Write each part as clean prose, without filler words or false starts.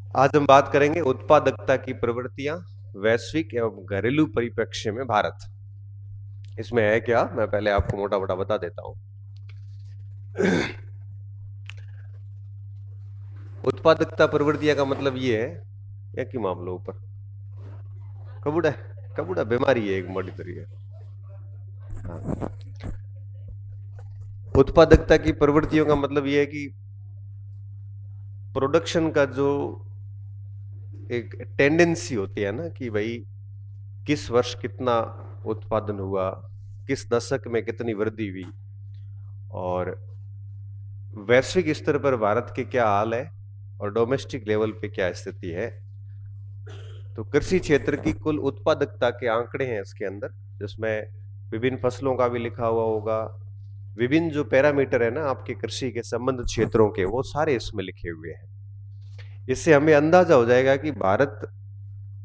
आज हम बात करेंगे उत्पादकता की प्रवृत्तियां वैश्विक एवं घरेलू परिप्रेक्ष्य में भारत। इसमें है क्या, मैं पहले आपको मोटा मोटा बता देता हूं। उत्पादकता प्रवृत्तियां का मतलब ये है, या कि मामलों ऊपर कबूड़ा कबूड़ा बीमारी है एक मोटी तरीके। हाँ। उत्पादकता की प्रवृत्तियों का मतलब ये है कि प्रोडक्शन का जो एक टेंडेंसी होती है ना, कि भाई किस वर्ष कितना उत्पादन हुआ, किस दशक में कितनी वृद्धि हुई, और वैश्विक स्तर पर भारत के क्या हाल है और डोमेस्टिक लेवल पे क्या स्थिति है। तो कृषि क्षेत्र की कुल उत्पादकता के आंकड़े हैं इसके अंदर, जिसमें विभिन्न फसलों का भी लिखा हुआ होगा। विभिन्न जो पैरामीटर है ना आपके कृषि के संबंध क्षेत्रों के, वो सारे इसमें लिखे हुए हैं। इससे हमें अंदाजा हो जाएगा कि भारत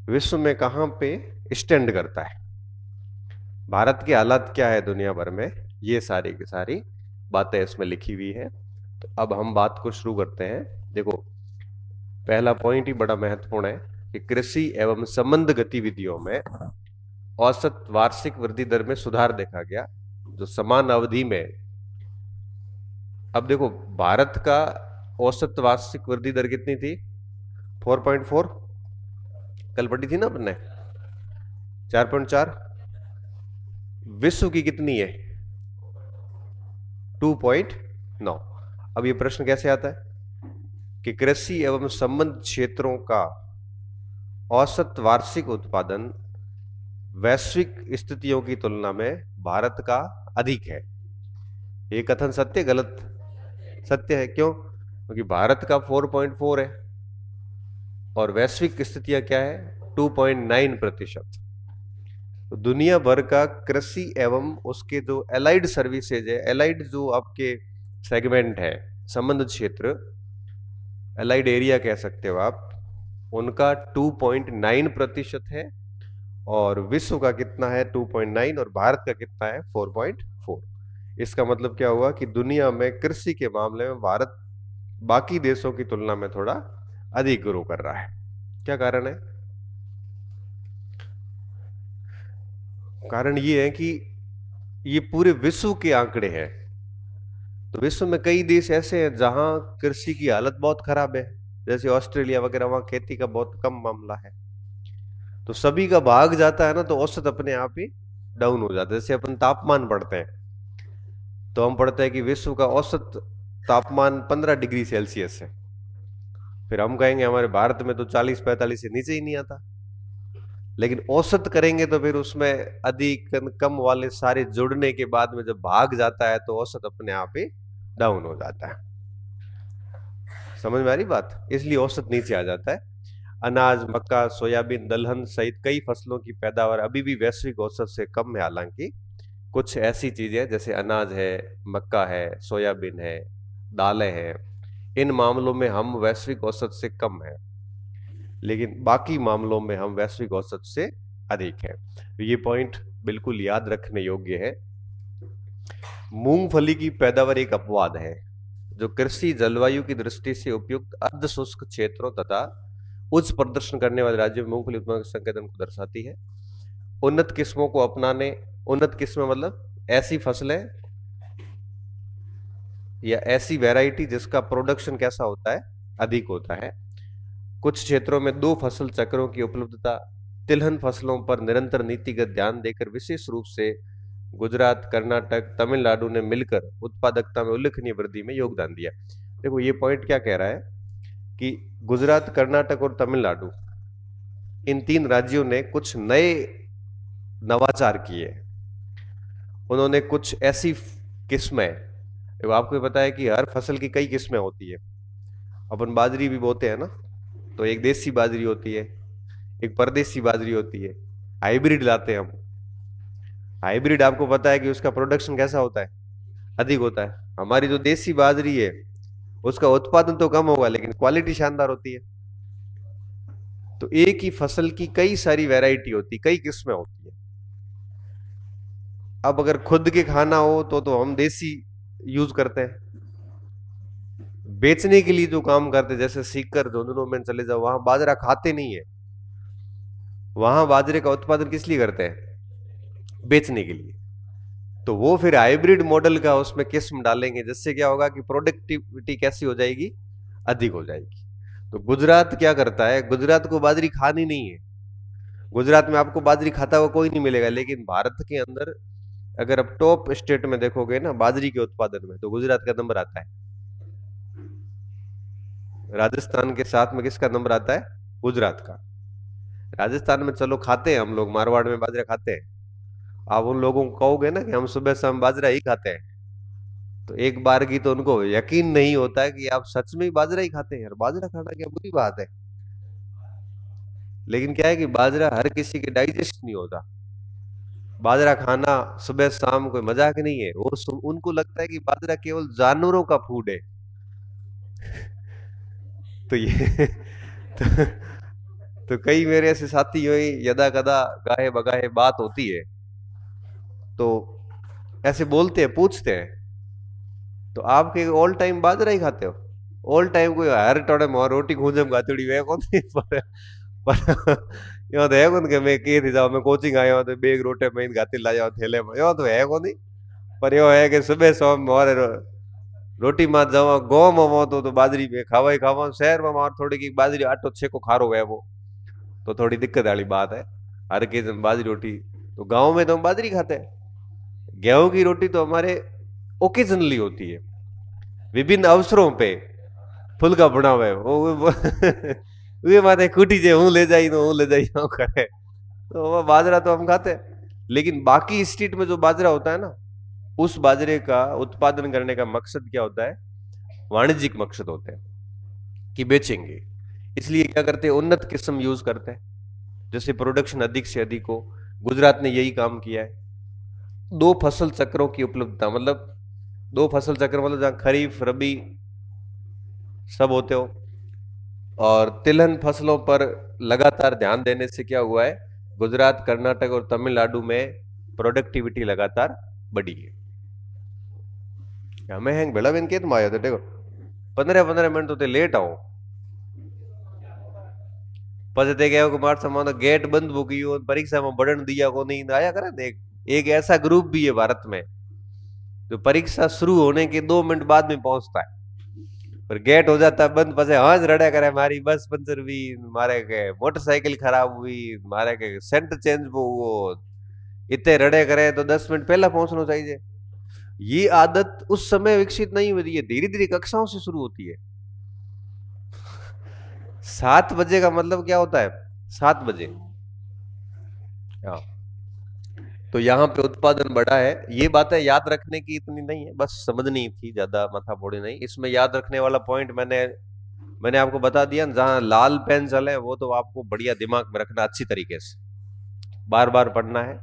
विश्व में कहां पे स्टैंड करता है, भारत की हालत क्या है दुनिया भर में। ये सारी की सारी बातें इसमें लिखी हुई है। तो अब हम बात को शुरू करते हैं। देखो, पहला पॉइंट ही बड़ा महत्वपूर्ण है कि कृषि एवं संबंध गतिविधियों में औसत वार्षिक वृद्धि दर में सुधार देखा गया, जो समान अवधि में। अब देखो, भारत का औसत वार्षिक वृद्धि दर कितनी थी? 4.4। कल पढ़ी थी ना अपने, 4.4। विश्व की कितनी है? 2.9। अब ये प्रश्न कैसे आता है कि कृषि एवं संबंध क्षेत्रों का औसत वार्षिक उत्पादन वैश्विक स्थितियों की तुलना में भारत का अधिक है। ये कथन सत्य गलत? सत्य है। क्यों? क्योंकि भारत का 4.4 है और वैश्विक स्थितियां क्या है? 2.9%। तो दुनिया भर का कृषि एवं उसके जो एलाइड सर्विसेज है, एलाइड जो आपके सेगमेंट है, संबंध क्षेत्र, एलाइड एरिया कह सकते हो आप, उनका 2.9% है। और विश्व का कितना है? 2.9। और भारत का कितना है? 4.4। इसका मतलब क्या हुआ कि दुनिया में कृषि के मामले में भारत बाकी देशों की तुलना में थोड़ा अधिक ग्रो कर रहा है। क्या कारण है? कारण ये है कि ये पूरे विश्व के आंकड़े हैं। तो विश्व में कई देश ऐसे हैं जहां कृषि की हालत बहुत खराब है, जैसे ऑस्ट्रेलिया वगैरह, वहां खेती का बहुत कम मामला है। तो सभी का भाग जाता है ना, तो औसत अपने आप ही डाउन हो जाता है। जैसे अपन तापमान पढ़ते हैं, तो हम पढ़ते हैं कि विश्व का औसत तापमान 15 डिग्री सेल्सियस है। फिर हम कहेंगे हमारे भारत में तो 40-45 से नीचे ही नहीं आता। लेकिन औसत करेंगे तो फिर उसमें अधिक कम वाले सारे जुड़ने के बाद में जब भाग जाता है, तो औसत अपने आप ही डाउन हो जाता है। समझ में आ रही बात? इसलिए औसत नीचे आ जाता है। अनाज, मक्का, सोयाबीन, दलहन सहित कई फसलों की पैदावार अभी भी वैश्विक औसत से कम है। हालांकि कुछ ऐसी चीजें जैसे अनाज है, मक्का है, सोयाबीन है, दालें हैं, इन मामलों में हम वैश्विक औसत से कम है, लेकिन बाकी मामलों में हम वैश्विक औसत से अधिक है। तो ये पॉइंट बिल्कुल याद रखने योग्य है। मूंगफली की पैदावार एक अपवाद है, जो कृषि जलवायु की दृष्टि से उपयुक्त अर्ध शुष्क क्षेत्रों तथा उच्च प्रदर्शन करने वाले राज्यों में मूंगफली उत्पादन के संकेतन को दर्शाती है। उन्नत किस्मों को अपनाने, उन्नत किस्में मतलब ऐसी फसलें या ऐसी वैरायटी जिसका प्रोडक्शन कैसा होता है? अधिक होता है। कुछ क्षेत्रों में दो फसल चक्रों की उपलब्धता, तिलहन फसलों पर निरंतर नीतिगत ध्यान देकर विशेष रूप से गुजरात, कर्नाटक, तमिलनाडु ने मिलकर उत्पादकता में उल्लेखनीय वृद्धि में योगदान दिया। देखो, ये पॉइंट क्या कह रहा है कि गुजरात, कर्नाटक और तमिलनाडु, इन तीन राज्यों ने कुछ नए नवाचार किए। उन्होंने कुछ ऐसी किस्में, देखो आपको पता है कि हर फसल की कई किस्में होती है। अपन बाजरी भी बोते हैं ना, तो एक देसी बाजरी होती है, एक परदेसी बाजरी होती है, हाइब्रिड लाते हैं हम। हाइब्रिड आपको पता है कि उसका प्रोडक्शन कैसा होता है? अधिक होता है। हमारी जो देसी बाजरी है, उसका उत्पादन तो कम होगा लेकिन क्वालिटी शानदार होती है। तो एक ही फसल की कई सारी वैरायटी होती, कई किस्में होती है। अब अगर खुद के खाना हो तो हम देसी यूज करते हैं, बेचने के लिए जो काम करते, जैसे सीकर झुंझुनू में चले जाओ, वहां बाजरा खाते नहीं है। वहां बाजरे का उत्पादन किस लिए करते हैं? बेचने के लिए। तो वो फिर हाइब्रिड मॉडल का उसमें किस्म डालेंगे, जिससे क्या होगा कि प्रोडक्टिविटी कैसी हो जाएगी? अधिक हो जाएगी। तो गुजरात क्या करता है? गुजरात को बाजरी खानी नहीं है। गुजरात में आपको बाजरी खाता हुआ कोई नहीं मिलेगा, लेकिन भारत के अंदर अगर आप टॉप स्टेट में देखोगे ना बाजरी के उत्पादन में, तो गुजरात का नंबर आता है। राजस्थान के साथ में किसका नंबर आता है? गुजरात का। राजस्थान में चलो खाते हैं हम लोग, मारवाड़ में बाजरा खाते हैं। आप उन लोगों को कहोगे ना कि हम सुबह शाम बाजरा ही खाते हैं, तो एक बार की तो उनको यकीन नहीं होता है कि आप सच में ही बाजरा ही खाते हैं। यार बाजरा खाना क्या बुरी बात है? लेकिन क्या है कि बाजरा हर किसी के डाइजेस्ट नहीं होता। बाजरा खाना सुबह शाम कोई मजाक नहीं है। वो उनको लगता है कि बाजरा केवल जानवरों का फूड है। तो ये तो, तो कई मेरे ऐसे साथी हुए, यदा कदा गाहे बगाहे बात होती है, तो ऐसे बोलते हैं, पूछते हैं, तो आपके ऑल टाइम बाजरा ही खाते हो? ऑल टाइम कोई हर टोड़े मोर रोटी खूंजम गातड़ी वे कौन थी पर यो तो है कौन के मैं के थी जाओ, मैं कोचिंग आया हूं तो बेग रोटे में गाती लाया थैले में, यो तो है कौन ही। पर यो है कि सुबह शाम मोर रोटी मात जावा गाँव में वो तो बाजरी में खावा ही खावा। शहर में मार थोड़ी की बाजरी आटो छे को खारो है वो, तो थोड़ी दिक्कत वाली बात है। हर के दिन बाजरी रोटी, तो गाँव में तो हम बाजरी खाते हैं। गेहूं की रोटी तो हमारे ओकेजनली होती है, विभिन्न अवसरों पे फुल्का बनावे वो वे माथे कुटी जे हूं ले जाई तो हूं ले जाई यूं करे। तो वो बाजरा तो हम खाते हैं, लेकिन बाकी स्टेट में जो बाजरा होता है ना, उस बाजरे का उत्पादन करने का मकसद क्या होता है? वाणिज्यिक मकसद होते हैं कि बेचेंगे। इसलिए क्या करते हैं? उन्नत किस्म यूज करते हैं, जैसे प्रोडक्शन अधिक से अधिक हो। गुजरात ने यही काम किया है। दो फसल चक्रों की उपलब्धता, मतलब दो फसल चक्र मतलब जहां खरीफ रबी सब होते हो, और तिलहन फसलों पर लगातार ध्यान देने से क्या हुआ है? गुजरात, कर्नाटक और तमिलनाडु में प्रोडक्टिविटी लगातार बढ़ी है। हमें हैंग बेड़ा बिन के तुम आयो तो देखो 15-15 मिनट तो ते लेट आओ। પછી તે કહેવું કે મારા समानो गेट बंद हो गई और परीक्षा में बढ़न दिया को नहीं आया करे ना। एक ऐसा ग्रुप भी है भारत में जो परीक्षा शुरू होने के 2 मिनट बाद में पहुंचता है, पर गेट हो जाता है बंद, पसे हंस रड़े करे मारी बस पंचर हुई, मारे के मोटरसाइकिल खराब हुई, मारे के सेंटर चेंज वो इतने रड़े करे, तो 10 मिनट पहला पहुंचना चाहिए। ये आदत उस समय विकसित नहीं हुई है, धीरे धीरे कक्षाओं से शुरू होती है। 7 बजे का मतलब क्या होता है? 7 बजे। हाँ। तो यहाँ पे उत्पादन बढ़ा है। ये बातें याद रखने की इतनी नहीं है, बस समझनी थी, ज्यादा माथा फोड़ी नहीं। इसमें याद रखने वाला पॉइंट मैंने आपको बता दिया। जहां लाल पेन चले वो तो आपको बढ़िया दिमाग में रखना, अच्छी तरीके से बार बार पढ़ना है।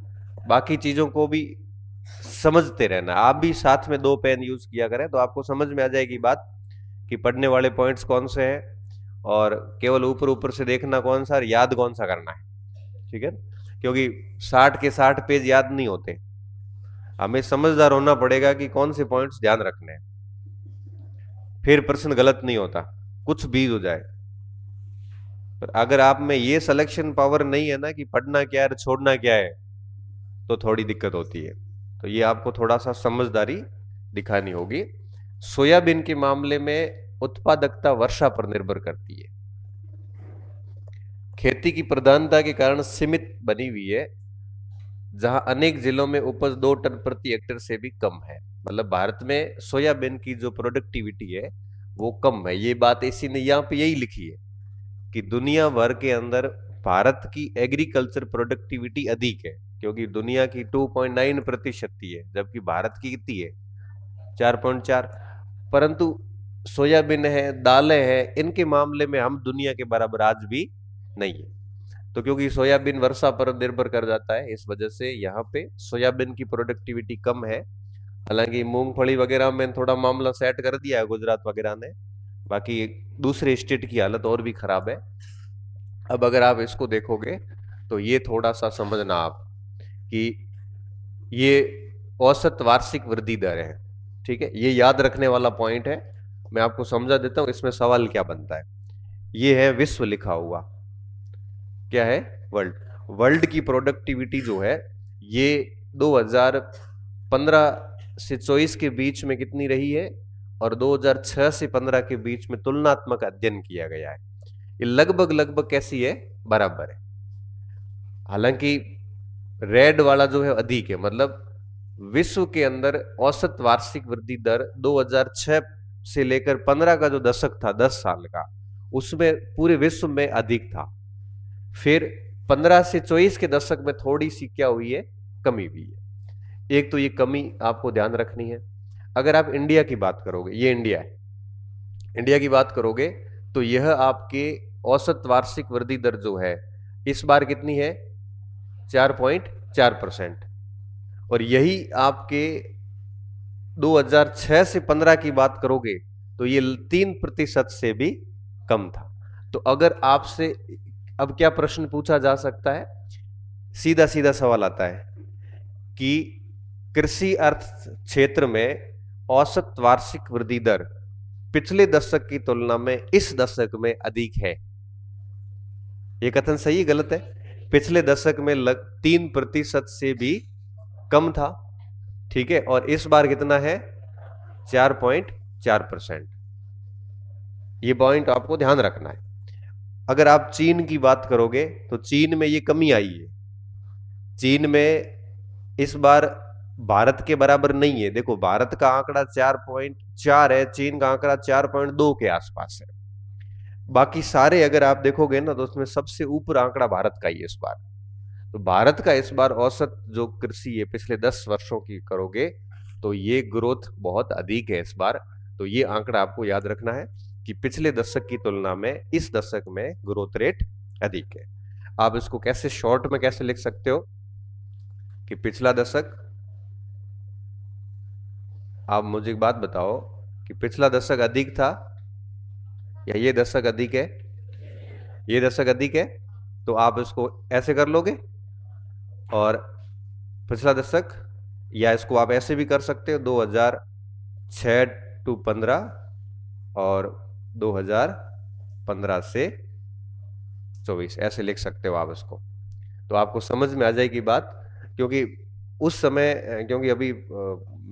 बाकी चीजों को भी समझते रहना। आप भी साथ में 2 पेन यूज किया करें तो आपको समझ में आ जाएगी बात कि पढ़ने वाले पॉइंट्स कौन से हैं, और केवल ऊपर ऊपर से देखना कौन सा, याद कौन सा करना है। ठीक है? क्योंकि 60 के 60 पेज याद नहीं होते। हमें समझदार होना पड़ेगा कि कौन से पॉइंट्स ध्यान रखने हैं, फिर प्रश्न गलत नहीं होता, कुछ भी हो जाए। पर अगर आप में ये सिलेक्शन पावर नहीं है ना कि पढ़ना क्या है छोड़ना क्या है, तो थोड़ी दिक्कत होती है। तो ये आपको थोड़ा सा समझदारी दिखानी होगी। सोयाबीन के मामले में उत्पादकता वर्षा पर निर्भर करती है। खेती की प्रधानता के कारण सीमित बनी हुई है, जहां अनेक जिलों में उपज 2 टन प्रति हेक्टेयर से भी कम है। मतलब भारत में सोयाबीन की जो प्रोडक्टिविटी है वो कम है। ये बात इसी ने यहाँ पे यही लिखी है कि दुनिया भर के अंदर भारत की एग्रीकल्चर प्रोडक्टिविटी अधिक है, क्योंकि दुनिया की 2.9% ही है, जबकि भारत की कितनी है? 4.4। परंतु सोयाबीन है, दालें हैं, इनके मामले में हम दुनिया के बराबर आज भी नहीं है। तो क्योंकि सोयाबीन वर्षा पर निर्भर कर जाता है, इस वजह से यहाँ पे सोयाबीन की प्रोडक्टिविटी कम है। हालांकि मूंगफली वगैरह में थोड़ा मामला सेट कर दिया है गुजरात वगैरह ने, बाकी दूसरे स्टेट की हालत और भी खराब है। अब अगर आप इसको देखोगे तो ये थोड़ा सा समझना आप कि ये औसत वार्षिक वृद्धि दर है। ठीक है? ये याद रखने वाला पॉइंट है। मैं आपको समझा देता हूं इसमें सवाल क्या बनता है। ये है विश्व लिखा हुआ, क्या है, वर्ल्ड। वर्ल्ड की प्रोडक्टिविटी जो है ये 2015 से 24 के बीच में कितनी रही है, और 2006 से 15 के बीच में तुलनात्मक अध्ययन किया गया है। ये लगभग लगभग कैसी है, बराबर है। हालांकि रेड वाला जो है अधिक है, मतलब विश्व के अंदर औसत वार्षिक वृद्धि दर 2006 से लेकर 15 का जो दशक था, 10 साल का, उसमें पूरे विश्व में अधिक था। फिर 15 से 24 के दशक में थोड़ी सी क्या हुई है, कमी हुई है। एक तो ये कमी आपको ध्यान रखनी है। अगर आप इंडिया की बात करोगे, ये इंडिया है, इंडिया की बात करोगे तो यह आपके औसत वार्षिक वृद्धि दर जो है इस बार कितनी है, 4.4%। और यही आपके 2006 से 15 की बात करोगे तो ये 3% से भी कम था। तो अगर आपसे अब क्या प्रश्न पूछा जा सकता है, सीधा सीधा सवाल आता है कि कृषि अर्थ क्षेत्र में औसत वार्षिक वृद्धि दर पिछले दशक की तुलना में इस दशक में अधिक है। यह कथन सही गलत है? पिछले दशक में 3% से भी कम था, ठीक है, और इस बार कितना है, 4.4%। ये पॉइंट आपको ध्यान रखना है। अगर आप चीन की बात करोगे तो चीन में ये कमी आई है। चीन में इस बार भारत के बराबर नहीं है। देखो, भारत का आंकड़ा 4.4 है, चीन का आंकड़ा 4.2 के आसपास है। बाकी सारे अगर आप देखोगे ना तो उसमें सबसे ऊपर आंकड़ा भारत का ही है इस बार। तो भारत का इस बार औसत जो कृषि है पिछले 10 वर्षों की करोगे तो ये ग्रोथ बहुत अधिक है इस बार। तो ये आंकड़ा आपको याद रखना है कि पिछले दशक की तुलना में इस दशक में ग्रोथ रेट अधिक है। आप इसको कैसे शॉर्ट में कैसे लिख सकते हो कि पिछला दशक, आप मुझे एक बात बताओ कि पिछला दशक अधिक था या ये दशक अधिक है? ये दशक अधिक है, तो आप इसको ऐसे कर लोगे और पिछला दशक, या इसको आप ऐसे भी कर सकते हो 2006 टू 15 और 2015 से 24, ऐसे लिख सकते हो आप इसको। तो आपको समझ में आ जाएगी बात। क्योंकि उस समय, क्योंकि अभी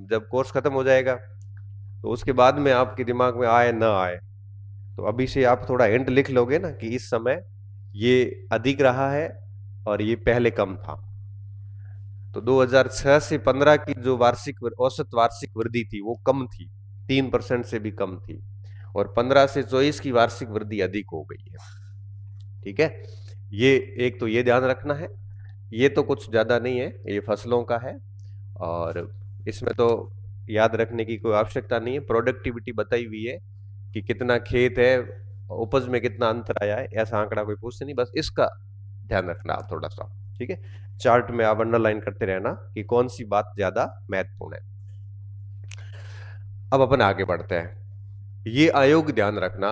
जब कोर्स खत्म हो जाएगा तो उसके बाद में आपके दिमाग में आए ना आए, तो अभी से आप थोड़ा हिंट लिख लोगे ना कि इस समय ये अधिक रहा है और ये पहले कम था। तो 2006 से 15 की जो औसत वार्षिक वृद्धि थी वो कम थी, 3% से भी कम थी, और 15 से 24 की वार्षिक वृद्धि अधिक हो गई है। ठीक है, ये एक तो ये ध्यान रखना है। ये तो कुछ ज्यादा नहीं है, ये फसलों का है और इसमें तो याद रखने की कोई आवश्यकता नहीं है। प्रोडक्टिविटी बताई हुई है कि कितना खेत है, उपज में कितना अंतर आया है, ऐसा आंकड़ा कोई पूछते नहीं, बस इसका ध्यान रखना आप थोड़ा सा। ठीक है, चार्ट में आप अंडरलाइन करते रहना कि कौन सी बात ज्यादा महत्वपूर्ण है। अब अपन आगे बढ़ते हैं। ये आयोग ध्यान रखना,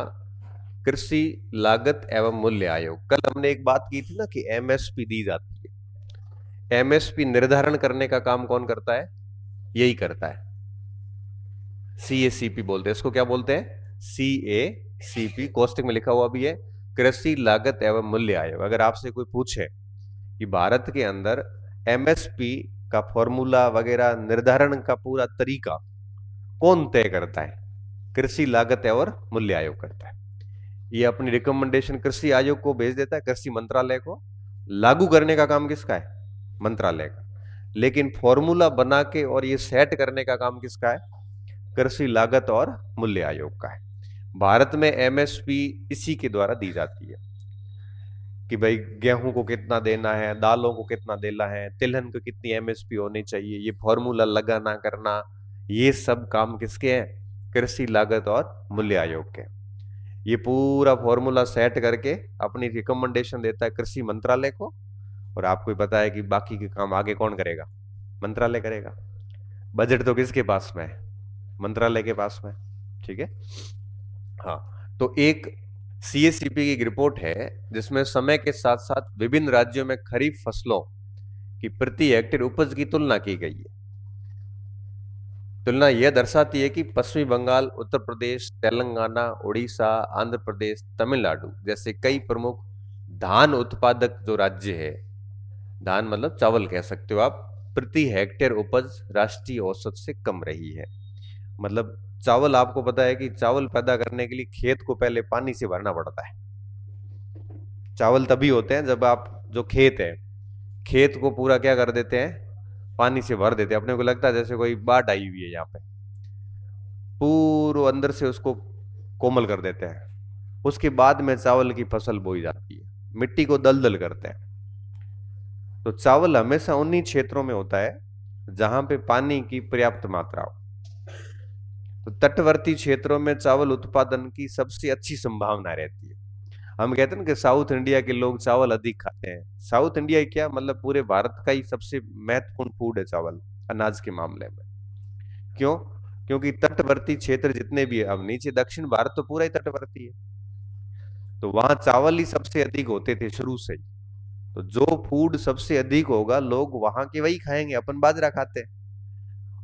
कृषि लागत एवं मूल्य आयोग। कल हमने एक बात की थी ना कि एमएसपी दी जाती है। एमएसपी निर्धारण करने का काम कौन करता है? यही करता है, सीएसीपी बोलते हैं इसको। क्या बोलते हैं? सीएसीपी, कोष्टक में लिखा हुआ भी है, कृषि लागत एवं मूल्य आयोग। अगर आपसे कोई पूछे कि भारत के अंदर एमएसपी का फॉर्मूला वगैरह निर्धारण का पूरा तरीका कौन तय करता है? कृषि लागत और मूल्य आयोग करता है। ये अपनी रिकमेंडेशन कृषि आयोग को भेज देता है, कृषि मंत्रालय को। लागू करने का काम किसका है? मंत्रालय का। लेकिन फॉर्मूला बना के और ये सेट करने का काम किसका है? कृषि लागत और मूल्य आयोग का है। भारत में एमएसपी इसी के द्वारा दी जाती है कि भाई गेहूं को कितना देना है, दालों को कितना देना है, तिलहन को कितनी एमएसपी होनी चाहिए, ये फॉर्मूला लगाना करना, ये सब काम किसके हैं? कृषि लागत और मूल्य आयोग के। ये पूरा फॉर्मूला सेट करके अपनी रिकमेंडेशन देता है कृषि मंत्रालय को, और आपको पता है कि बाकी के काम आगे कौन करेगा? मंत्रालय करेगा। बजट तो किसके पास में है? मंत्रालय के पास में। ठीक है, हाँ। तो एक सीएसीपी की एक रिपोर्ट है जिसमें समय के साथ साथ विभिन्न राज्यों में खरीफ फसलों की प्रति हेक्टेयर उपज की तुलना की गई है। तुलना यह दर्शाती है कि पश्चिमी बंगाल, उत्तर प्रदेश, तेलंगाना, उड़ीसा, आंध्र प्रदेश, तमिलनाडु जैसे कई प्रमुख धान उत्पादक जो राज्य है, धान मतलब चावल कह सकते हो आप, प्रति हेक्टेयर उपज राष्ट्रीय औसत से कम रही है। मतलब चावल, आपको पता है कि चावल पैदा करने के लिए खेत को पहले पानी से भरना पड़ता है। चावल तभी होते हैं जब आप जो खेत है, खेत को पूरा क्या कर देते हैं, पानी से भर देते हैं। अपने को लगता है जैसे कोई बाढ़ आई हुई है यहाँ पे, पूरा अंदर से उसको कोमल कर देते हैं। उसके बाद में चावल की फसल बोई जाती है, मिट्टी को दलदल करते हैं। तो चावल हमेशा उन्हीं क्षेत्रों में होता है जहां पे पानी की पर्याप्त मात्रा हो। तो तटवर्ती क्षेत्रों में चावल उत्पादन की सबसे अच्छी संभावना रहती है। हम कहते हैं ना कि साउथ इंडिया के लोग चावल अधिक खाते हैं। साउथ इंडिया ही क्या, मतलब पूरे भारत का ही सबसे महत्वपूर्ण फूड है चावल, अनाज के मामले में। क्यों? क्योंकि तटवर्ती क्षेत्र जितने भी है, अब नीचे दक्षिण भारत तो पूरा ही तटवर्ती है, तो वहां चावल ही सबसे अधिक होते थे शुरू से ही। तो जो फूड सबसे अधिक होगा लोग वहां के वही खाएंगे। अपन बाजरा खाते हैं,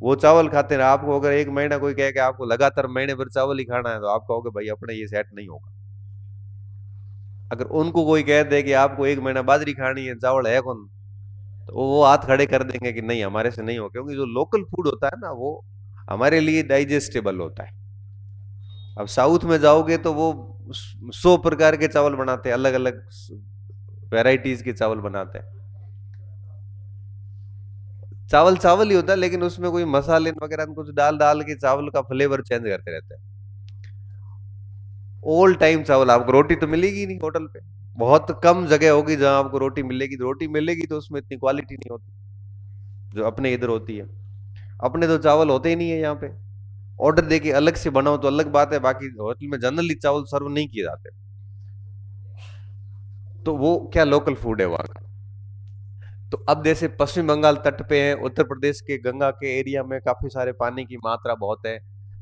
वो चावल खाते हैं। आपको अगर एक महीना कोई कहे कि आपको लगातार महीने भर चावल ही खाना है, तो आप कहोगे भाई अपने ये सेट नहीं होगा। अगर उनको कोई कह दे कि आपको एक महीना बाजरी खानी है, चावल है कौन, तो वो हाथ खड़े कर देंगे कि नहीं हमारे से नहीं हो, क्योंकि जो लोकल फूड होता है ना वो हमारे लिए डाइजेस्टेबल होता है। अब साउथ में जाओगे तो वो 100 प्रकार के चावल बनाते हैं, अलग अलग वेराइटीज के चावल बनाते हैं। चावल चावल ही होता है, लेकिन उसमें कोई मसाले वगैरह कुछ डाल डाल के चावल का फ्लेवर चेंज करते रहते हैं। ऑल टाइम चावल, आपको रोटी तो मिलेगी नहीं होटल पे। बहुत कम जगह होगी जहां आपको रोटी मिलेगी। तो रोटी मिलेगी तो उसमें इतनी क्वालिटी नहीं होती जो अपने इधर होती है। अपने तो चावल होते ही नहीं है यहाँ पे। ऑर्डर देके अलग से बनाओ तो अलग बात है, बाकी होटल में जनरली चावल सर्व नहीं किए जाते। तो वो क्या लोकल फूड है वहां का। तो अब जैसे पश्चिम बंगाल तट पे है, उत्तर प्रदेश के गंगा के एरिया में काफी सारे पानी की मात्रा बहुत है,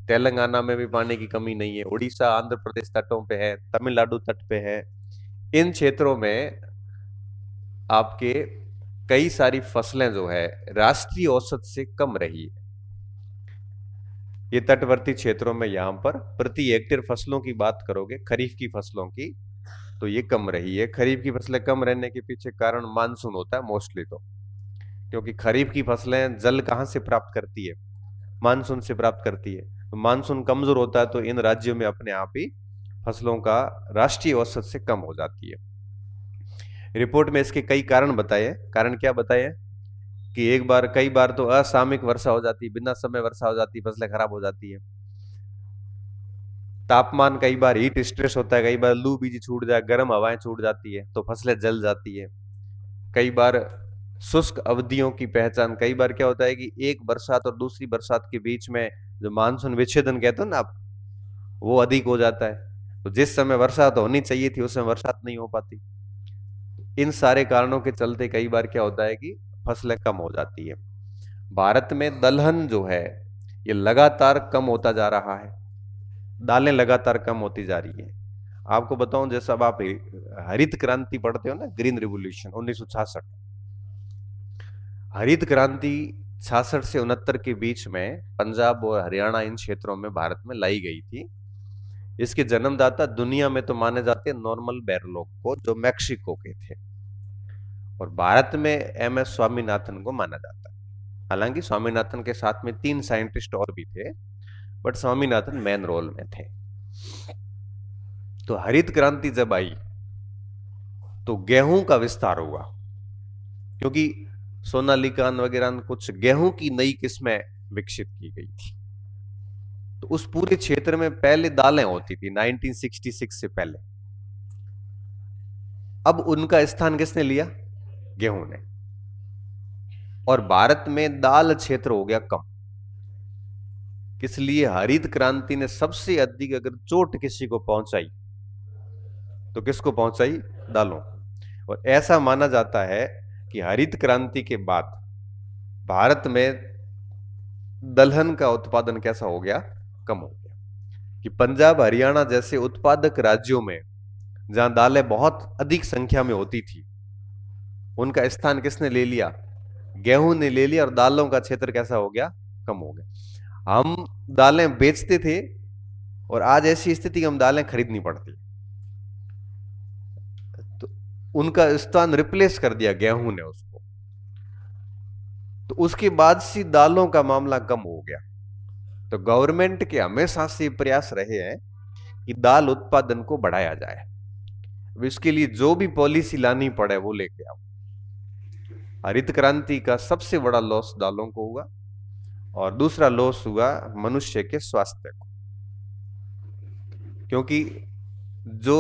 तेलंगाना में भी पानी की कमी नहीं है, उड़ीसा आंध्र प्रदेश तटों पे है, तमिलनाडु तट पे है। इन क्षेत्रों में आपके कई सारी फसलें जो है राष्ट्रीय औसत से कम रही है। ये तटवर्ती क्षेत्रों में यहां पर प्रति हेक्टेयर फसलों की बात करोगे, खरीफ की फसलों की, तो ये कम रही है। खरीफ की फसलें कम रहने के पीछे कारण मानसून होता है मोस्टली, तो क्योंकि खरीफ की फसलें जल कहां से प्राप्त करती है, मानसून से प्राप्त करती है। तो मानसून कमजोर होता है तो इन राज्यों में अपने आप ही फसलों का राष्ट्रीय औसत से कम हो जाती है। रिपोर्ट में इसके कई कारण बताए। कारण क्या बताए कि एक बार, कई बार तो असामयिक वर्षा हो जाती है, बिना समय वर्षा हो जाती है, फसलें खराब हो जाती है। तापमान, कई बार हीट स्ट्रेस होता है, कई बार लू बीजी छूट जाए, गर्म हवाएं छूट जाती है तो फसलें जल जाती है। कई बार शुष्क अवधियों की पहचान, कई बार क्या होता है कि एक बरसात और दूसरी बरसात के बीच में जो मानसून विच्छेदन कहते हो ना आप, वो अधिक हो जाता है। तो जिस समय बरसात होनी चाहिए थी उस समय बरसात नहीं हो पाती। इन सारे कारणों के चलते कई बार क्या होता है कि फसलें कम हो जाती है। भारत में दलहन जो है ये लगातार कम होता जा रहा है, दालें लगातार कम होती जा रही है। आपको बताऊं, जैसा अब आप हरित क्रांति पढ़ते हो ना, ग्रीन रिवोल्यूशन 1966, हरित क्रांति 66 से 69 के बीच में पंजाब और हरियाणा इन क्षेत्रों में भारत में लाई गई थी। इसके जन्मदाता दुनिया में तो माने जाते हैं नॉर्मल बोरलॉग को, जो मैक्सिको के थे, और भारत में MS स्वामीनाथन को माना जाता है। हालांकि स्वामीनाथन के साथ में 3 साइंटिस्ट और भी थे, बट स्वामीनाथन मेन रोल में थे। तो हरित क्रांति जब आई तो गेहूं का विस्तार हुआ, क्योंकि सोनालिका वगैरह कुछ गेहूं की नई किस्में विकसित की गई थी। तो उस पूरे क्षेत्र में पहले दालें होती थी 1966 से पहले। अब उनका स्थान किसने लिया? गेहूं ने। और भारत में दाल क्षेत्र हो गया कम। किस लिए? हरित क्रांति ने सबसे अधिक अगर चोट किसी को पहुंचाई तो किसको पहुंचाई? दालों। और ऐसा माना जाता है कि हरित क्रांति के बाद भारत में दलहन का उत्पादन कैसा हो गया? कम हो गया। कि पंजाब हरियाणा जैसे उत्पादक राज्यों में जहां दालें बहुत अधिक संख्या में होती थी, उनका स्थान किसने ले लिया? गेहूं ने ले लिया, और दालों का क्षेत्र कैसा हो गया? कम हो गया। हम दालें बेचते थे और आज ऐसी स्थिति हम दालें खरीदनी पड़ती, तो उनका स्थान रिप्लेस कर दिया गेहूं ने उसको। तो उसके बाद से दालों का मामला कम हो गया। तो गवर्नमेंट के हमेशा से प्रयास रहे हैं कि दाल उत्पादन को बढ़ाया जाए। अब इसके लिए जो भी पॉलिसी लानी पड़े वो लेके आओ। हरित क्रांति का सबसे बड़ा लॉस दालों को हुआ, और दूसरा लॉस हुआ मनुष्य के स्वास्थ्य को, क्योंकि जो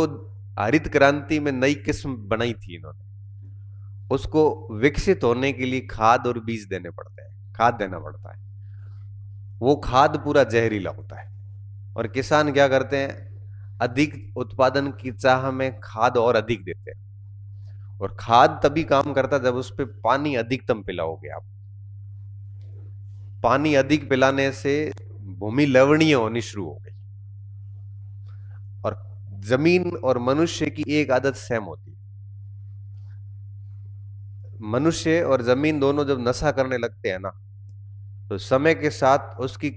हरित क्रांति में नई किस्म बनाई थी इन्होंने, उसको विकसित होने के लिए खाद और बीज देने पड़ते हैं, खाद देना पड़ता है। वो खाद पूरा जहरीला होता है, और किसान क्या करते हैं, अधिक उत्पादन की चाह में खाद और अधिक देते हैं। और खाद तभी काम करता जब उस पर पानी अधिकतम पिलाओगे आप। पानी अधिक पिलाने से भूमि लवणीय होनी शुरू हो गई। और जमीन और मनुष्य की एक आदत सेम होती है। मनुष्य और जमीन दोनों जब नशा करने लगते हैं ना, तो समय के साथ उसकी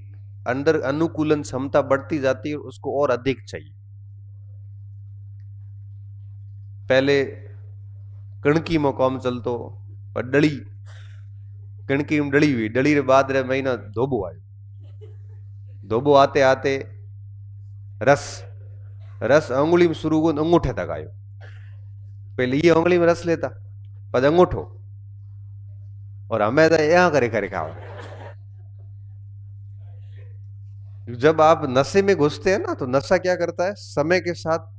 अंदर अनुकूलन क्षमता बढ़ती जाती है और उसको और अधिक चाहिए। पहले कणकी में काम चलतो, पर डली कणकी में डली हुई, डली रे बाद रे महीना धोबो आयो। धोबो आते आते रस रस अंगुली में शुरू हुआ, अंगूठे तक आयो। पहले ये अंगुली में रस लेता, पर अंगूठो, और हमें तो यहां करे करे खाओ। जब आप नशे में घुसते हैं ना, तो नशा क्या करता है, समय के साथ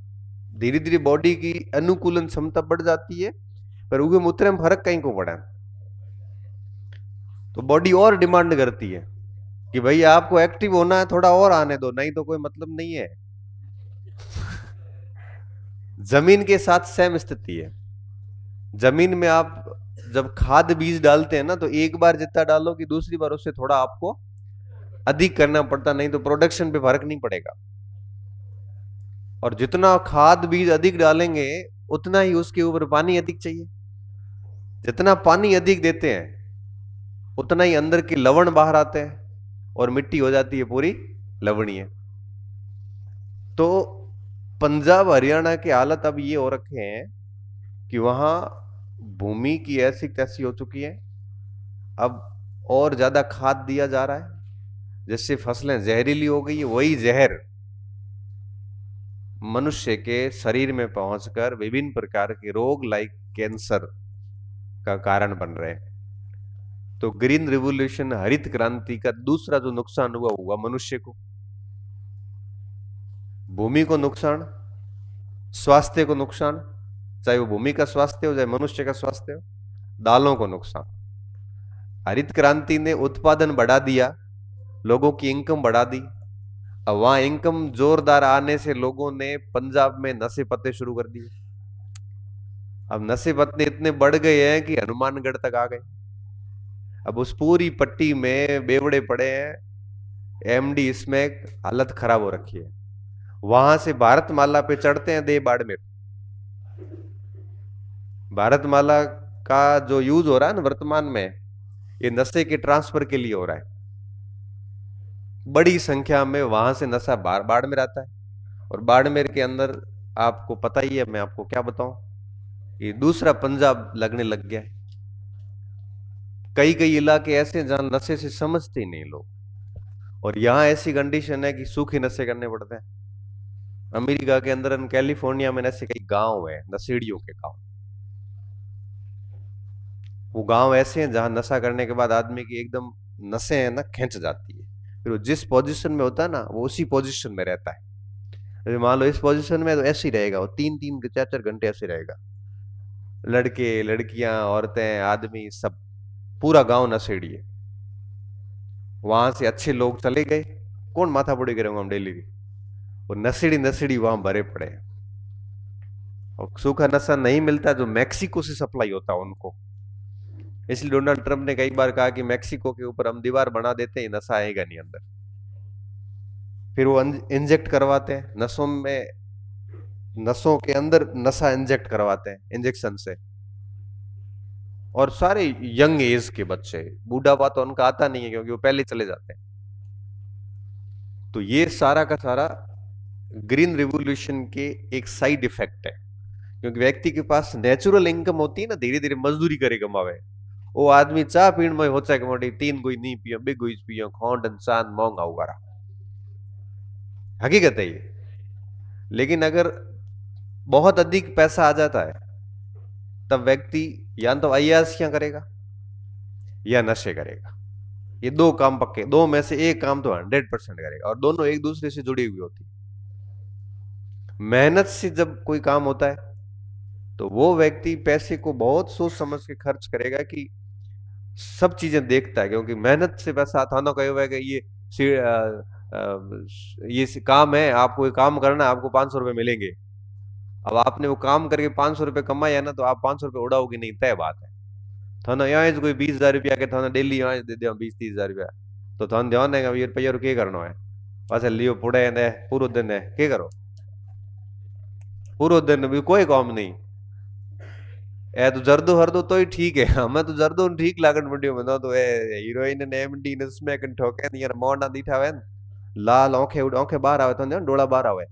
धीरे धीरे बॉडी की अनुकूलन क्षमता बढ़ जाती है, पर उगे मूत्र में फर्क कहीं को पड़ा है। तो बॉडी और डिमांड करती है कि भाई आपको एक्टिव होना है, थोड़ा और आने दो, नहीं तो कोई मतलब नहीं है। जमीन के साथ सेम स्थिति है। जमीन में आप जब खाद बीज डालते हैं ना, तो एक बार जितना डालो कि दूसरी बार उससे थोड़ा आपको अधिक करना पड़ता, नहीं तो प्रोडक्शन पे फर्क नहीं पड़ेगा। और जितना खाद बीज अधिक डालेंगे उतना ही उसके ऊपर पानी अधिक चाहिए। जितना पानी अधिक देते हैं उतना ही अंदर के लवण बाहर आते हैं और मिट्टी हो जाती है पूरी लवणीय। तो पंजाब हरियाणा की हालत अब ये हो रखे हैं कि वहां भूमि की ऐसी तैसी हो चुकी है, अब और ज्यादा खाद दिया जा रहा है, जिससे फसलें जहरीली हो गई है। वही जहर मनुष्य के शरीर में पहुंचकर विभिन्न प्रकार के रोग लाइक कैंसर का कारण बन रहे हैं। तो ग्रीन रिवॉल्यूशन, हरित क्रांति का दूसरा जो नुकसान हुआ मनुष्य को, भूमि को नुकसान, स्वास्थ्य को नुकसान, चाहे वो भूमि का स्वास्थ्य हो चाहे मनुष्य का स्वास्थ्य हो, दालों को नुकसान। हरित क्रांति ने उत्पादन बढ़ा दिया, लोगों की इनकम बढ़ा दी। अब वहां इनकम जोरदार आने से लोगों ने पंजाब में नशे पत्ते शुरू कर दिए। अब नशे पत्ते इतने बढ़ गए हैं कि हनुमानगढ़ तक आ गए। अब उस पूरी पट्टी में बेवड़े पड़े हैं। एमडी इसमें हालत खराब हो रखी है। वहां से भारतमाला पे चढ़ते हैं दे बाड़मेर। भारतमाला का जो यूज हो रहा है ना वर्तमान में, ये नशे के ट्रांसफर के लिए हो रहा है। बड़ी संख्या में वहां से नशा बाड़मेर आता है, और बाड़मेर के अंदर आपको पता ही है, मैं आपको क्या बताऊं, ये दूसरा पंजाब लगने लग गया है। कई कई इलाके ऐसे हैं जहां नशे से समझते ही नहीं लोग, और यहां ऐसी कंडीशन है कि सूखे नशे करने पड़ते हैं। अमेरिका के अंदर, कैलिफोर्निया में ऐसे कई गांव है, नशेड़ियों के गांव। वो गांव ऐसे हैं जहां नशा करने के बाद आदमी की एकदम नसें है ना खींच जाती है, फिर वो जिस पोजीशन में होता है ना वो उसी पोजीशन में रहता है। जैसे मान लो इस पोजीशन में, तो ऐसे ही रहेगा वो, 3-3 4-4 घंटे ऐसे रहेगा। लड़के लड़कियां औरतें आदमी सब, पूरा गांव नशेड़ी है। वहां से अच्छे लोग चले गए, कौन माथा पुड़ी करेंगे हम डेली की। वो नशेड़ी नशेड़ी वहां भरे पड़े हैं। और सूखा नशा नहीं मिलता जो मैक्सिको से सप्लाई होता है उनको। इसलिए डोनाल्ड ट्रंप ने कई बार कहा कि मैक्सिको के ऊपर हम दीवार बना देते हैं, नशा आएगा नहीं अंदर। फिर वो इंजेक्ट करवाते हैं नसों में, नसों के अंदर नशा इंजेक्ट करवाते हैं इंजेक्शन से। और सारे यंग एज के बच्चे, बूढ़ापा तो उनका आता नहीं है क्योंकि वो पहले चले जाते हैं। तो ये सारा का सारा ग्रीन रिवॉल्यूशन के एक साइड इफेक्ट है, क्योंकि व्यक्ति के पास नेचुरल इनकम होती है ना, धीरे धीरे मजदूरी करे कमावे, वो आदमी चाह पीण में होता है कि मोटी तीन कोई नहीं पियो, बे कोई पियो, खोंड इंसान महंगा हुआ रहा, हकीकत है ये। लेकिन अगर बहुत अधिक पैसा आ जाता है, तब व्यक्ति या तो अय्याशियां करेगा या नशे करेगा। ये दो काम पक्के, दो में से एक काम तो 100% करेगा, और दोनों एक दूसरे से जुड़ी हुई होती है। मेहनत से जब कोई काम होता है तो वो व्यक्ति पैसे को बहुत सोच समझ के खर्च करेगा, कि सब चीजें देखता है, क्योंकि मेहनत से पैसा थाना कहे हुआ है कि ये काम है, आपको ये काम करना है, आपको 500 रुपए मिलेंगे। अब आपने वो काम करके 500 रुपए कमाया ना, तो आप 500 रुपए उड़ाओगे नहीं, तय बात है। थाना यहाँ कोई 20,000 रुपया के थाना डेली यहाँ दे दिया 20-30,000 रुपया, तो थाना ध्यान है 20 रुपया क्या करना है, बस लियो पुड़े ने पूरा दिन है क्या करो, पूरा दिन भी कोई काम नहीं। ए तो जर्दो हरदो तो ही ठीक है, हमें तो जर्दो ठीक लागन मंडियो में तो ए हीरोइन ने एमडी ने स्मैक ठोके नहीं यार, मोना दीठा वे लाल आंखें आंखें बाहर आवे, तो डोला बाहर आवे,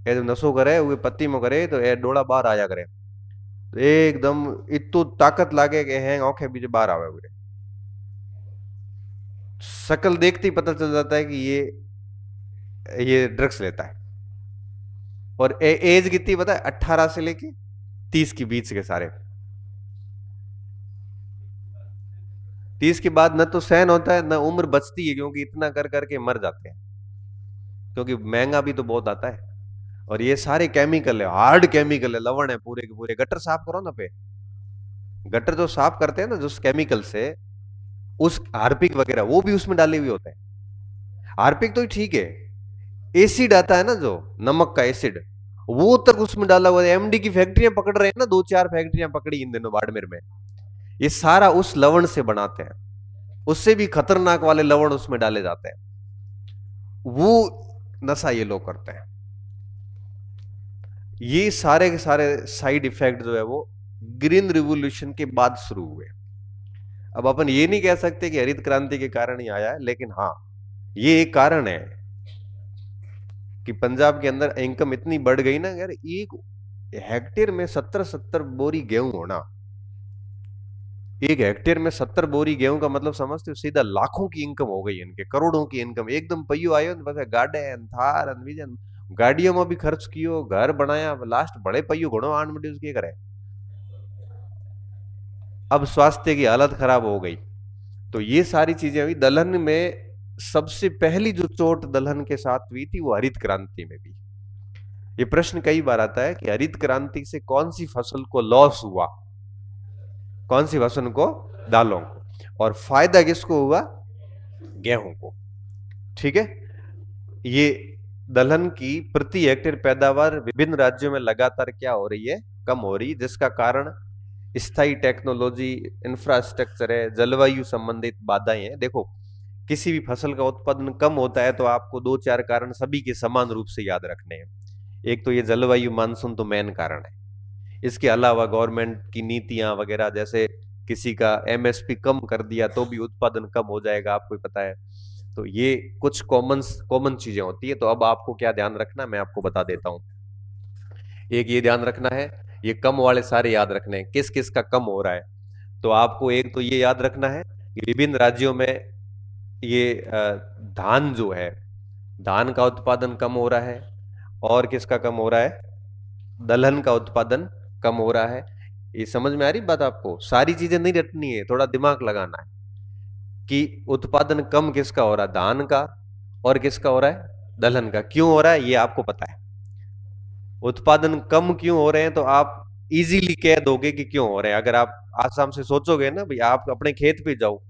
ए जो नशो करे वो पत्ती में करे तो ए डोला बाहर आया करे, तो एकदम इतु ताकत लागे कि हैं आंखें बीच बाहर आवे हुए, शक्ल देखते ही पता चल जाता है कि ये ड्रग्स लेता है। और एज कितनी पता है, 18 से लेके 30 के बीच के सारे। 30 के बाद न तो सहन होता है, न उम्र बचती है, क्योंकि इतना कर करके मर जाते हैं, क्योंकि महंगा भी तो बहुत आता है। और ये सारे केमिकल है, हार्ड केमिकल है, लवण है पूरे के पूरे। गटर साफ करो ना पे, गटर जो साफ करते हैं ना जो केमिकल से, उस हार्पिक वगैरह वो भी उसमें डाले हुए होते हैं। हार्पिक तो ठीक है, एसिड आता है ना जो नमक का एसिड, वो तक उसमें डाला हुआ है। एमडी की फैक्ट्रियां पकड़ रहे हैं ना, 2-4 फैक्ट्रियां पकड़ी इन दिनों बाड़मेर में, ये सारा उस लवण से बनाते हैं, उससे भी खतरनाक वाले लवण उसमें डाले जाते हैं, वो नशा ये लोग करते हैं। ये सारे के सारे साइड इफेक्ट जो है वो ग्रीन रिवॉल्यूशन के बाद शुरू हुए। अब अपन ये नहीं कह सकते कि हरित क्रांति के कारण ही आया है, लेकिन हाँ ये एक कारण है कि पंजाब के अंदर इनकम इतनी बढ़ गई ना यार, एक हेक्टेयर में 70-70 बोरी गेहूं होना, एक हेक्टेयर में 70 बोरी गेहूं का मतलब समझते हो, सीधा लाखों की इनकम हो गई इनके, करोड़ों की इनकम एकदम पयो आयो, बस गाड़े थार गाड़ियों में भी खर्च कियो, घर बनाया, लास्ट बड़े पयो घोड़ो आन मटी उसके करे। अब स्वास्थ्य की हालत खराब हो गई। तो ये सारी चीजें हुई दलहन में। सबसे पहली जो चोट दलहन के साथ हुई थी वो हरित क्रांति में भी। ये प्रश्न कई बार आता है कि हरित क्रांति से कौन सी फसल को लॉस हुआ, कौन सी फसल को, दालों को, और फायदा किसको हुआ, गेहूं को। ठीक है, ये दलहन की प्रति हेक्टेयर पैदावार विभिन्न राज्यों में लगातार क्या हो रही है, कम हो रही है, जिसका कारण स्थायी टेक्नोलॉजी, इंफ्रास्ट्रक्चर है, जलवायु संबंधित बाधाएं हैं। देखो किसी भी फसल का उत्पादन कम होता है तो आपको 2-4 कारण सभी के समान रूप से याद रखने हैं। एक तो ये जलवायु, मानसून तो मेन कारण है। इसके अलावा गवर्नमेंट की नीतियां वगैरह, जैसे किसी का एमएसपी कम कर दिया तो भी उत्पादन कम हो जाएगा, आपको पता है। तो ये कुछ कॉमन चीजें होती है। तो अब आपको क्या ध्यान रखना, मैं आपको बता देता हूं। एक ये ध्यान रखना है, ये कम वाले सारे याद रखने हैं, किस किस का कम हो रहा है। तो आपको एक तो ये याद रखना है कि विभिन्न राज्यों में ये धान जो है, धान का उत्पादन कम हो रहा है। और किसका कम हो रहा है, दलहन का उत्पादन कम हो रहा है। ये समझ में आ रही बात आपको? सारी चीजें नहीं रटनी है, थोड़ा दिमाग लगाना है कि उत्पादन कम किसका हो रहा है, धान का, और किसका हो रहा है, दलहन का। क्यों हो रहा है ये आपको पता है। उत्पादन कम क्यों हो रहे हैं तो आप इजीली कह दोगे कि क्यों हो रहे हैं। अगर आप आसाम से सोचोगे ना भाई, आप अपने खेत पे जाओ,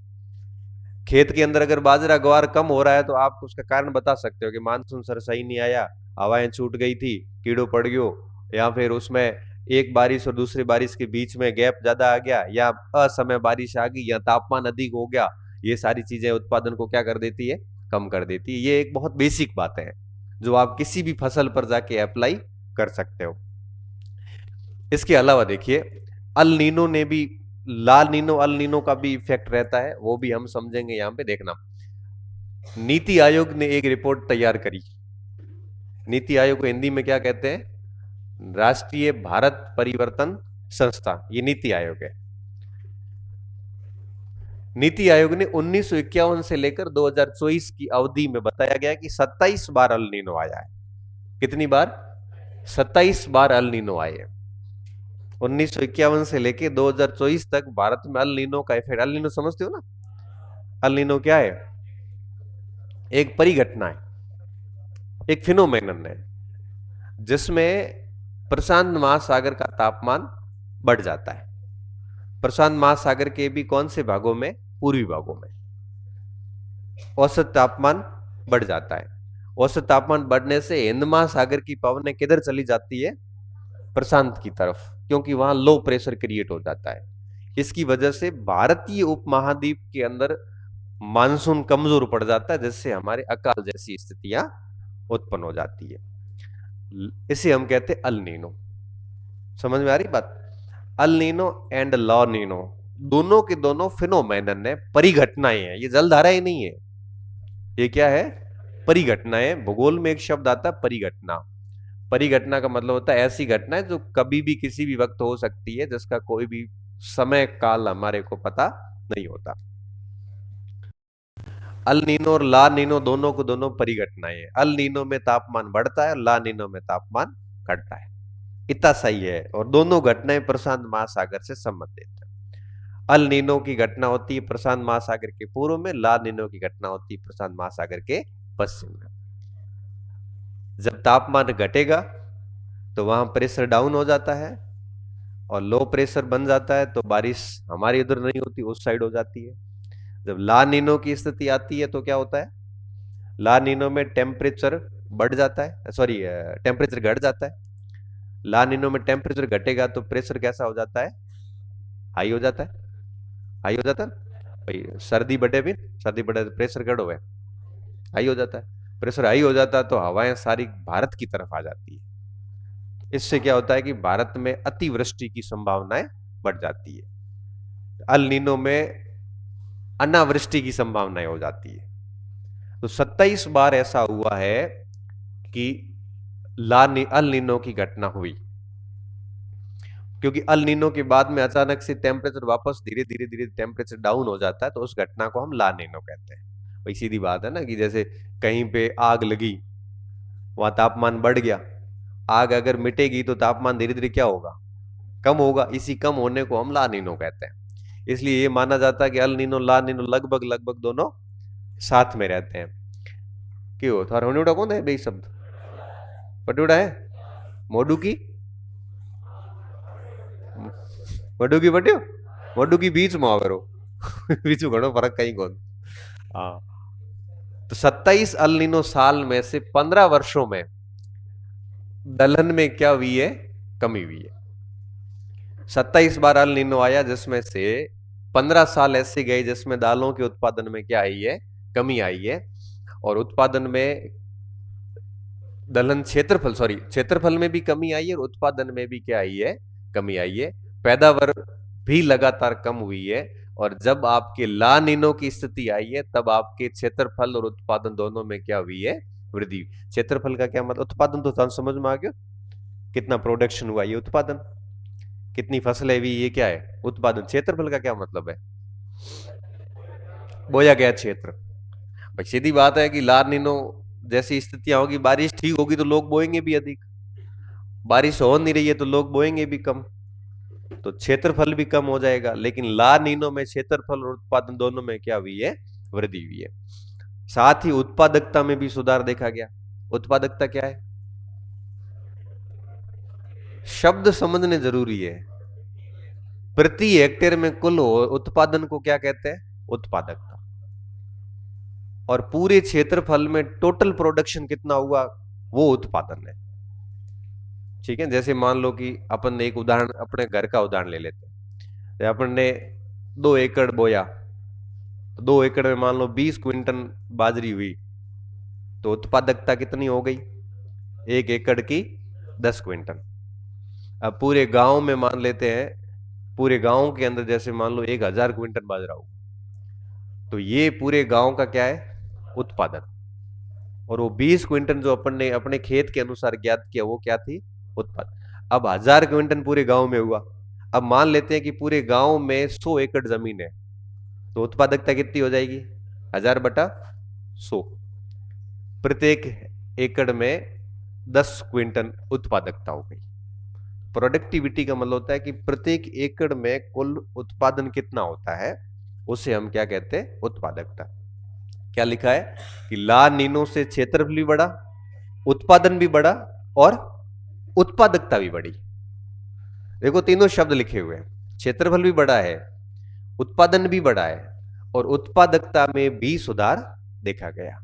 खेत के अंदर अगर बाजरा ग्वार कम हो रहा है तो आप उसका कारण बता सकते हो कि मानसून सर सही नहीं आया, हवाएं छूट गई थी, कीड़ो पड़ गयो, या फिर उसमें एक बारिश और दूसरी बारिश के बीच में गैप ज्यादा आ गया, या असमय बारिश आ गई, या तापमान अधिक हो गया। ये सारी चीजें उत्पादन को क्या कर देती है, कम कर देती है। ये एक बहुत बेसिक बात है जो आप किसी भी फसल पर जाके अप्लाई कर सकते हो। इसके अलावा देखिए, अल नीनो ने भी, लाल नीनो, अल नीनो का भी इफेक्ट रहता है, वो भी हम समझेंगे। यहां पे देखना, नीति आयोग ने एक रिपोर्ट तैयार करी। नीति आयोग को हिंदी में क्या कहते हैं? राष्ट्रीय भारत परिवर्तन संस्था, ये नीति आयोग है। नीति आयोग ने 1951 से लेकर 2024 की अवधि में बताया गया कि 27 बार अल नीनो आया है। कितनी बार? 27 बार अल नीनो आए हैं। 1951 से लेकर 2024 तक भारत में अल नीनो का इफेक्ट। अल नीनो समझते हो ना? अल नीनो क्या है? एक परिघटना है, एक फिनोमेनन है, जिसमें प्रशांत महासागर का तापमान बढ़ जाता है। प्रशांत महासागर के भी कौन से भागों में? पूर्वी भागों में औसत तापमान बढ़ जाता है। औसत तापमान बढ़ने से हिंद महासागर की पवनें किधर चली जाती है? प्रशांत की तरफ, क्योंकि वहां लो प्रेशर क्रिएट हो जाता है। इसकी वजह से भारतीय उपमहाद्वीप के अंदर मानसून कमजोर पड़ जाता है, जिससे हमारे अकाल जैसी स्थितियां उत्पन्न हो जाती है। इसे हम कहते हैं अल नीनो। समझ में आ रही बात? El Nino and law Nino दोनों के दोनों फिनोमेनन है, परिघटनाएं हैं। ये जलधारा ही नहीं है, ये क्या है? परिघटनाएं। भूगोल में एक शब्द आता है परिघटना। परिघटना का मतलब होता है ऐसी घटना है जो कभी भी किसी भी वक्त हो सकती है, जिसका कोई भी समय काल हमारे को पता नहीं होता। अल नीनो और ला नीनो दोनों को दोनों परिघटनाएं हैं। अल नीनो में तापमान बढ़ता है, ला नीनो में तापमान घटता है। इतना सही है। और दोनों घटनाएं प्रशांत महासागर से संबंधित है। अल नीनो की घटना होती है प्रशांत महासागर के पूर्व में, ला नीनो की घटना होती है प्रशांत महासागर के पश्चिम में। जब तापमान घटेगा तो वहां प्रेशर डाउन हो जाता है और लो प्रेशर बन जाता है, तो बारिश हमारी उधर नहीं होती, उस साइड हो जाती है। जब ला नीनो की स्थिति आती है तो क्या होता है? ला नीनो में टेम्परेचर बढ़ जाता है, सॉरी टेम्परेचर घट जाता है। ला नीनो में टेम्परेचर घटेगा तो प्रेशर कैसा हो जाता है? हाई हो जाता है। हाई हो जाता है भाई। सर्दी बढ़े भी, सर्दी बढ़े तो प्रेशर घटो है, हाई हो जाता है। प्रेशर हाई हो जाता है तो हवाएं सारी भारत की तरफ आ जाती है। इससे क्या होता है कि भारत में अतिवृष्टि की संभावनाएं बढ़ जाती है। अल नीनो में अनावृष्टि की संभावनाएं हो जाती है। तो 27 बार ऐसा हुआ है कि अल नीनो की घटना हुई, क्योंकि अल नीनो के बाद में अचानक से टेम्परेचर वापस धीरे धीरे धीरे टेम्परेचर डाउन हो जाता है, तो उस घटना को हम ला नीनो कहते हैं। वही सीधी बात है ना कि जैसे कहीं पे आग लगी, वहां तापमान बढ़ गया, आग अगर मिटेगी तो तापमान धीरे धीरे क्या होगा? कम होगा। इसी कम होने को हम ला नीनो कहते हैं। इसलिए ये माना जाता है कि अल नीनो ला नीनो लगभग लगभग दोनों साथ में रहते हैं। क्यों? थारा होने कौन है भाई? शब्द पटुड़ा है मोडू की, मोडू की पट्यो, मोडू की बीच में आवेरो बीच में घणो फर्क कहीं कौन। हाँ, तो 27 अल नीनो साल में से 15 वर्षों में दलहन में क्या हुई है? कमी हुई है। 27 बार अल नीनो आया, जिसमें से 15 साल ऐसे गए जिसमें दालों के उत्पादन में क्या आई है? कमी आई है। और उत्पादन में दलहन क्षेत्रफल, सॉरी क्षेत्रफल में भी कमी आई है और उत्पादन में भी क्या आई है? कमी आई है। पैदावार भी लगातार कम हुई है। और जब आपके ला नीनो की स्थिति आई है तब आपके क्षेत्रफल और उत्पादन दोनों में क्या हुई है? वृद्धि। क्षेत्रफल का क्या मतलब? उत्पादन तो समझ में आ गया, कितना प्रोडक्शन हुआ ये उत्पादन, कितनी फसलें हुई ये क्या है? उत्पादन। क्षेत्रफल का क्या मतलब है? बोया गया क्षेत्र। भाई सीधी बात है कि ला नीनो जैसी स्थितियां होगी, बारिश ठीक होगी तो लोग बोएंगे भी अधिक, बारिश हो नहीं रही है तो लोग बोएंगे भी कम, तो क्षेत्रफल भी कम हो जाएगा। लेकिन ला नीनो में क्षेत्रफल और उत्पादन दोनों में क्या हुई है? वृद्धि हुई है। साथ ही उत्पादकता में भी सुधार देखा गया। उत्पादकता क्या है? शब्द समझने जरूरी है। प्रति हेक्टेयर में कुल उत्पादन को क्या कहते हैं? उत्पादकता। और पूरे क्षेत्रफल में टोटल प्रोडक्शन कितना हुआ, वो उत्पादन है। ठीक है, जैसे मान लो कि अपन ने एक उदाहरण, अपने घर का उदाहरण ले लेते हैं। अपन ने 2 एकड़ बोया, तो 2 एकड़ में मान लो 20 क्विंटल बाजरी हुई, तो उत्पादकता कितनी हो गई? 1 एकड़ की 10 क्विंटल। अब पूरे गांव में मान लेते हैं, पूरे गांव के अंदर जैसे मान लो 1000 क्विंटल बाजरा हो, तो ये पूरे गांव का क्या है? उत्पादन। और वो 20 क्विंटल जो अपन ने अपने खेत के अनुसार ज्ञात किया वो क्या थी? उत्पादन। अब 1000 क्विंटल पूरे गांव में हुआ। अब मान लेते हैं कि पूरे गांव में 100 एकड़ जमीन है, तो उत्पादकता कितनी हो जाएगी? 1000/100। प्रत्येक एकड़ में 10 क्विंटल उत्पादकता हो गई। प्रोडक्टिविटी का मतलब होता है कि प्रत्येक एकड़ में कुल उत्पादन कितना होता है, उसे हम क्या कहते हैं? उत्पादकता। क्या लिखा है कि ला नीनो से क्षेत्रफल भी बढ़ा, उत्पादन भी बढ़ा और उत्पादकता भी बढ़ी। देखो तीनों शब्द लिखे हुए हैं, क्षेत्रफल भी बढ़ा है, उत्पादन भी बढ़ा है और उत्पादकता में भी सुधार देखा गया।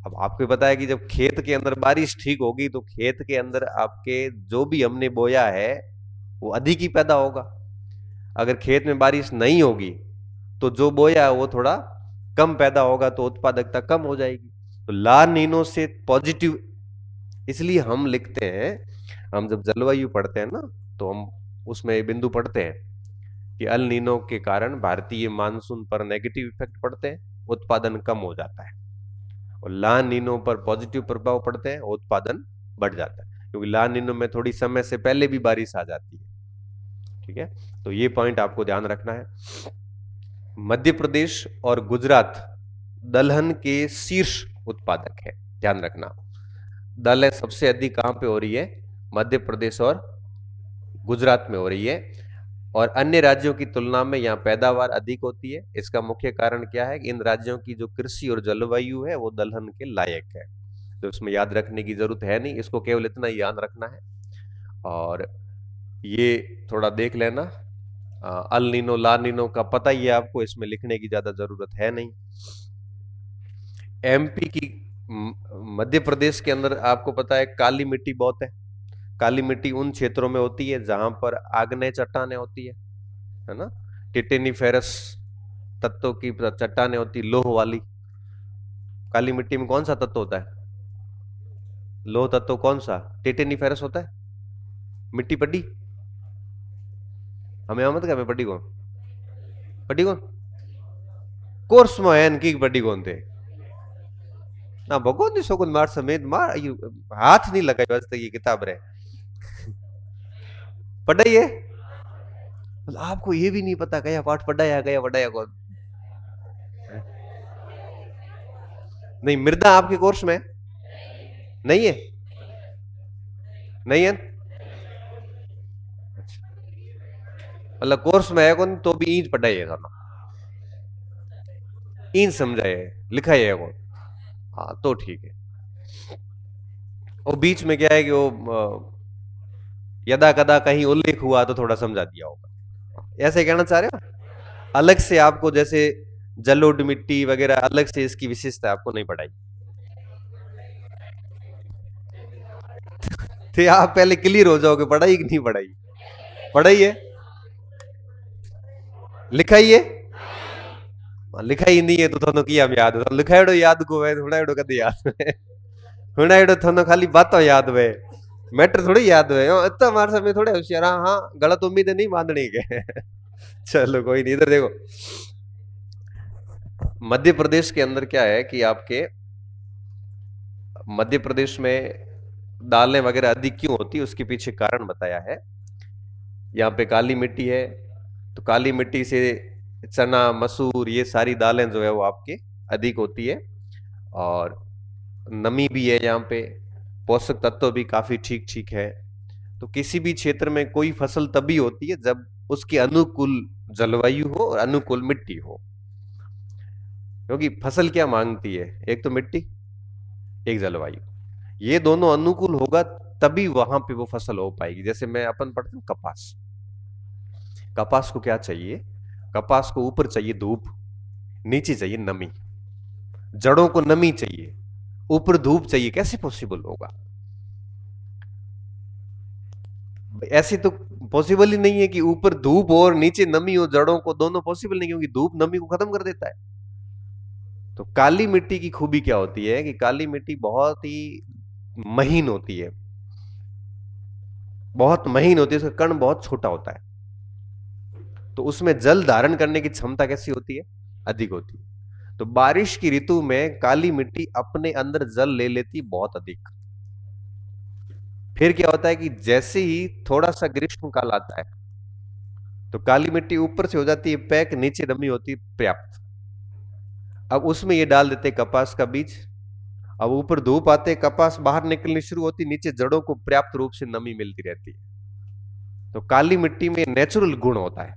अब आपको पता है कि जब खेत के अंदर बारिश ठीक होगी तो खेत के अंदर आपके जो भी हमने बोया है वो अधिक ही पैदा होगा। अगर खेत में बारिश नहीं होगी तो जो बोया है वो थोड़ा कम पैदा होगा, तो उत्पादकता कम हो जाएगी। तो ला नीनो से पॉजिटिव, इसलिए हम लिखते हैं, हम जब जलवायु पढ़ते हैं ना तो हम उसमें बिंदु पढ़ते हैं कि अल नीनो के कारण भारतीय मानसून पर नेगेटिव इफेक्ट पड़ते हैं, उत्पादन कम हो जाता है। और ला नीनो पर पॉजिटिव प्रभाव पड़ते हैं, उत्पादन बढ़ जाता है, क्योंकि ला नीनो में थोड़ी समय से पहले भी बारिश आ जाती है। ठीक है, तो ये पॉइंट आपको ध्यान रखना है। मध्य प्रदेश और गुजरात दलहन के शीर्ष उत्पादक है, ध्यान रखना। दलहन सबसे अधिक कहां पे हो रही है? मध्य प्रदेश और गुजरात में हो रही है। और अन्य राज्यों की तुलना में यहाँ पैदावार अधिक होती है। इसका मुख्य कारण क्या है कि इन राज्यों की जो कृषि और जलवायु है वो दलहन के लायक है, तो इसमें याद रखने की जरूरत है नहीं, इसको केवल इतना ही याद रखना है। और ये थोड़ा देख लेना, अल नीनो ला नीनो का पता ही है आपको, इसमें लिखने की ज्यादा जरूरत है नहीं। एमपी की, मध्य प्रदेश के अंदर आपको पता है काली मिट्टी बहुत है। काली मिट्टी उन क्षेत्रों में होती है जहां पर आग्नेय चट्टानें होती है ना। टिटेनिफेरस तत्व की चट्टानें होती, लोह वाली। काली मिट्टी में कौन सा तत्व होता है? लोह तत्व कौन सा? टिटेनिफेरस होता है। मिट्टी पड्डी, हमें मत क्या, पड्डी कौन? पड्डी कौन? कोर्स में है की पड्डी कौन थे ना, भगवान शोकुन मार समेत मार हाथ नहीं लगाई वास्ते ये किताब रहे पढ़ाई है। आपको ये भी नहीं पता गया पाठ पढ़ाया गया, पढ़ाया कौन? नहीं, मृदा आपके कोर्स में नहीं है? नहीं है, मतलब कोर्स में है कौन तो भी ईंच पढ़ाई है दोनों, ईंच समझाए लिखा है कौन? हाँ तो ठीक है। और बीच में क्या है कि वो यदा कदा कहीं उल्लेख हुआ तो थोड़ा समझा दिया होगा, ऐसे कहना चाह रहे हो? अलग से आपको जैसे जलोढ़ मिट्टी वगैरह अलग से इसकी विशेषता आपको नहीं पढ़ाई थे, आप पहले क्लियर हो जाओगे, पढ़ाई कि नहीं पढ़ाई? पढ़ाई है, लिखाई है, लिखाई नहीं है तो थानों किया याद हो, लिखाएड़ो याद को है, हुणाएड़ो कदे याद है? हुणाएड़ो थानों खाली बातों याद है, मैटर थोड़ी याद है। इतना हमारे समय थोड़े होशियार, हाँ हाँ गलत उम्मीद नहीं बांधने के चलो कोई नहीं, इधर देखो। मध्य प्रदेश के अंदर क्या है कि आपके मध्य प्रदेश में दालें वगैरह अधिक क्यों होती है, उसके पीछे कारण बताया है। यहाँ पे काली मिट्टी है, तो काली मिट्टी से चना मसूर ये सारी दालें जो है वो आपके अधिक होती है। और नमी भी है यहाँ पे, पोषक तत्व भी काफी ठीक ठीक है। तो किसी भी क्षेत्र में कोई फसल तभी होती है जब उसकी अनुकूल जलवायु हो और अनुकूल मिट्टी हो, क्योंकि फसल क्या मांगती है? एक तो मिट्टी, एक जलवायु, ये दोनों अनुकूल होगा तभी वहां पे वो फसल हो पाएगी। जैसे मैं अपन पढ़ते हैं कपास, कपास को क्या चाहिए? कपास को ऊपर चाहिए धूप, नीचे चाहिए नमी, जड़ों को नमी चाहिए, ऊपर धूप चाहिए, कैसे पॉसिबल होगा? ऐसे तो पॉसिबल ही नहीं है कि ऊपर धूप और नीचे नमी हो, जड़ों को, दोनों पॉसिबल नहीं, क्योंकि धूप नमी को खत्म कर देता है। तो काली मिट्टी की खूबी क्या होती है कि काली मिट्टी बहुत ही महीन होती है, बहुत महीन होती है, उसका कण बहुत छोटा होता है, तो उसमें जल धारण करने की क्षमता कैसी होती है? अधिक होती है। तो तो बारिश की ऋतु में काली मिट्टी अपने अंदर जल ले लेती बहुत अधिक। फिर क्या होता है कि जैसे ही थोड़ा सा ग्रीष्म काल आता है तो काली मिट्टी ऊपर से हो जाती है पैक, नीचे नमी होती है पर्याप्त। अब उसमें ये डाल देते कपास का बीज। अब ऊपर धूप आते, कपास बाहर निकलनी शुरू होती, नीचे जड़ों को पर्याप्त रूप से नमी मिलती रहती है। तो काली मिट्टी में नेचुरल गुण होता है,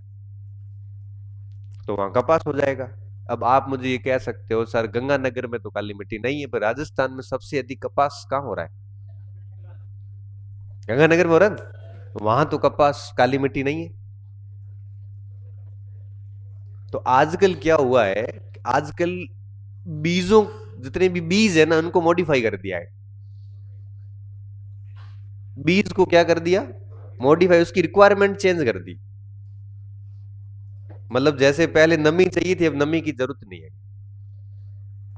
तो वहां कपास हो जाएगा। अब आप मुझे ये कह सकते हो सर गंगानगर में तो काली मिट्टी नहीं है, पर राजस्थान में सबसे अधिक कपास कहां हो रहा है? गंगानगर में हो रहा है ना? तो वहां तो कपास काली मिट्टी नहीं है। तो आजकल क्या हुआ है, आजकल बीजों, जितने भी बीज है ना, उनको मॉडिफाई कर दिया है। बीज को क्या कर दिया? मॉडिफाई, उसकी रिक्वायरमेंट चेंज कर दी। मतलब जैसे पहले नमी चाहिए थी, अब नमी की जरूरत नहीं है।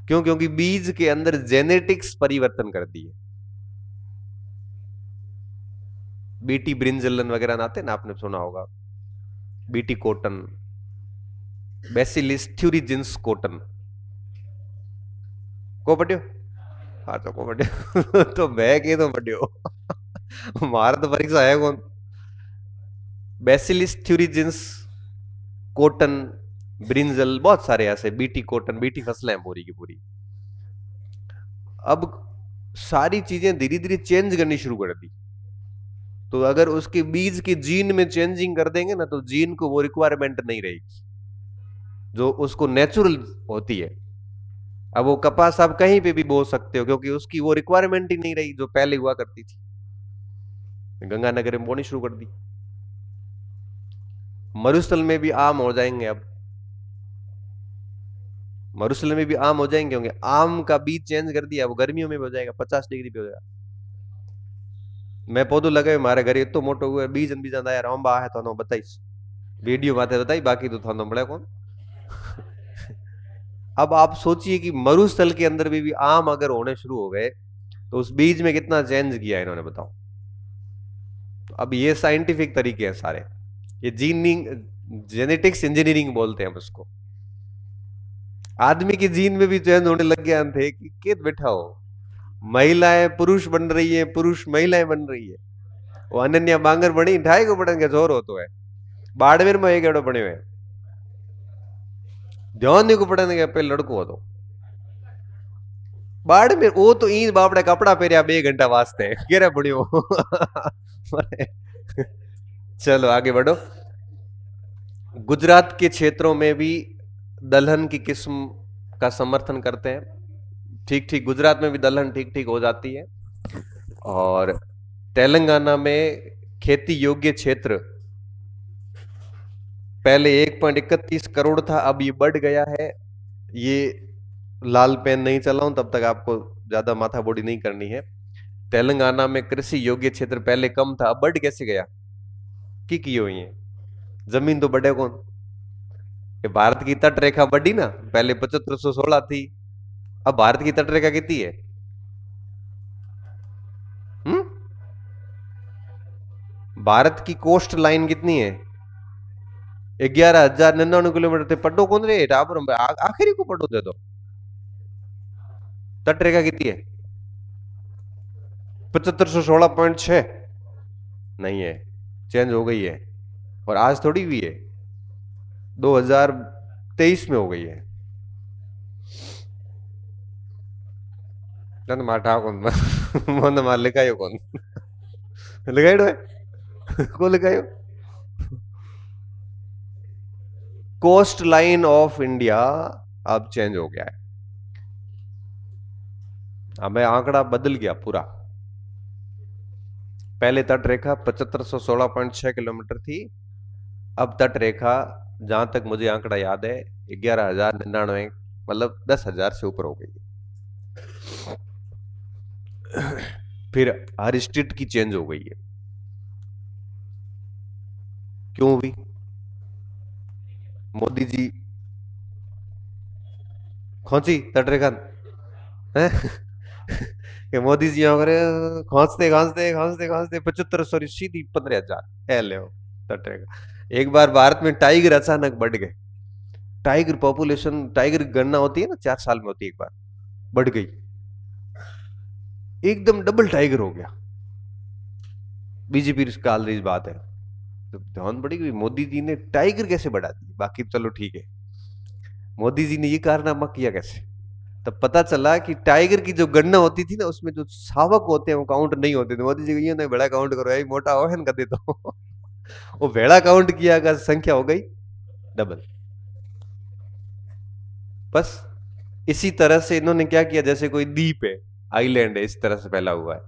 क्यों? क्योंकि बीज के अंदर जेनेटिक्स परिवर्तन कर दिए। बीटी ब्रिंजलन वगैरह आते ना, आपने सुना होगा, बीटी कॉटन, बेसिलिस थ्यूरिजिन्स कॉटन को पढ़ियो? हाँ तो को पढ़ियो तो मैं के तो पढ़ियो हमारा तो परीक्षा है कौन? बेसिलिस थ्यूरिजिन्स कॉटन, ब्रिंजल, बहुत सारे ऐसे, बीटी कॉटन, बीटी फसलें हैं पूरी की पूरी। अब सारी चीजें धीरे धीरे चेंज करनी शुरू कर दी। तो अगर उसके बीज के जीन में चेंजिंग कर देंगे ना, तो जीन को वो रिक्वायरमेंट नहीं रहेगी जो उसको नेचुरल होती है। अब वो कपास आप कहीं पे भी बो सकते हो, क्योंकि उसकी वो रिक्वायरमेंट ही नहीं रही जो पहले हुआ करती थी। गंगानगर में बोनी शुरू कर दी। मरुस्थल में भी आम हो जाएंगे अब, मरुस्थल में भी आम हो जाएंगे होंगे। आम का बीज चेंज कर दिया, वो गर्मियों में भी हो जाएगा, 50 डिग्री पे हो जाएगा। मैं पौधो लगाए हमारे घर तो मोटो हुए बीज बीज यार अंबा है तो बताइस वीडियो बातें बताई, बाकी तो थानो बड़ा कौन अब आप सोचिए कि मरुस्थल के अंदर भी आम अगर होने शुरू हो गए तो उस बीज में कितना चेंज किया इन्होंने, बताओ। तो अब ये साइंटिफिक तरीके हैं सारे, ये जीनिंग, जेनेटिक्स इंजीनियरिंग बोलते हैं हम उसको। आदमी के जीन में भी चेंज होने लग गया थे कि केत बैठा हो, महिलाएं पुरुष बन रही है, पुरुष महिलाएं बन रही है। वो अनन्या बांगर बनी, ढाई को पढ़न के जोर हो तो है। बाड़मेर में एक एड़ो बने हुए, ध्यान नहीं को पढ़ने के पे लड़को हो तो बाड़मेर, वो तो ईद बापड़े कपड़ा पहरिया 2 घंटा वास्ते कह रहा बड़ियो चलो आगे बढ़ो। गुजरात के क्षेत्रों में भी दलहन की किस्म का समर्थन करते हैं। ठीक ठीक गुजरात में भी दलहन ठीक ठीक हो जाती है। और तेलंगाना में खेती योग्य क्षेत्र पहले 1.31 करोड़ था, अब ये बढ़ गया है। ये लाल पेन नहीं चलाऊं तब तक आपको ज्यादा माथा बोड़ी नहीं करनी है। तेलंगाना में कृषि योग्य क्षेत्र पहले कम था, अब बढ़ कैसे गया? की हुई है जमीन तो बढ़े कौन? ये भारत की तट रेखा बढ़ी ना, पहले 7516 थी, अब भारत की तट रेखा कितनी है? हम्म भारत की कोस्ट लाइन कितनी है? 11,099 किलोमीटर थे। पढ़ो कौन रे टाबर, आखिरी को पढ़ो दे दो। तट रेखा कितनी है? 7516.6 नहीं है, चेंज हो गई है। और आज थोड़ी हुई है, 2023 में हो गई है। ना मार ठाक मन मार लिखायो कौन लिखाइडो है को लिखायो? कोस्ट लाइन ऑफ इंडिया अब चेंज हो गया है, अब आंकड़ा बदल गया पूरा। पहले तट रेखा 7516.6 किलोमीटर थी, अब तट रेखा जहां तक मुझे आंकड़ा याद है 11,099, मतलब 10,000 से ऊपर हो गई। फिर हर स्टेट की चेंज हो गई है। क्यों भी? मोदी जी कौन सी तट रेखा है कि मोदी जी यहाँ करे खांसते खांसते खांसते खांसते 75, सॉरी सीधी 15,000 है ले तट रेखा। एक बार भारत में टाइगर अचानक बढ़ गए, टाइगर पॉपुलेशन, टाइगर की गणना होती है ना 4 साल में होती है एक बार, बढ़ गई, एकदम डबल टाइगर हो गया। बीजेपी काल रही बात है। तो ध्यान पड़ी कि मोदी जी ने टाइगर कैसे बढ़ा दी, बाकी चलो ठीक है, मोदी जी ने ये कारनामा किया कैसे। तब पता चला कि टाइगर की जो गणना होती थी ना, उसमें जो शावक होते हैं वो काउंट नहीं होते थे। मोदी जी को ये नहीं, बड़ा काउंट करो, यही मोटा हो है दे दो। वो भेड़ा काउंट किया का संख्या हो गई डबल। बस इसी तरह से इन्होंने क्या किया, जैसे कोई द्वीप है, आइलैंड है, इस तरह से फैला हुआ है,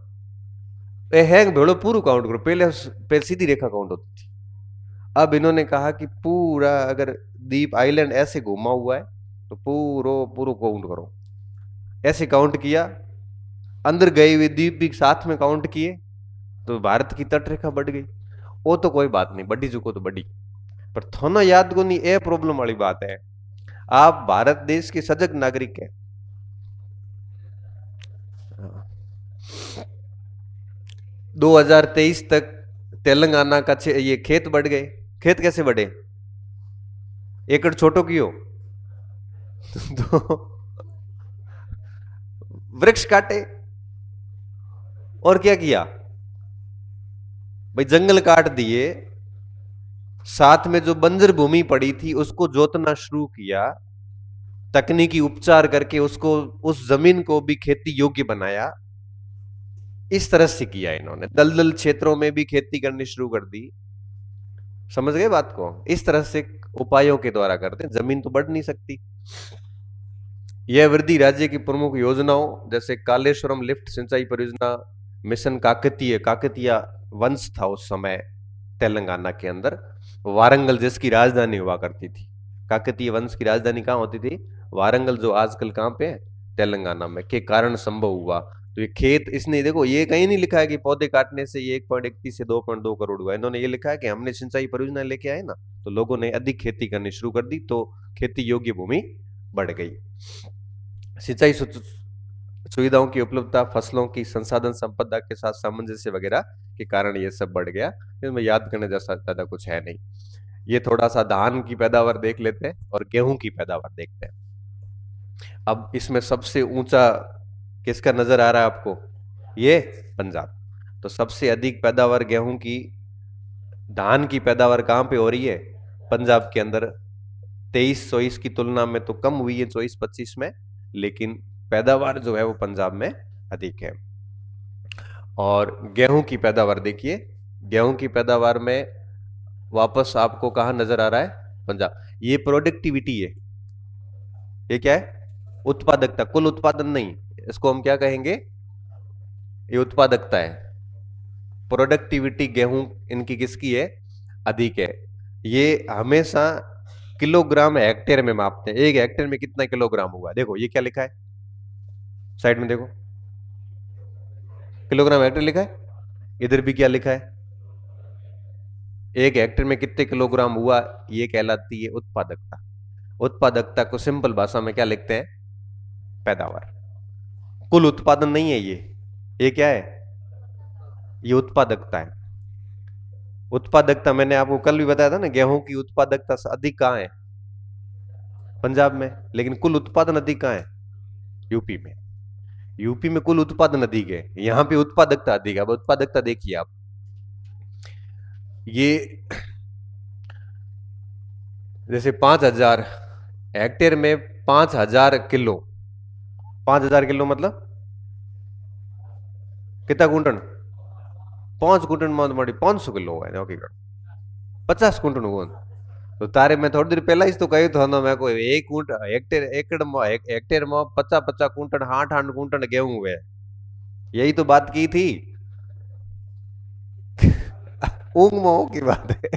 है भेड़ो पूरा काउंट करो। पहले पहले सीधी रेखा काउंट होती थी, अब इन्होंने कहा कि पूरा अगर द्वीप आइलैंड ऐसे घुमा हुआ है तो पूरो पूरो काउंट करो। ऐसे काउंट किया, अंदर गए हुए द्वीप भी साथ में काउंट किए, तो भारत की तटरेखा बढ़ गई। वो तो कोई बात नहीं, बड़ी चुको तो बड़ी, पर थोना याद को नहीं, ए प्रॉब्लम वाली बात है। आप भारत देश के सजग नागरिक हैं। 2023 तक तेलंगाना का ये खेत बढ़ गए। खेत कैसे बढ़े, एकड़ छोटो कियो तो वृक्ष काटे, और क्या किया भाई, जंगल काट दिए, साथ में जो बंजर भूमि पड़ी थी उसको जोतना शुरू किया, तकनीकी उपचार करके उसको, उस जमीन को भी खेती योग्य बनाया। इस तरह से किया इन्होंने, दलदल क्षेत्रों में भी खेती करनी शुरू कर दी। समझ गए बात को, इस तरह से उपायों के द्वारा करते, जमीन तो बढ़ नहीं सकती। यह वृद्धि राज्य की प्रमुख योजनाओं जैसे कालेश्वरम लिफ्ट सिंचाई परियोजना, मिशन काकतीय, काकतीय वंश था उस समय तेलंगाना के अंदर, वारंगल जिसकी राजधानी हुआ करती थी। काकतीय वंश की राजधानी कहां होती थी, वारंगल, जो आजकल कहां पे है, तेलंगाना में, के कारण संभव हुआ। तो ये खेत, इसने देखो ये कहीं नहीं लिखा है कि पौधे काटने से ये 1.31 से 2.2 करोड़ हुआ, इन्होंने ये लिखा है कि हमने सिंचाई परियोजना लेके आए ना, तो लोगों ने अधिक खेती करनी शुरू कर दी, तो खेती योग्य भूमि बढ़ गई। सिंचाई सुविधाओं की उपलब्धता, फसलों की संसाधन संपदा के साथ सामंजस्य वगैरह के कारण ये सब बढ़ गया। इसमें याद करने जैसा ज्यादा कुछ है नहीं। ये थोड़ा सा धान की पैदावार देख लेते हैं और गेहूं की पैदावार देखते हैं। अब इसमें सबसे ऊंचा किसका नजर आ रहा है आपको, ये पंजाब। तो सबसे अधिक पैदावार गेहूं की, धान की पैदावार कहां पे हो रही है, पंजाब के अंदर। 23-24 की तुलना में तो कम हुई है 24-25 में, लेकिन पैदावार जो है वो पंजाब में अधिक है। और गेहूं की पैदावार देखिए, गेहूं की पैदावार में वापस आपको कहां नजर आ रहा है, पंजाब। ये प्रोडक्टिविटी है, ये क्या है, उत्पादकता, कुल उत्पादन नहीं, इसको हम क्या कहेंगे, ये उत्पादकता है। प्रोडक्टिविटी गेहूं इनकी किसकी है, अधिक है। ये हमेशा किलोग्राम हेक्टेयर में मापते हैं, एक हेक्टेयर में कितना किलोग्राम हुआ, देखो ये क्या लिखा है, साइड में देखो, किलोग्राम हेक्टेयर लिखा है, इधर भी क्या लिखा है, एक हेक्टेयर में कितने किलोग्राम हुआ, ये कहलाती है उत्पादकता। उत्पादकता को सिंपल भाषा में क्या लिखते हैं, पैदावार। कुल उत्पादन नहीं है ये क्या है, ये उत्पादकता है। उत्पादकता मैंने आपको कल भी बताया था ना, गेहूं की उत्पादकता अधिक कहां है, पंजाब में, लेकिन कुल उत्पादन अधिक कहां है, यूपी में। यूपी में कुल उत्पादन अधिक है, यहां पे उत्पादकता अधिक है। अब उत्पादकता देखिए आप, ये जैसे 5,000 हेक्टेयर में 5,000 किलो, 5,000 किलो मतलब कितना कुंटल, 5 कुंटल में 500 किलो हुआ है, 50 कुंटल हुआ। तो तारे मैं थोड़ी देर पहला ही तो कही था ना, मैं को एक कुंटल हेक्टेयर, हेक्टेयर में 50-50 कुंटल, 8-8 कुंटल गेहूं हुए, यही तो बात की थी। ऊंग मोह की बात है।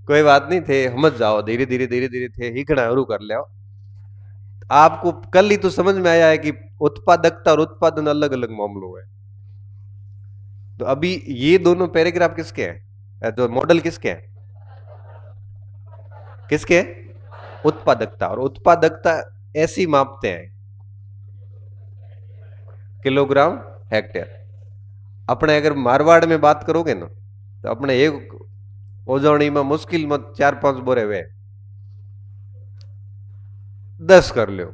कोई बात नहीं थे, समझ जाओ, धीरे धीरे धीरे धीरे थे ही खड़ा शुरू कर लिया। आपको कल ही तो समझ में आया है कि उत्पादकता और उत्पादन अलग अलग मामलों है। तो अभी ये दोनों पैराग्राफ किसके हैं, जो मॉडल किसके हैं, किसके हैं, उत्पादकता। और उत्पादकता ऐसी मापते हैं, किलोग्राम हेक्टेयर। अपने अगर मारवाड़ में बात करोगे ना, तो अपने एक ओजोनी में मुश्किल में 4-5 बोरे वे 10 कर लो,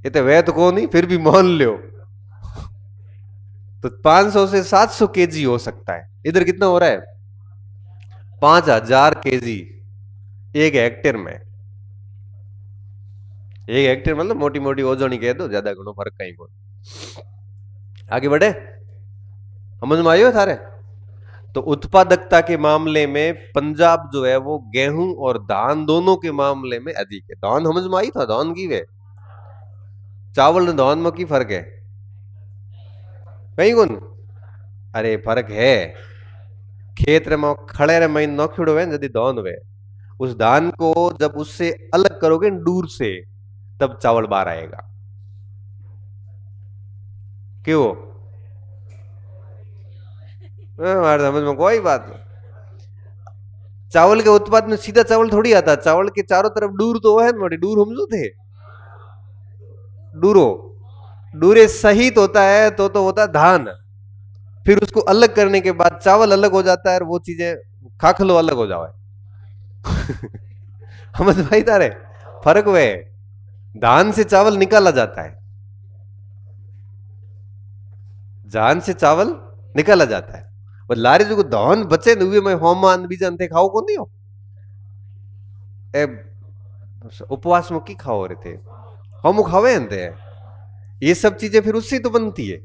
इतने वे तो को नहीं, फिर भी मान लो तो 500 से 700 केजी हो सकता है। इधर कितना हो रहा है? 5000 केजी एक हेक्टेयर में। एक हेक्टेयर मतलब मोटी मोटी ओजोनी कह दो, ज्यादा घणो फर्क कहीं को। आगे बढ़े, समझ में आयो थारे? तो उत्पादकता के मामले में पंजाब जो है वो गेहूं और धान दोनों के मामले में अधिक है। धान समझ में आई था, धान की वे चावल ने धान में की फर्क है कहीं कौन? अरे फर्क है, खेत रे में खड़े रे महीन नौखिड़ो है यदि धान हुए, उस धान को जब उससे अलग करोगे दूर से, तब चावल बाहर आएगा। क्यों? हमारे समझ में कोई बात नहीं। चावल के उत्पाद में सीधा चावल थोड़ी आता, चावल के चारों तरफ डूर तो है ना, डूर हम जो थे डूरो, डूरे सहित होता है तो होता है धान। फिर उसको अलग करने के बाद चावल अलग हो जाता है और वो चीजें खाखलो अलग हो जाए। समझ भाई तारे फर्क वे, धान से चावल निकाला जाता है, धान से चावल निकाला जाता है, और लारे जो धान बचे हुए में होमान बीजन थे खाओ कौन हो ए, उपवास में की खाओ रहे थे हम खावे थे, ये सब चीजें फिर उससे तो बनती है।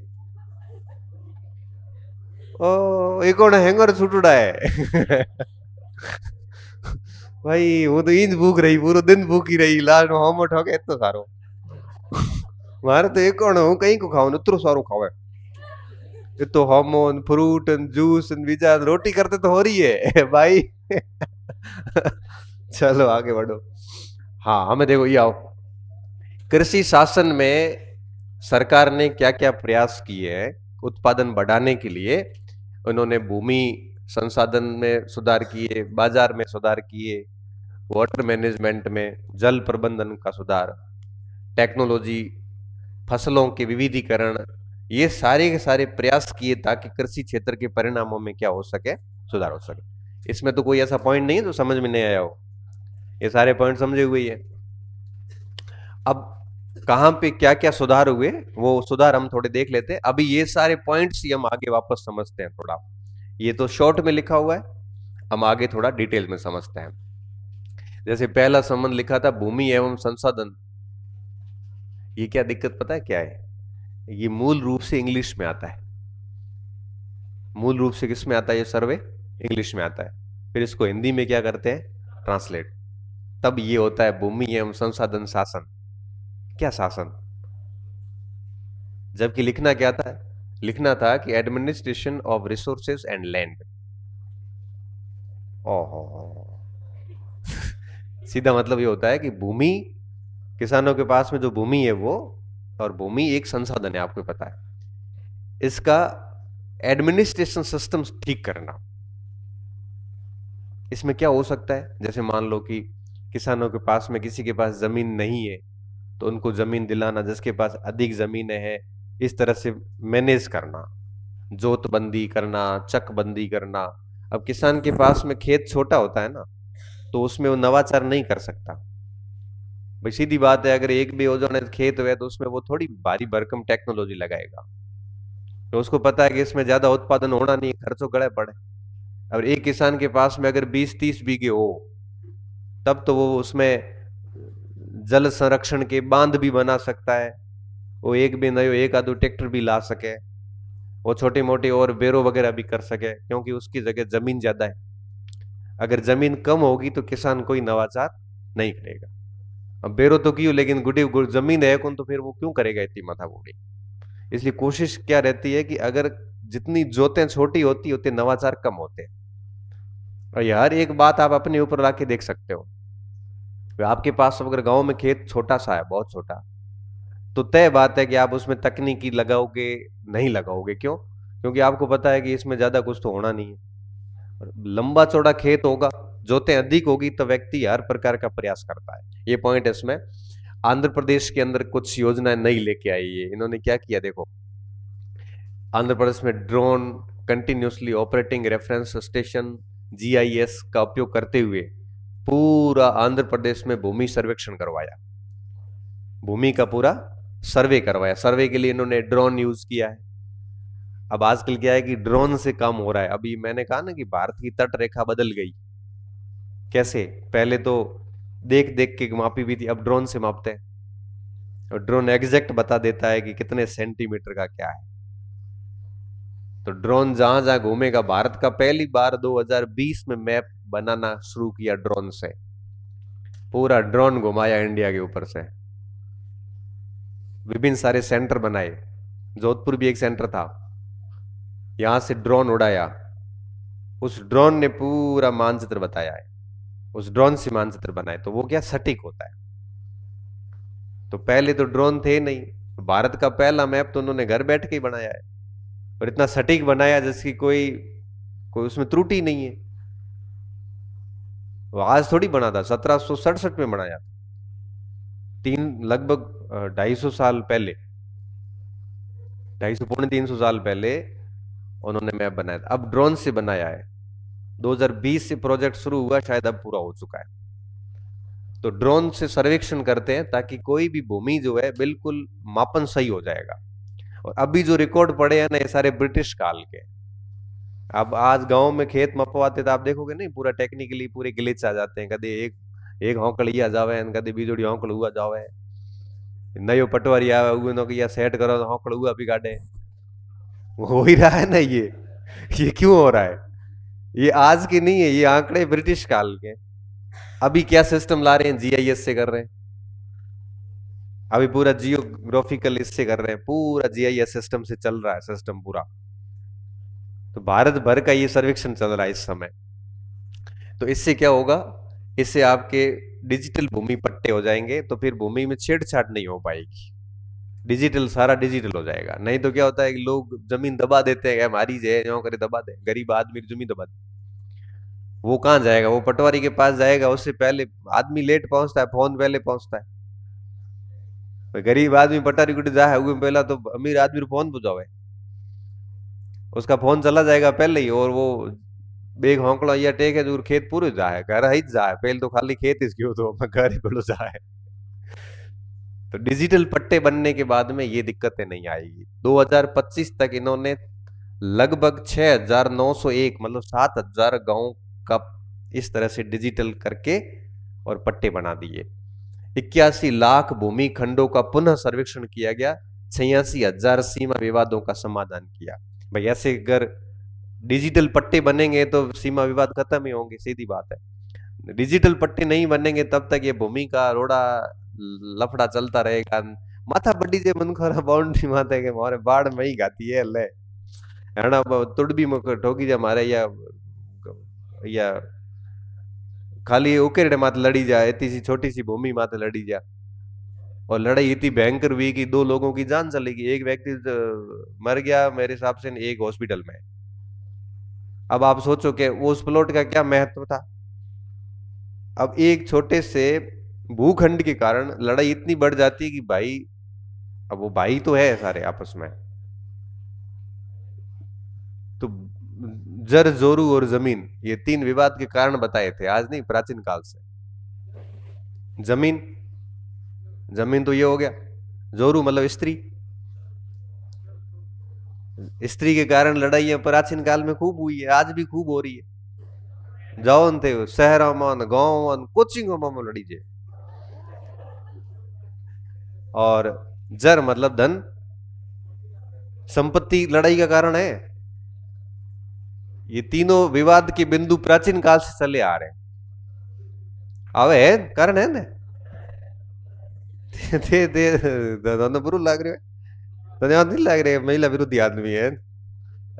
ओ एक और हैंगर छुटुड़ा है। भाई वो तो इंज भूख रही, पूरा दिन भूखी रही, लास्ट में हम उठा के इतना सारो मारे तो एक और हूं कहीं को खाओ उतरो सारो खावे, ये तो hormone fruit and juice and बीजा रोटी करते तो हो रही है भाई। चलो आगे बढ़ो। हाँ हमें देखो ये आओ, कृषि शासन में सरकार ने क्या क्या प्रयास किए हैं उत्पादन बढ़ाने के लिए। उन्होंने भूमि संसाधन में सुधार किए, बाजार में सुधार किए, वाटर मैनेजमेंट में, जल प्रबंधन का सुधार, टेक्नोलॉजी, फसलों के विविधीकरण, ये सारे के सारे प्रयास किए ताकि कृषि क्षेत्र के परिणामों में क्या हो सके, सुधार हो सके। इसमें तो कोई ऐसा पॉइंट नहीं है जो समझ में नहीं आया हो, ये सारे पॉइंट समझे हुए ही है। अब कहां पे क्या क्या सुधार हुए वो सुधार हम थोड़े देख लेते हैं। अभी ये सारे पॉइंट्स ही हम आगे वापस समझते हैं थोड़ा, ये तो शॉर्ट में लिखा हुआ है, हम आगे थोड़ा डिटेल में समझते हैं। जैसे पहला संबंध लिखा था भूमि एवं संसाधन, ये क्या दिक्कत पता है क्या है? ये मूल रूप से इंग्लिश में आता है, मूल रूप से किस में आता है ये सर्वे? इंग्लिश में आता है। फिर इसको हिंदी में क्या करते हैं? ट्रांसलेट, तब ये होता है भूमि एवं संसाधन शासन। क्या शासन? जबकि लिखना क्या था? लिखना था कि administration of resources and land. ओहो सीधा मतलब ये होता है कि भूमि, किसानों के पास में जो भूमि है वो, और भूमि एक संसाधन है आपको पता है, इसका एडमिनिस्ट्रेशन सिस्टम ठीक करना। इसमें क्या हो सकता है? जैसे मान लो कि किसानों के पास में किसी के पास जमीन नहीं है तो उनको जमीन दिलाना, जिसके पास अधिक जमीनें हैं इस तरह से मैनेज करना, जोतबंदी करना, चकबंदी करना। अब किसान के पास में खेत छोटा होता है ना, तो उसमें वो नवाचार नहीं कर सकता। भाई सीधी बात है, अगर एक भी ओजोन खेत हुआ तो उसमें वो थोड़ी भारी भरकम टेक्नोलॉजी लगाएगा, तो उसको पता है कि इसमें ज्यादा उत्पादन होना नहीं है, खर्चों गड़े पड़े। और एक किसान के पास में अगर 20-30 बीघे हो, तब तो वो उसमें जल संरक्षण के बांध भी बना सकता है, वो एक भी नहीं हो एक आधो ट्रैक्टर भी ला सके, वो छोटे मोटे और बेरो वगैरह भी कर सके, क्योंकि उसकी जगह जमीन ज्यादा है। अगर जमीन कम होगी तो किसान कोई नवाचार नहीं करेगा। अब बेरो तो क्यों, लेकिन गुडी जमीन है कौन, तो फिर वो क्यों करेगा इतनी माथा बूढ़ी। इसलिए कोशिश क्या रहती है कि अगर जितनी जोतें छोटी होती उतने नवाचार कम होते हैं। और यार एक बात आप अपने ऊपर लाके देख सकते हो, आपके पास अगर गांव में खेत छोटा सा है, बहुत छोटा, तो तय बात है कि आप उसमें तकनीकी लगाओगे नहीं लगाओगे। क्यों? क्योंकि आपको पता है कि इसमें ज्यादा कुछ तो होना नहीं है। लंबा चौड़ा खेत होगा, जोतें अधिक होगी, तो व्यक्ति हर प्रकार का प्रयास करता है। ये पॉइंट है इसमें। आंध्र प्रदेश के अंदर कुछ योजनाएं नई लेके आई है, इन्होंने क्या किया देखो। आंध्र प्रदेश में drone continuously operating reference station GIS का उपयोग करते हुए पूरा आंध्र प्रदेश में भूमि सर्वेक्षण करवाया, भूमि का पूरा सर्वे करवाया। सर्वे के लिए इन्होंने ड्रोन यूज किया है। अब आजकल क्या है कि ड्रोन से काम हो रहा है। अभी मैंने कहा ना कि भारत की तट रेखा बदल गई। कैसे? पहले तो देख देख के मापी भी थी, अब ड्रोन से मापते हैं और ड्रोन एग्जैक्ट बता देता है कि कितने सेंटीमीटर का क्या है। तो ड्रोन जहां जहां घूमेगा, भारत का पहली बार 2020 में मैप बनाना शुरू किया ड्रोन से, पूरा ड्रोन घुमाया इंडिया के ऊपर से, विभिन्न सारे सेंटर बनाए। जोधपुर भी एक सेंटर था, यहां से ड्रोन उड़ाया, उस ड्रोन ने पूरा मानचित्र बताया है, उस ड्रोन से मानचित्र बनाए। तो वो क्या सटीक होता है। तो पहले तो ड्रोन थे नहीं, भारत का पहला मैप तो उन्होंने घर बैठ के ही बनाया है, और इतना सटीक बनाया जिसकी कोई कोई उसमें त्रुटि नहीं है। वो आज थोड़ी बना था, 1767 में बनाया था, लगभग 250 साल पहले, 250 पौने 300 साल पहले उन्होंने मैप बनाया था। अब ड्रोन से बनाया है, 2020 से प्रोजेक्ट शुरू हुआ, शायद अब पूरा हो चुका है। तो ड्रोन से सर्वेक्षण करते हैं ताकि कोई भी भूमि जो है बिल्कुल मापन सही हो जाएगा। और अभी जो रिकॉर्ड पड़े हैं ना, ये सारे ब्रिटिश काल के। अब आज गांव में खेत मपवाते तो आप देखोगे नहीं, पूरा टेक्निकली पूरे ग्लिच आ जाते हैं। कदे एक हौकड़ी आ जावे, कदे बीजोड़ी हौकड़ हुआ जावे, नयो पटवारी आवे उगे नो कि या सेट करो तो हौकड़ हुआ भी काटे। हो ही रहा है ना ये क्यों हो रहा है? ये आज की नहीं है, ये आंकड़े ब्रिटिश काल के। अभी क्या सिस्टम ला रहे हैं, GIS से कर रहे हैं। अभी पूरा जियोग्राफिकल इससे कर रहे हैं, पूरा GIS सिस्टम से चल रहा है सिस्टम पूरा। तो भारत भर का ये सर्वेक्षण चल रहा है इस समय। तो इससे क्या होगा, इससे आपके डिजिटल भूमि पट्टे हो जाएंगे, तो फिर भूमि में छेड़छाड़ नहीं हो पाएगी, डिजिटल सारा डिजिटल हो जाएगा। नहीं तो क्या होता है कि लोग जमीन दबा देते हैं, हमारी जो है यूं करे दबा दे, गरीब आदमी की जमीन दबा दे। वो कहाँ जाएगा? वो पटवारी के पास जाएगा, उससे पहले आदमी लेट पहुंचता है, फोन पहले पहुंचता है। गरीब आदमी पटवारी को जाए पहला, तो अमीर आदमी को फोन बुझावे, उसका फोन चला जाएगा पहले ही, और वो बेग हौंकड़ा या टेक है दूर खेत पूरे जाए, घर ही जाए पहले तो खाली खेत इसकी तो घर ही बोलो जाए। तो डिजिटल पट्टे बनने के बाद में ये दिक्कतें नहीं आएगी। 2025 तक इन्होंने लगभग 6,901 मतलब 7,000 गांव का इस तरह से डिजिटल करके और पट्टे बना दिए। 81 लाख भूमि खंडों का पुनः सर्वेक्षण किया गया, 86,000 सीमा विवादों का समाधान किया। भाई ऐसे अगर डिजिटल पट्टे बनेंगे तो सीमा विवाद खत्म ही होंगे, सीधी बात है। डिजिटल पट्टे नहीं बनेंगे तब तक ये भूमि का रोड़ा लफड़ा चलता रहेगा। माथा बड्डी जे मन खरा बाउंड्री माथे के मारे बाढ़ में ही गाती है ले हणा तुड़बी में ठोकी जा मारे, या खाली उकेरड़े माथे लड़ी जा, इतनी सी छोटी सी भूमि माथे लड़ी जा, और लड़ाई इतनी भयंकर हुई कि 2 लोगों की जान चली गई। एक व्यक्ति मर गया मेरे हिसाब से, एक हॉस्पिटल में। अब आप सोचो कि उस प्लॉट का क्या महत्व था। अब एक छोटे से भूखंड के कारण लड़ाई इतनी बढ़ जाती है कि भाई, अब वो भाई तो है सारे आपस में। तो जर जोरू और जमीन, ये 3 विवाद के कारण बताए थे, आज नहीं प्राचीन काल से। जमीन, जमीन तो ये हो गया। जोरू मतलब स्त्री, स्त्री के कारण लड़ाइयां प्राचीन काल में खूब हुई है, आज भी खूब हो रही है। जाओ थे शहरों में, गांव में, कोचिंगों में लड़ी जे। और जर मतलब धन, संपत्ति लड़ाई का कारण है। ये तीनों विवाद के बिंदु प्राचीन काल से चले आ रहे हैं। आवे है कारण है ना, ते बुरु लाग रहे तो नहीं लग रहे महिला विरोधी आदमी है,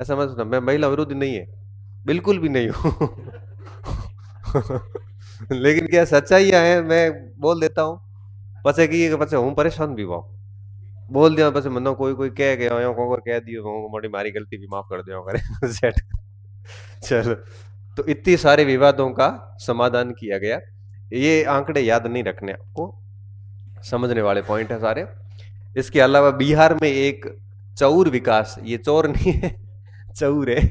ऐसा मत सुना। मैं महिला विरोधी नहीं है, बिल्कुल भी नहीं हूं। लेकिन क्या सच्चाइयां है, मैं बोल देता हूँ। पचे की पचे हूँ परेशान भी वो बोल दिया, पचे मनो कोई कोई कह गया यो को कह दियो मोटी मारी गलती भी माफ कर दियो करे सेट। चलो, तो इतने सारे विवादों का समाधान किया गया। ये आंकड़े याद नहीं रखने, आपको समझने वाले पॉइंट है सारे। इसके अलावा बिहार में एक चौर विकास, ये चोर नहीं है, चौर है,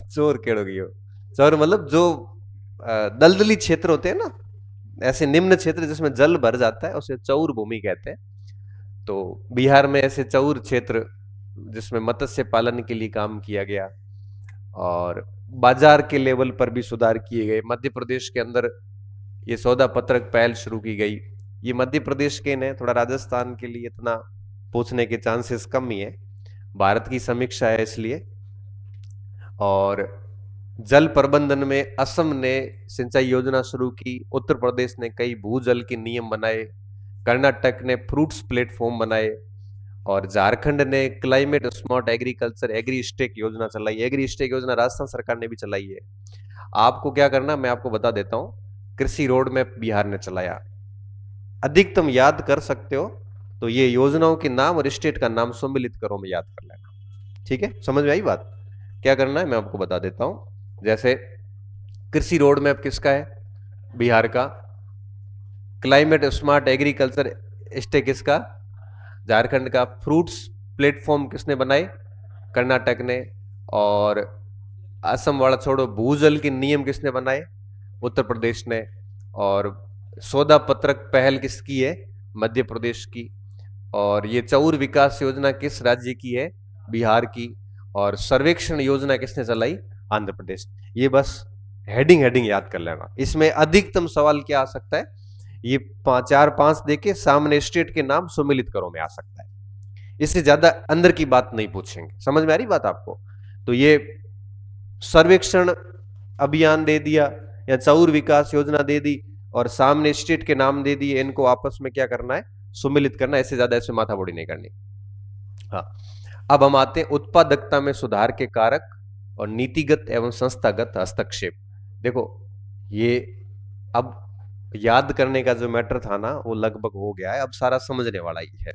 चोर केड़ो गियो, चौर मतलब जो दलदली क्षेत्र होते हैं ना, ऐसे निम्न क्षेत्र जिसमें जल भर जाता है उसे चौर भूमि कहते हैं। तो बिहार में ऐसे चौर क्षेत्र जिसमें मत्स्य पालन के लिए काम किया गया और बाजार के लेवल पर भी सुधार किए गए। मध्य प्रदेश के अंदर ये सौदा पत्रक पहल शुरू की गई। ये मध्य प्रदेश के ने, थोड़ा राजस्थान के लिए इतना पूछने के चांसेस कम ही है, भारत की समीक्षा है इसलिए। और जल प्रबंधन में असम ने सिंचाई योजना शुरू की, उत्तर प्रदेश ने कई भूजल के नियम बनाए, कर्नाटक ने फ्रूट्स प्लेटफॉर्म बनाए और झारखंड ने climate smart agriculture agri stack योजना चलाई। एग्री स्टेक योजना राजस्थान सरकार ने भी चलाई है। आपको क्या करना मैं आपको बता देता हूं। कृषि रोड मैप बिहार ने चलाया, अधिकतम याद कर सकते हो तो ये योजनाओं के नाम और स्टेट का नाम सम्मिलित करो में याद कर लेना। ठीक है, समझ में आई बात? क्या करना है मैं आपको बता देता हूं। जैसे कृषि रोड मैप किसका है? बिहार का। क्लाइमेट स्मार्ट एग्रीकल्चर स्टेक किसका? झारखंड का। फ्रूट्स प्लेटफॉर्म किसने बनाए? कर्नाटक ने। और असम वाला छोड़ो, भूजल के नियम किसने बनाए? उत्तर प्रदेश ने। और सौदा पत्रक पहल किसकी है? मध्य प्रदेश की। और ये चौर विकास योजना किस राज्य की है? बिहार की। और सर्वेक्षण योजना किसने चलाई? आंध्र प्रदेश। ये बस हेडिंग हेडिंग याद कर लेना। इसमें अधिकतम सवाल क्या आ सकता है? ये 4-5 देके सामने स्टेट के नाम सम्मिलित करो में आ सकता है। इससे ज्यादा अंदर की बात नहीं पूछेंगे। समझ में आ रही बात आपको? तो ये सर्वेक्षण अभियान दे दिया या चौर विकास योजना दे दी और सामने स्टेट के नाम दे दिए, इनको आपस में क्या करना है? सम्मिलित करना। ऐसे ज्यादा ऐसे माथाबोड़ी नहीं करनी। हाँ, अब हम आते हैं उत्पादकता में सुधार के कारक और नीतिगत एवं संस्थागत हस्तक्षेप। देखो ये अब याद करने का जो मैटर था ना वो लगभग हो गया है, अब सारा समझने वाला ही है।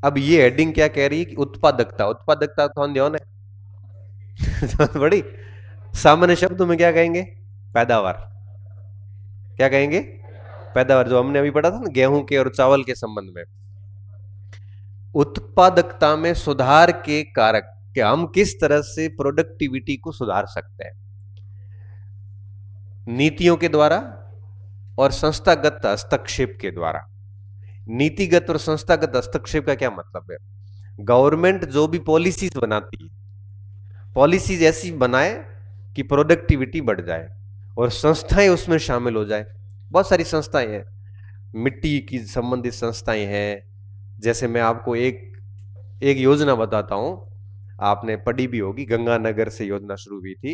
अब ये हेडिंग क्या कह रही है कि उत्पादकता, उत्पादकता तो ध्यान है बड़ी सामान्य शब्दों में क्या कहेंगे? पैदावार। क्या कहेंगे? पैदावार, जो हमने अभी पढ़ा था ना गेहूं के और चावल के संबंध में। उत्पादकता में सुधार के कारक, कि हम किस तरह से प्रोडक्टिविटी को सुधार सकते हैं नीतियों के द्वारा और संस्थागत हस्तक्षेप के द्वारा। नीतिगत और संस्थागत हस्तक्षेप का क्या मतलब है? गवर्नमेंट जो भी पॉलिसीज बनाती है, पॉलिसीज ऐसी बनाए कि प्रोडक्टिविटी बढ़ जाए और संस्थाएं उसमें शामिल हो जाए। बहुत सारी संस्थाएं हैं, मिट्टी की संबंधित संस्थाएं हैं। जैसे मैं आपको एक एक योजना बताता हूं, आपने पढ़ी भी होगी, गंगानगर से योजना शुरू हुई थी,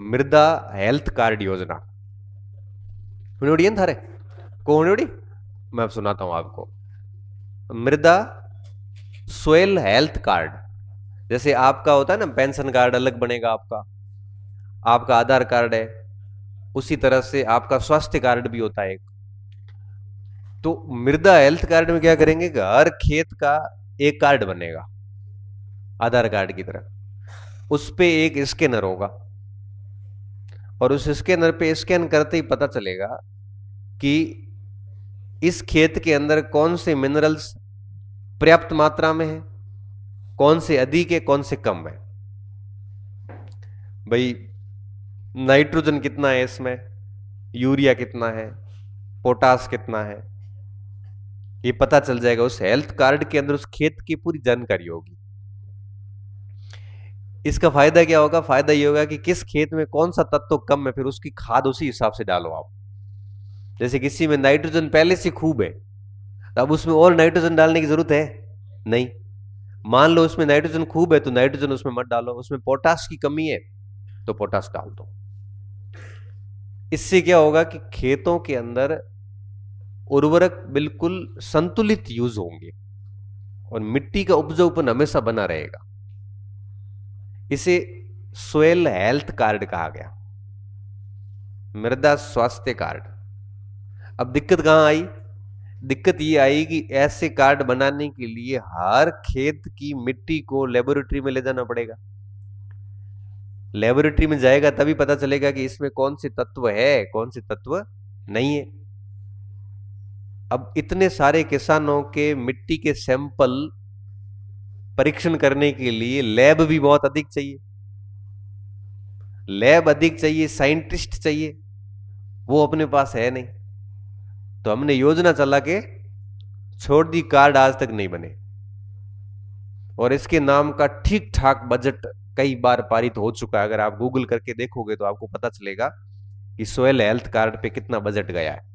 मृदा हेल्थ कार्ड योजना। थारे को मैं अब सुनाता हूं आपको। मृदा सोयल हेल्थ कार्ड, जैसे आपका होता है ना पेंशन कार्ड अलग बनेगा, आपका आधार कार्ड है, उसी तरह से आपका स्वास्थ्य कार्ड भी होता है एक। तो मृदा हेल्थ कार्ड में क्या करेंगे? हर खेत का एक कार्ड बनेगा आधार कार्ड की तरह, उस पे एक स्कैनर होगा और उस स्कैनर पे स्कैन करते ही पता चलेगा कि इस खेत के अंदर कौन से मिनरल्स पर्याप्त मात्रा में है, कौन से अधिक है, कौन से कम है। भाई नाइट्रोजन कितना है इसमें, यूरिया कितना है, पोटास कितना है, ये पता चल जाएगा। उस हेल्थ कार्ड के अंदर उस खेत की पूरी जानकारी होगी। इसका फायदा क्या होगा? फायदा ये होगा कि किस खेत में कौन सा तत्व कम है, फिर उसकी खाद उसी हिसाब से डालो आप। जैसे किसी में नाइट्रोजन पहले से खूब है तो अब उसमें और नाइट्रोजन डालने की जरूरत है नहीं। मान लो उसमें नाइट्रोजन खूब है तो नाइट्रोजन उसमें मत डालो। उसमें पोटास की कमी है तो पोटास डाल दो। इससे क्या होगा कि खेतों के अंदर उर्वरक बिल्कुल संतुलित यूज होंगे और मिट्टी का उपजाऊपन हमेशा बना रहेगा। इसे सोयल हेल्थ कार्ड कहा गया, मृदा स्वास्थ्य कार्ड। अब दिक्कत कहां आई? दिक्कत ये आई कि ऐसे कार्ड बनाने के लिए हर खेत की मिट्टी को लेबोरेटरी में ले जाना पड़ेगा। लेबोरेटरी में जाएगा तभी पता चलेगा कि इसमें कौन से तत्व है, कौन से तत्व नहीं है। अब इतने सारे किसानों के मिट्टी के सैंपल परीक्षण करने के लिए लैब भी बहुत अधिक चाहिए, लैब अधिक चाहिए, साइंटिस्ट चाहिए, वो अपने पास है नहीं। तो हमने योजना चला के छोड़ दी, कार्ड आज तक नहीं बने। और इसके नाम का ठीक ठाक बजट कई बार पारित हो चुका है। अगर आप गूगल करके देखोगे तो आपको पता चलेगा कि सोयल हेल्थ कार्ड पे कितना बजट गया है।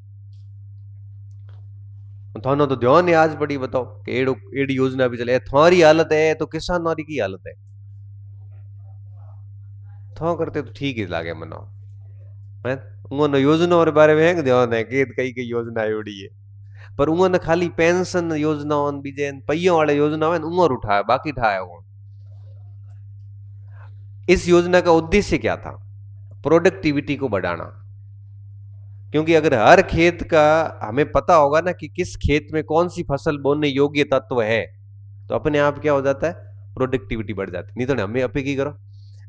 थानो तो ध्यान है आज बड़ी बताओ कि एड़ी योजना भी चले, थारी हालत है तो किसान की हालत है। था करते तो ठीक ही लागे मनाओ है। उन्होंने योजना और बारे में है ध्यान है कि कई कई योजना उड़ी है, पर उन्होंने खाली पेंशन योजना बीजे पहियों वाले योजना उमर उठाया, बाकी उठाया वो। इस योजना का उद्देश्य क्या था? प्रोडक्टिविटी को बढ़ाना। क्योंकि अगर हर खेत का हमें पता होगा ना कि किस खेत में कौन सी फसल बोने योग्य तत्व है, तो अपने आप क्या हो जाता है, प्रोडक्टिविटी बढ़ जाती। नहीं तो हमें अपे की करो,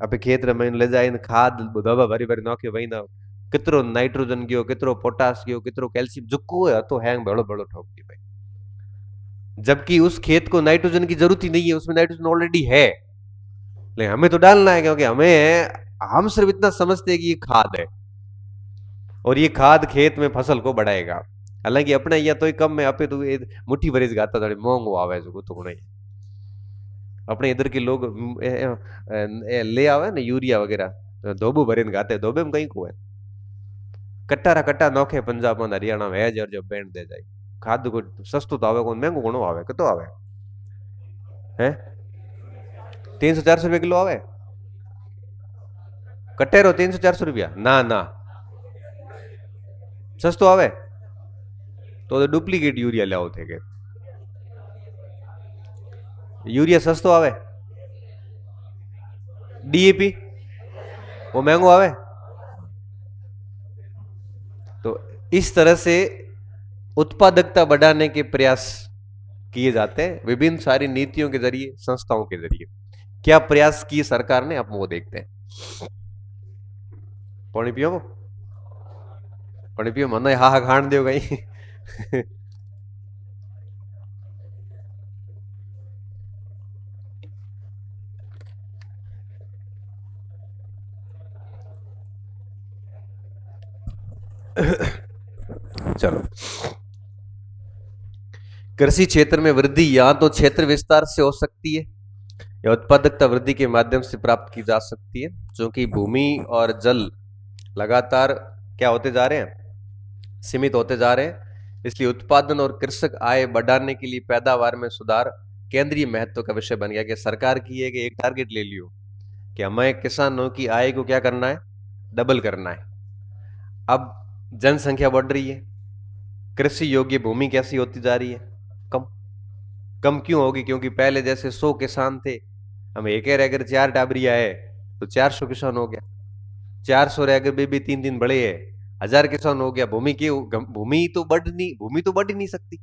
अपे खेत में ले जाए खाद दवा भरी भरी नाखे वही ना, कितरो नाइट्रोजन गयो, कितरो पोटास गयो, कितरो कैल्शियम जुक्को है तो हैंग बड़ो बड़ो ठोक दी भाई। जबकि उस खेत को नाइट्रोजन की जरूरत ही नहीं है, उसमें नाइट्रोजन ऑलरेडी है, लेकिन हमें तो डालना है क्योंकि हम सिर्फ इतना समझते हैं कि ये खाद है और ये खाद खेत में फसल को बढ़ाएगा। हालांकि अपने यहाँ तो कम में अपे तो मुट्ठी भरी से गाता थोड़ी मोंग आवे जो तो नहीं। अपने इधर के लोग ले आवे ना यूरिया वगैरह धोबू भरे गाते, धोबे में कहीं को है कट्टा कट्टा नौखे पंजाब में हरियाणा में है जो बैंड दे जाए। खाद को सस्तो तो आवे, कौन महंगो घणो आवे, कितो आवे है 300-400 रुपये किलो आवे कट्टेरो, 300-400 रुपया ना ना सस्तो आवे तो डुप्लीकेट यूरिया लाओ थे के यूरिया सस्तो आवे, डीएपी वो महंगो आवे। तो इस तरह से उत्पादकता बढ़ाने के प्रयास किए जाते हैं विभिन्न सारी नीतियों के जरिए, संस्थाओं के जरिए। क्या प्रयास किए सरकार ने, आप वो देखते हैं। पानी पियो, पानी पियो, मन हा हा खान दो कहीं चलो, कृषि क्षेत्र में वृद्धि या तो क्षेत्र विस्तार से हो सकती है या उत्पादकता वृद्धि के माध्यम से प्राप्त की जा सकती है। क्योंकि भूमि और जल लगातार क्या होते जा रहे हैं, सीमित होते जा रहे हैं, इसलिए उत्पादन और कृषक आय बढ़ाने के लिए पैदावार में सुधार केंद्रीय महत्व का विषय बन गया। कि सरकार की है कि एक टारगेट ले लियो कि हमें किसानों की आय को क्या करना है, डबल करना है। अब जनसंख्या बढ़ रही है, कृषि योग्य भूमि कैसी होती जा रही है, कम। कम क्यों होगी? क्योंकि पहले जैसे 100 किसान थे, हम एक अगर 4 टाबरिया है तो 400 किसान हो गया, 400 अगर बेबी 3 बड़े है 1000 किसान हो गया। भूमि तो बढ़ ही नहीं सकती,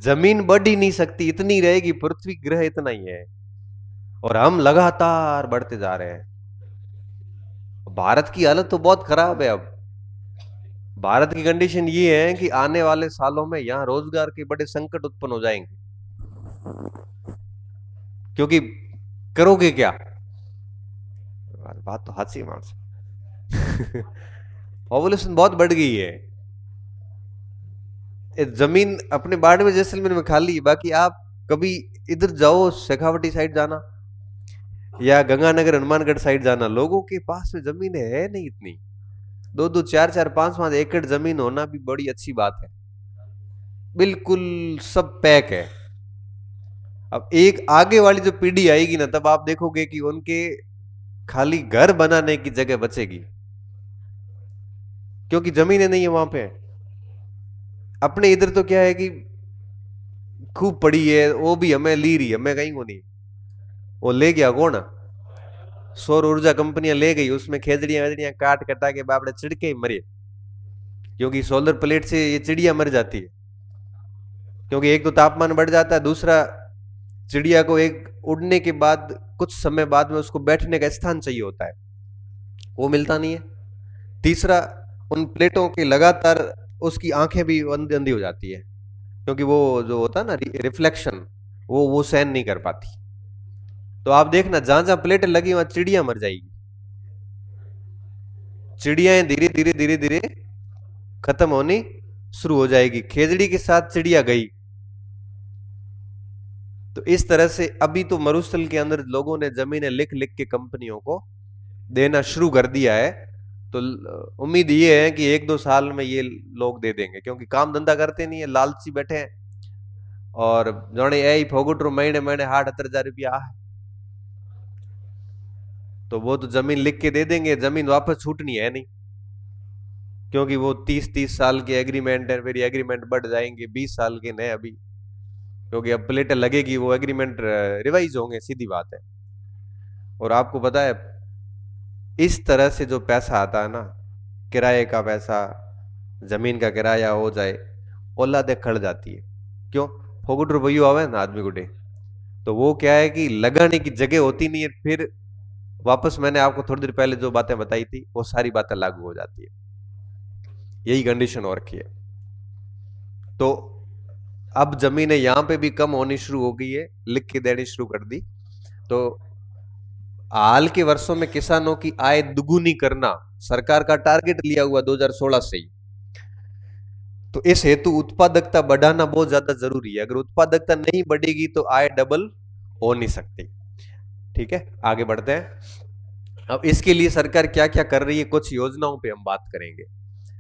जमीन बढ़ ही नहीं सकती, इतनी रहेगी पृथ्वी ग्रह इतना ही है, और हम लगातार बढ़ते जा रहे हैं। भारत की हालत तो बहुत खराब है। अब भारत की कंडीशन ये है कि आने वाले सालों में यहां रोजगार के बड़े संकट उत्पन्न हो जाएंगे। क्योंकि करोगे क्या, बात तो हाथ से मार पॉपुलेशन बहुत बढ़ गई है। जमीन अपने बाड़मेर जैसलमेर में खाली है, बाकी आप कभी इधर जाओ, शेखावटी साइड जाना या गंगानगर हनुमानगढ़ साइड जाना, लोगों के पास में जमीन है नहीं इतनी। 2-2, 4-4, 5-5 एकड़ जमीन होना भी बड़ी अच्छी बात है, बिल्कुल सब पैक है। अब एक आगे वाली जो पीढ़ी आएगी ना, तब आप देखोगे कि उनके खाली घर बनाने की जगह बचेगी, क्योंकि जमीनें नहीं है वहां पे। अपने इधर तो क्या है कि खूब पड़ी है, वो भी हमें ली रही है, हमें कहीं को नहीं। वो ले गया कौन? सौर ऊर्जा कंपनियां ले गई, उसमें खेजड़ियां वेजड़ियां काट कटा के बापड़े चिड़के ही मरे, क्योंकि सोलर प्लेट से ये चिड़िया मर जाती है। क्योंकि एक तो तापमान बढ़ जाता है, दूसरा चिड़िया को एक उड़ने के बाद कुछ समय बाद में उसको बैठने का स्थान चाहिए होता है, वो मिलता नहीं है। तीसरा, उन प्लेटों के लगातार उसकी आंखें भी अंधी अंधी हो जाती है, क्योंकि वो जो होता है ना रिफ्लेक्शन, वो सहन नहीं कर पाती। तो आप देखना जहां जहां प्लेटें लगी वहां चिड़िया मर जाएगी। चिड़िया धीरे धीरे धीरे धीरे खत्म होनी शुरू हो जाएगी। खेजड़ी के साथ चिड़िया गई। तो इस तरह से अभी तो मरुस्थल के अंदर लोगों ने जमीनें लिख लिख के कंपनियों को देना शुरू कर दिया है। तो उम्मीद ये है कि 1-2 साल में ये लोग दे देंगे, क्योंकि काम धंधा करते नहीं है, लालची बैठे हैं। और जाने यही फोगुटरू महीने महीने 60-70 हजार रुपया, तो वो तो जमीन लिख के दे देंगे, जमीन वापस छूटनी है नहीं, क्योंकि वो 30-30 साल के एग्रीमेंट है, फिर एग्रीमेंट बढ़ जाएंगे 20 साल के नए अभी, क्योंकि अब प्लेटें लगेगी वो एग्रीमेंट रिवाइज होंगे, सीधी बात है। और आपको पता है इस तरह से जो पैसा आता है ना, किराए का पैसा, जमीन का किराया हो जाए, औलादे खड़ जाती है। क्यों? फोगुट रुपये आवे ना आदमी गुडे, तो वो क्या है कि लगाने की जगह होती नहीं है, फिर वापस मैंने आपको थोड़ी देर पहले जो बातें बताई थी वो सारी बातें लागू हो जाती है। यही कंडीशन हो रखी है। तो अब जमीनें यहां पे भी कम होनी शुरू हो गई है, लिख के देनी शुरू कर दी। तो हाल के वर्षों में किसानों की आय दुगुनी करना सरकार का टारगेट लिया हुआ 2016 से ही। तो इस हेतु उत्पादकता बढ़ाना बहुत ज्यादा जरूरी है। अगर उत्पादकता नहीं बढ़ेगी तो आय डबल हो नहीं सकती। ठीक है, आगे बढ़ते हैं। अब इसके लिए सरकार क्या क्या कर रही है, कुछ योजनाओं पे हम बात करेंगे।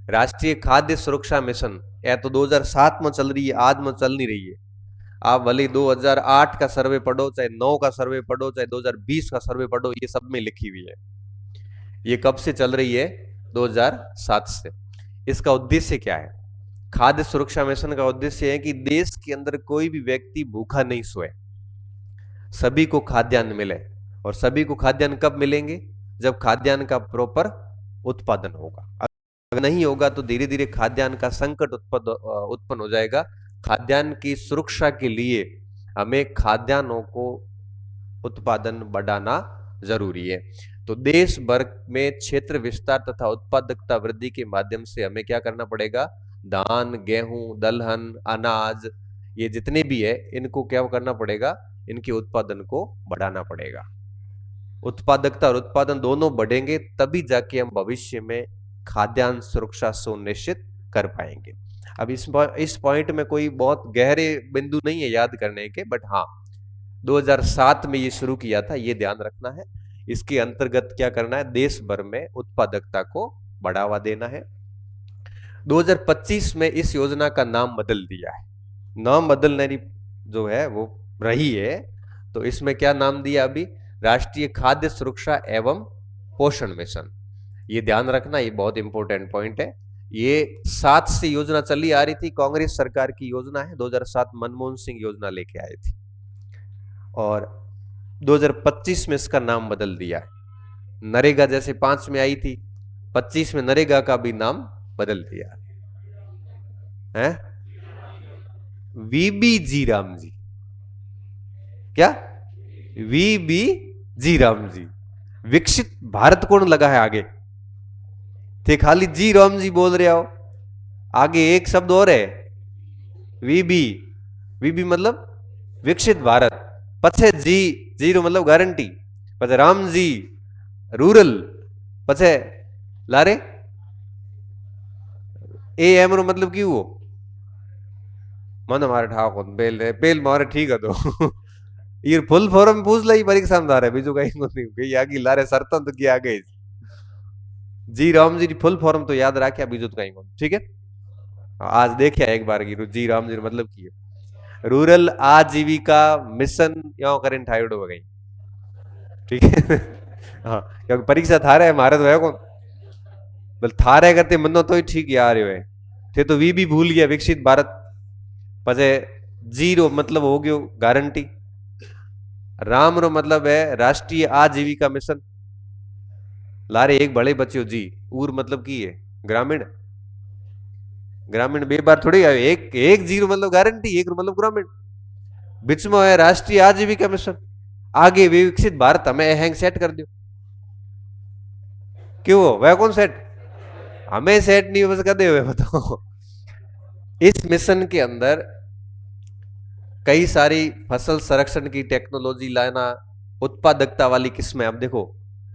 राष्ट्रीय खाद्य सुरक्षा मिशन, यह तो 2007 में चल रही है, आज में चल नहीं रही है। आप भले 2008 का सर्वे पढ़ो, चाहे 9 का सर्वे पढ़ो, चाहे 2020 का सर्वे पढ़ो, ये सब में लिखी हुई है। ये कब से चल रही है? 2007 से। इसका उद्देश्य क्या है? खाद्य सुरक्षा मिशन का उद्देश्य है कि देश के अंदर कोई भी व्यक्ति भूखा नहीं सोए, सभी को खाद्यान्न मिले। और सभी को खाद्यान्न कब मिलेंगे? जब खाद्यान्न का प्रॉपर उत्पादन होगा। अगर नहीं होगा तो धीरे धीरे खाद्यान्न का संकट उत्पन्न हो जाएगा। खाद्यान्न की सुरक्षा के लिए हमें खाद्यान्नों को उत्पादन बढ़ाना जरूरी है। तो देश भर में क्षेत्र विस्तार तथा उत्पादकता वृद्धि के माध्यम से हमें क्या करना पड़ेगा? धान, गेहूं, दलहन, अनाज, ये जितने भी है इनको क्या करना पड़ेगा? इनके उत्पादन को बढ़ाना पड़ेगा। उत्पादकता और उत्पादन दोनों बढ़ेंगे तभी जाके हम भविष्य में खाद्यान्न सुरक्षा सुनिश्चित कर पाएंगे। अब इस पॉइंट में कोई बहुत गहरे बिंदु नहीं है याद करने के, बट हाँ 2007 में ये शुरू किया था, ये ध्यान रखना है। इसके अंतर्गत क्या करना है? देश भर में उत्पादकता को बढ़ावा देना है। 2025 में इस योजना का नाम बदल दिया है। नाम बदलने जो है वो रही है, तो इसमें क्या नाम दिया अभी? राष्ट्रीय खाद्य सुरक्षा एवं पोषण मिशन। ये ध्यान रखना, ये बहुत इंपॉर्टेंट पॉइंट है। ये 7 से योजना चली आ रही थी, कांग्रेस सरकार की योजना है, 2007 मनमोहन सिंह योजना लेके आए थे, और 2025 में इसका नाम बदल दिया है। नरेगा जैसे 5 में आई थी, 25 में नरेगा का भी नाम बदल दिया है। वीबी जी राम जी, क्या? वीबी जी राम जी, विकसित भारत कौन लगा है आगे? थे खाली जी राम जी बोल रहे हो, आगे एक शब्द और है, वीबी। वीबी मतलब विकसित भारत, पछे जी, जीरो मतलब गारंटी, पछे राम जी रूरल, पछे लारे ए एम रो मतलब क्यों हो? मन हमारे ठाक हो बेल रे बेल मारे, ठीक है। तो ये फुल फॉर्म पूछ ली परीक्षा में धारे, बीजू कहीं नहीं आगे लारे सरतन तो क्या आगे जी राम जी फुल फॉर्म तो याद रखे, बीजू तो कहीं को, ठीक है। आज देखे एक बार की जी राम जी मतलब की रूरल आजीविका मिशन यो करें ठाइड हो गई, ठीक है। हाँ, क्योंकि परीक्षा थारे है, मारे तो है कौन बल थारे करते मनो तो ही ठीक यार है। थे तो वी भी भूल गया, विकसित भारत, पचे जीरो मतलब हो गयो गारंटी, राम रो मतलब है राष्ट्रीय आजीविका मिशन, लारे एक बड़े बच्चे जी, उर मतलब की है ग्रामीण, ग्रामीण बे बार थोड़ी आए, एक एक जीरो मतलब गारंटी, एक मतलब ग्रामीण, बीच में है राष्ट्रीय आजीविका मिशन, आगे विकसित भारत हमें हैंग सेट कर दो। क्यों वह कौन सेट? हमें सेट नहीं बस कर दे हुए, बताओ। इस मिशन के अंदर कई सारी फसल संरक्षण की टेक्नोलॉजी लाना, उत्पादकता वाली किस्में, अब देखो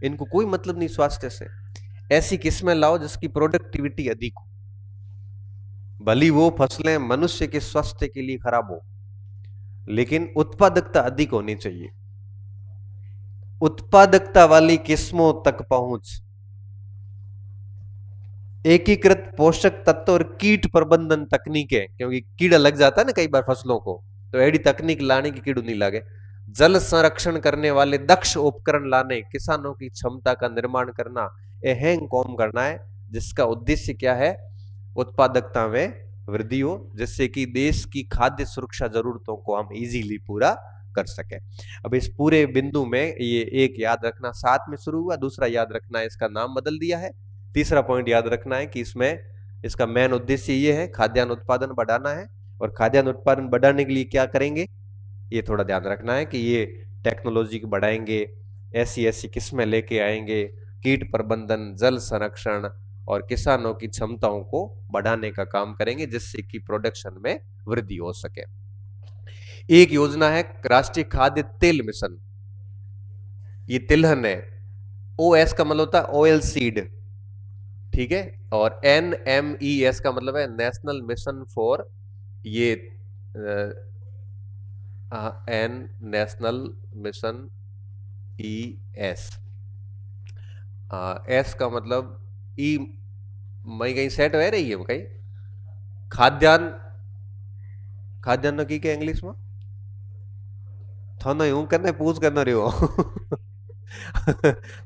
इनको कोई मतलब नहीं स्वास्थ्य से, ऐसी किस्में लाओ जिसकी प्रोडक्टिविटी अधिक हो, भली वो फसलें मनुष्य के स्वास्थ्य के लिए खराब हो, लेकिन उत्पादकता अधिक होनी चाहिए। उत्पादकता वाली किस्मों तक पहुंच, एकीकृत पोषक तत्व और कीट प्रबंधन तकनीकें, क्योंकि कीड़ा लग जाता है ना कई बार फसलों को, तो एडी तकनीक लाने की कीड़ू नहीं लागे। जल संरक्षण करने वाले दक्ष उपकरण लाने, किसानों की क्षमता का निर्माण करना, अहम काम करना है, जिसका उद्देश्य क्या है, उत्पादकता में वृद्धि हो, जिससे कि देश की खाद्य सुरक्षा जरूरतों को हम इजीली पूरा कर सके। अब इस पूरे बिंदु में ये एक याद रखना, 7 में शुरू हुआ, दूसरा याद रखना है इसका नाम बदल दिया है, तीसरा पॉइंट याद रखना है कि इसमें इसका मेन उद्देश्य ये है खाद्यान्न उत्पादन बढ़ाना है, और खाद्यान्न उत्पादन बढ़ाने के लिए क्या करेंगे, ये थोड़ा ध्यान रखना है कि ये टेक्नोलॉजी को बढ़ाएंगे, ऐसी ऐसी किस्में लेके आएंगे, कीट प्रबंधन, जल संरक्षण और किसानों की क्षमताओं को बढ़ाने का काम करेंगे, जिससे कि प्रोडक्शन में वृद्धि हो सके। एक योजना है राष्ट्रीय खाद्य तेल मिशन, ये तिलहन है, OS का मतलब होता है ऑयल सीड, ठीक है, और NMES का मतलब है नेशनल मिशन फॉर, ये नेशनल मिशन ES, S का मतलब ई, मई कहीं सेट हो रही है कहीं, खाद्यान्न, खाद्यान्न की क्या इंग्लिश में थाना यूं करना पूछ करना रहे हो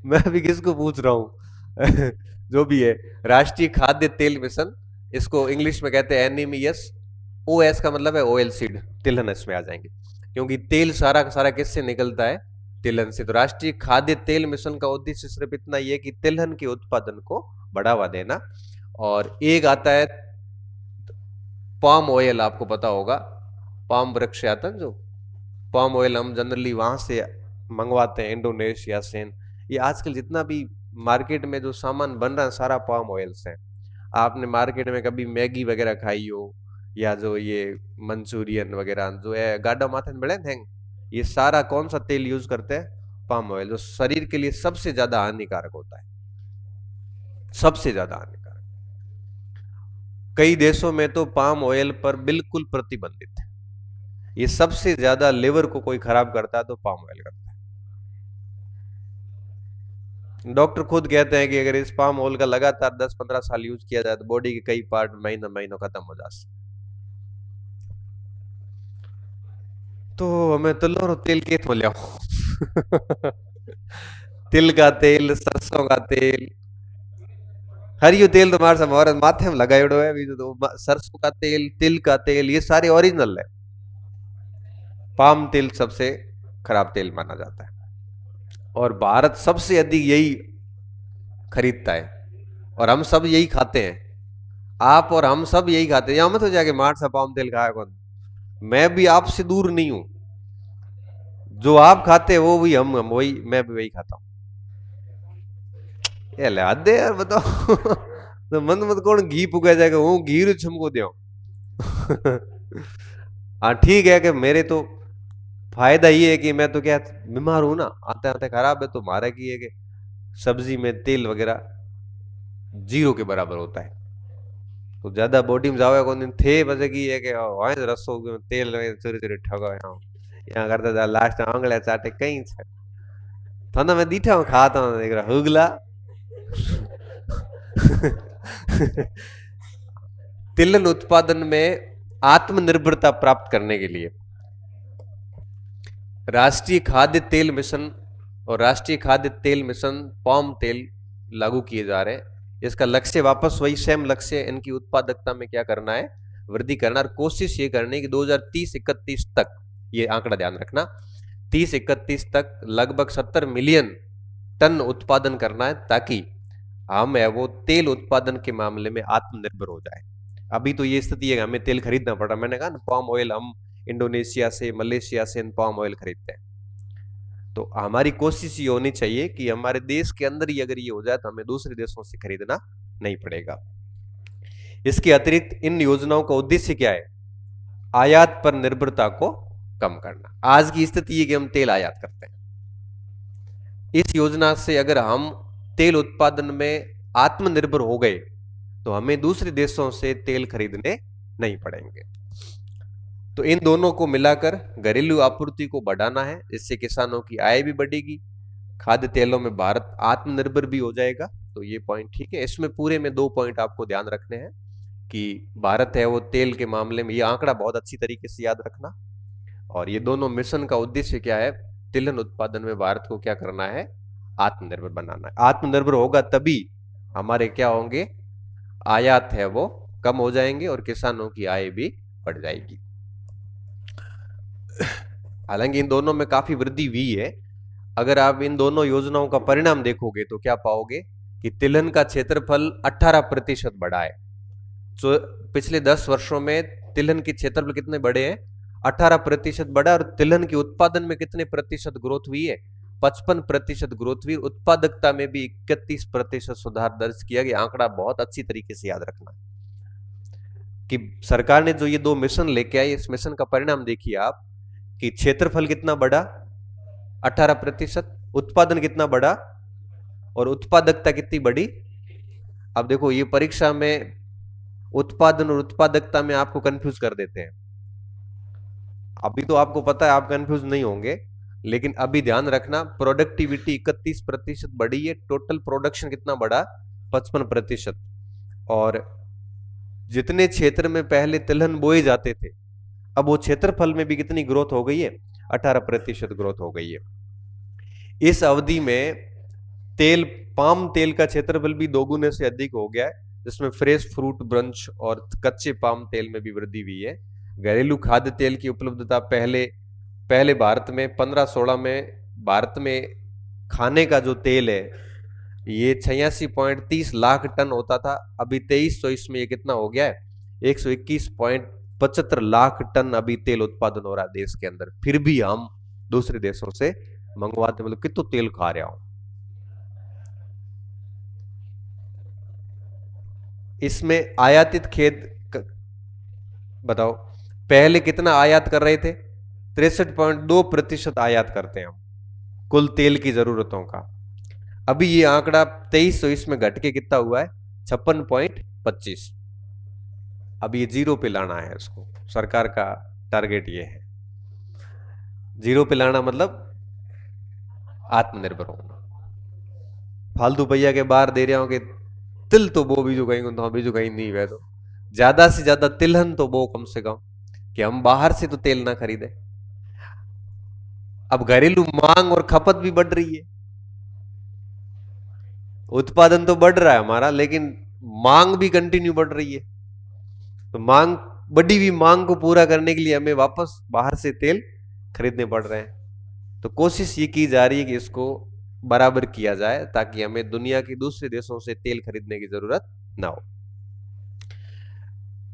मैं अभी किसको पूछ रहा हूं जो भी है, राष्ट्रीय खाद्य तेल मिशन, इसको इंग्लिश में कहते हैं NMES, OS का मतलब है ऑयल सीड, तिलहन इसमें आ जाएंगे, क्योंकि तेल सारा का सारा किससे निकलता है, तिलहन से। तो राष्ट्रीय खाद्य तेल मिशन का उद्देश्य सिर्फ इतना ही है कि तिलहन के उत्पादन को बढ़ावा देना। और एक आता है पाम ऑयल, आपको पता होगा, पाम वृक्ष आता है जो, पाम ऑयल हम जनरली वहां से मंगवाते हैं, इंडोनेशिया से। ये आजकल जितना भी मार्केट में जो सामान बन रहा है सारा पाम ऑयल से। आपने मार्केट में कभी मैगी वगैरह खाई हो, या जो ये मंचूरियन वगैरह जो है गाढ़ा माथे में बड़े थे, ये सारा कौन सा तेल यूज करते हैं, पाम ऑयल, जो शरीर के लिए सबसे ज्यादा हानिकारक होता है, सबसे ज्यादा हानिकारक। कई देशों में तो पाम ऑयल पर बिल्कुल प्रतिबंधित है, ये सबसे ज्यादा लिवर को कोई खराब करता है तो पाम ऑयल करता है। डॉक्टर खुद कहते हैं कि अगर इस पाम ऑयल का लगातार 10-15 साल यूज किया जाए तो बॉडी के कई पार्ट महीनों खत्म हो जाते। तो हमें तिल और तेल के तो लिया तिल का तेल, सरसों का तेल, हरियो तेल तो हमारे माथे में लगाए है अभी, तो सरसों का तेल, तिल का तेल, ये सारे ओरिजिनल है। पाम तेल सबसे खराब तेल माना जाता है, और भारत सबसे अधिक यही खरीदता है, और हम सब यही खाते हैं, आप और हम सब यही खाते हैं। या मत हो जाके मार सा पाम तेल खाया कौन, मैं भी आपसे दूर नहीं हूं, जो आप खाते हैं वो भी हम वही, मैं भी वही खाता हूं। ये ले दे यार बताओ तो मन मत कौन घी पुगा जाएगा, वो घी रू छमको दो हाँ ठीक है कि मेरे तो फायदा ये है कि मैं तो क्या बीमार हूं ना, आते आते खराब है, तो हमारा की है कि सब्जी में तेल वगैरह 0 के बराबर होता है, तो ज्यादा बॉडी में जावे कौन दिन थे बजे की है कि रसो तेल चोरी चोरी ठगा यहाँ करता था लास्ट आंगले चाटे कहीं छे था ना, मैं दीठा हूँ खाता हूँ देख रहा हुगला तिलहन उत्पादन में आत्मनिर्भरता प्राप्त करने के लिए राष्ट्रीय खाद्य तेल मिशन और राष्ट्रीय खाद्य तेल मिशन पाम तेल लागू किए जा रहे हैं। इसका लक्ष्य वापस वही सेम लक्ष्य, इनकी उत्पादकता में क्या करना है, वृद्धि करना, और कोशिश ये करनी कि 2030-31 तक, ये आंकड़ा ध्यान रखना, 30-31 तक लगभग 70 मिलियन टन उत्पादन करना है, ताकि हम है वो तेल उत्पादन के मामले में आत्मनिर्भर हो जाए। अभी तो ये स्थिति है हमें तेल खरीदना पड़ रहा, मैंने कहा ना पाम ऑयल हम इंडोनेशिया से, मलेशिया से पाम ऑयल खरीदते हैं। तो हमारी कोशिश ये होनी चाहिए कि हमारे देश के अंदर ही अगर ये हो जाए तो हमें दूसरे देशों से खरीदना नहीं पड़ेगा। इसके अतिरिक्त इन योजनाओं का उद्देश्य क्या है, आयात पर निर्भरता को कम करना। आज की स्थिति ये कि हम तेल आयात करते हैं। इस योजना से अगर हम तेल उत्पादन में आत्मनिर्भर हो गए तो हमें दूसरे देशों से तेल खरीदने नहीं पड़ेंगे। तो इन दोनों को मिलाकर घरेलू आपूर्ति को बढ़ाना है, जिससे किसानों की आय भी बढ़ेगी, खाद्य तेलों में भारत आत्मनिर्भर भी हो जाएगा। तो ये पॉइंट ठीक है। इसमें पूरे में 2 पॉइंट आपको ध्यान रखने हैं कि भारत है वो तेल के मामले में, ये आंकड़ा बहुत अच्छी तरीके से याद रखना। और ये दोनों मिशन का उद्देश्य क्या है? तिलहन उत्पादन में भारत को क्या करना है? आत्मनिर्भर बनाना है। आत्मनिर्भर होगा तभी हमारे क्या होंगे? आयात है वो कम हो जाएंगे और किसानों की आय भी बढ़ जाएगी। हालांकि इन दोनों में काफी वृद्धि हुई है। अगर आप इन दोनों योजनाओं का परिणाम देखोगे तो क्या पाओगे कि तिलहन का क्षेत्रफल 18% बढ़ा है। तो पिछले 10 वर्षों में तिलहन के क्षेत्रफल कितने बढ़े हैं? 18% बढ़ा। और तिलहन के उत्पादन में कितने प्रतिशत ग्रोथ हुई है? 55% ग्रोथ हुई। उत्पादकता में भी 31% सुधार दर्ज किया गया। आंकड़ा बहुत अच्छी तरीके से याद रखना कि सरकार ने जो ये 2 मिशन लेके आई, इस मिशन का परिणाम देखिए आप कि क्षेत्रफल कितना बढ़ा? 18%। उत्पादन कितना बढ़ा? और उत्पादकता कितनी बढ़ी? अब देखो, ये परीक्षा में उत्पादन और उत्पादकता में आपको कंफ्यूज कर देते हैं। अभी तो आपको पता है, आप कंफ्यूज नहीं होंगे, लेकिन अभी ध्यान रखना, प्रोडक्टिविटी 31% बढ़ी है। टोटल प्रोडक्शन कितना बढ़ा? 55%। और जितने क्षेत्र में पहले तिलहन बोए जाते थे, अब वो क्षेत्रफल में भी कितनी ग्रोथ हो गई है? 18% ग्रोथ हो गई है। इस अवधि में तेल, पाम तेल का क्षेत्रफल भी 2 गुने से अधिक हो गया है, जिसमें फ्रेश फ्रूट ब्रंच और कच्चे पाम तेल में भी वृद्धि हुई है। घरेलू खाद्य तेल की उपलब्धता पहले भारत में 15-16 में भारत में खाने का जो तेल है ये 86.30 लाख टन होता था। अभी 2324 में ये कितना हो गया है? 121.75 लाख टन अभी तेल उत्पादन हो रहा है देश के अंदर। फिर भी हम दूसरे देशों से मंगवाते, मतलब कितना तेल खा रहे हो। इसमें आयातित बताओ, पहले कितना आयात कर रहे थे? 63.2% आयात करते हैं हम कुल तेल की जरूरतों का। अभी ये आंकड़ा 2320 में घट के कितना हुआ है? 56.25। अब ये 0 पे लाना है इसको, सरकार का टारगेट ये है। 0 पे लाना मतलब आत्मनिर्भर होना। फालतू भैया के बाहर दे रहा हूं कि तिल तो बो बीजू कहीं तो बीजू कहीं नहीं वह तो ज्यादा से ज्यादा तिलहन तो बो कम से कम, कि हम बाहर से तो तेल ना खरीदे। अब घरेलू मांग और खपत भी बढ़ रही है। उत्पादन तो बढ़ रहा है हमारा, लेकिन मांग भी कंटिन्यू बढ़ रही है। तो बढ़ी हुई मांग को पूरा करने के लिए हमें वापस बाहर से तेल खरीदने पड़ रहे हैं। तो कोशिश ये की जा रही है कि इसको बराबर किया जाए, ताकि हमें दुनिया के दूसरे देशों से तेल खरीदने की जरूरत ना हो।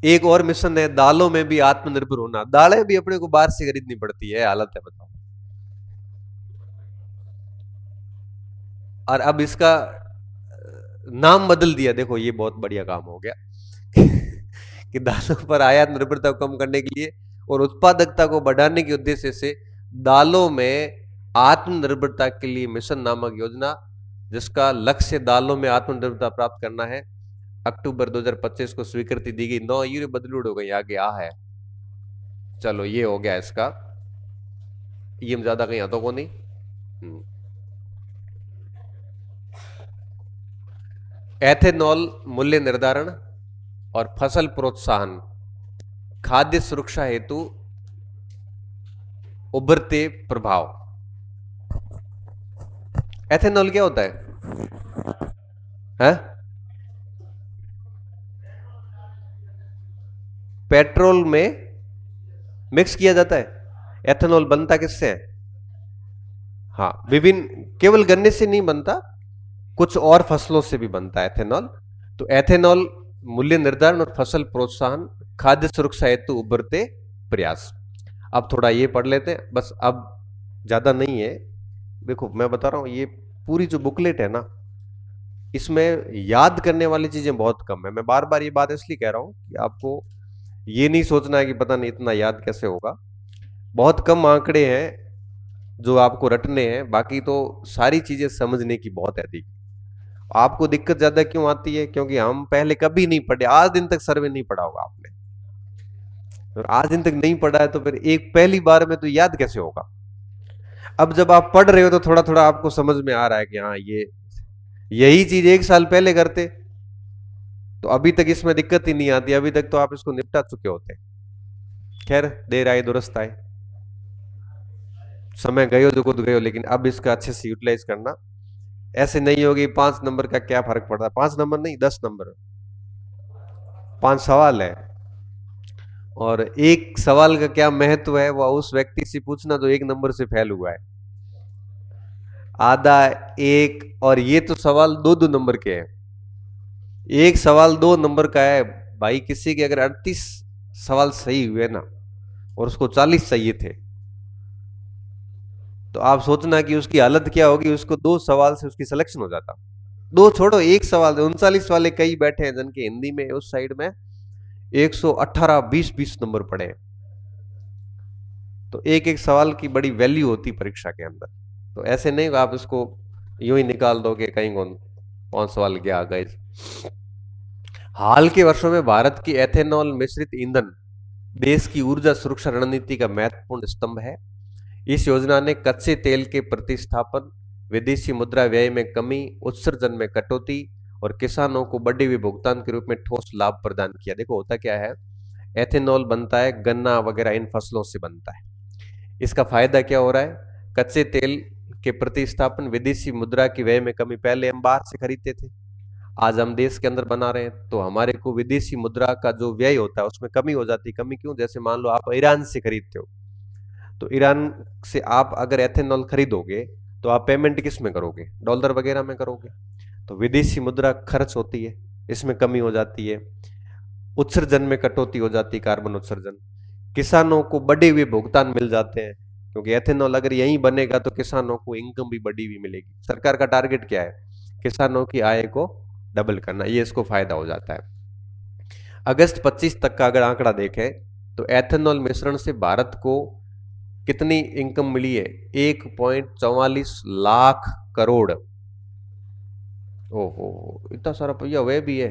एक और मिशन है दालों में भी आत्मनिर्भर होना। दालें भी अपने को बाहर से खरीदनी पड़ती है, हालत है बताओ। और अब इसका नाम बदल दिया। देखो, ये बहुत बढ़िया काम हो गया कि दालों पर आयात निर्भरता को कम करने के लिए और उत्पादकता को बढ़ाने के उद्देश्य से दालों में आत्मनिर्भरता के लिए मिशन नामक योजना, जिसका लक्ष्य दालों में आत्मनिर्भरता प्राप्त करना है, अक्टूबर 2025 को स्वीकृति दी गई। 9 यूरो बदलूड हो गई, आगे आ है। चलो, ये हो गया इसका। ये हम ज्यादा कहीं आता को नहीं। एथेनॉल मूल्य निर्धारण और फसल प्रोत्साहन खाद्य सुरक्षा हेतु उभरते प्रभाव। एथेनॉल क्या होता है? पेट्रोल में मिक्स किया जाता है। एथेनॉल बनता किससे है? हाँ, विभिन्न, केवल गन्ने से नहीं बनता, कुछ और फसलों से भी बनता है एथेनॉल। तो एथेनॉल मूल्य निर्धारण और फसल प्रोत्साहन खाद्य सुरक्षा हेतु उभरते प्रयास। अब थोड़ा ये पढ़ लेते हैं बस, अब ज्यादा नहीं है। देखो, मैं बता रहा हूं, ये पूरी जो बुकलेट है ना, इसमें याद करने वाली चीजें बहुत कम है। मैं बार बार ये बात इसलिए कह रहा हूं कि आपको ये नहीं सोचना है कि पता नहीं इतना याद कैसे होगा। बहुत कम आंकड़े हैं जो आपको रटने हैं, बाकी तो सारी चीजें समझने की बहुत है अधिक। आपको दिक्कत ज्यादा क्यों आती है? क्योंकि हम पहले कभी नहीं पढ़े, आज दिन तक सर्वे नहीं पढ़ा होगा आपने, और आज दिन तक नहीं पढ़ा है तो फिर एक पहली बार में तो याद कैसे होगा? अब जब आप पढ़ रहे हो तो थोड़ा थोड़ा आपको समझ में आ रहा है कि हाँ ये यही चीज एक साल पहले करते तो अभी तक इसमें दिक्कत ही नहीं आती, अभी तक तो आप इसको निपटा चुके होते। खैर, देर आए दुरुस्त आए, समय गयो जो खुद गयो, लेकिन अब इसका अच्छे से यूटिलाइज करना। ऐसे नहीं होगी 5 नंबर का क्या फर्क पड़ता है, 5 नंबर नहीं 10 नंबर, 5 सवाल है। और एक सवाल का क्या महत्व है वो उस व्यक्ति से पूछना जो 1 नंबर से फेल हुआ है। आधा, एक, और ये तो सवाल 2-2 नंबर के हैं। एक सवाल 2 नंबर का है भाई, किसी के अगर 38 सवाल सही हुए ना और उसको 40 चाहिए थे, तो आप सोचना कि उसकी हालत क्या होगी। उसको 2 सवाल से उसकी सिलेक्शन हो जाता। दो छोड़ो, एक सवाल 39 वाले कई बैठे हैं जिनके हिंदी में उस साइड में 118 20-20 नंबर पड़े हैं। तो एक एक सवाल की बड़ी वैल्यू होती परीक्षा के अंदर। तो ऐसे नहीं आप इसको यूं ही निकाल दोगे कहीं कौन 5 सवाल क्या आ गए। हाल के वर्षों में भारत की एथेनॉल मिश्रित ईंधन देश की ऊर्जा सुरक्षा रणनीति का महत्वपूर्ण स्तंभ है। इस योजना ने कच्चे तेल के प्रतिस्थापन, विदेशी मुद्रा व्यय में कमी, उत्सर्जन में कटौती और किसानों को बढ़े हुए भुगतान के रूप में ठोस लाभ प्रदान किया। देखो होता क्या है, एथेनॉल बनता है गन्ना वगैरह इन फसलों से बनता है। इसका फायदा क्या हो रहा है? कच्चे तेल के प्रतिस्थापन, विदेशी मुद्रा की व्यय में कमी। पहले हम बाहर से खरीदते थे, आज हम देश के अंदर बना रहे हैं, तो हमारे को विदेशी मुद्रा का जो व्यय होता है उसमें कमी हो जाती है। कमी क्यों? जैसे मान लो आप ईरान से खरीदते हो, तो ईरान से आप अगर एथेनॉल खरीदोगे तो आप पेमेंट किस में करोगे? डॉलर वगैरह में करोगे। तो विदेशी मुद्रा खर्च होती है, इसमें कमी हो जाती है। उत्सर्जन में कटौती हो जाती है, कार्बन उत्सर्जन। किसानों को बढ़े हुए भुगतान मिल जाते हैं, क्योंकि एथेनॉल अगर यहीं बनेगा तो किसानों को इनकम भी बढ़ी हुई मिलेगी। सरकार का टारगेट क्या है? किसानों की आय को डबल करना, ये इसको फायदा हो जाता है। अगस्त 25 तक का अगर आंकड़ा देखें तो एथेनॉल मिश्रण से भारत को कितनी इनकम मिली है? 1.44 लाख करोड़। ओहो, इतना सारा पैसा वह भी है।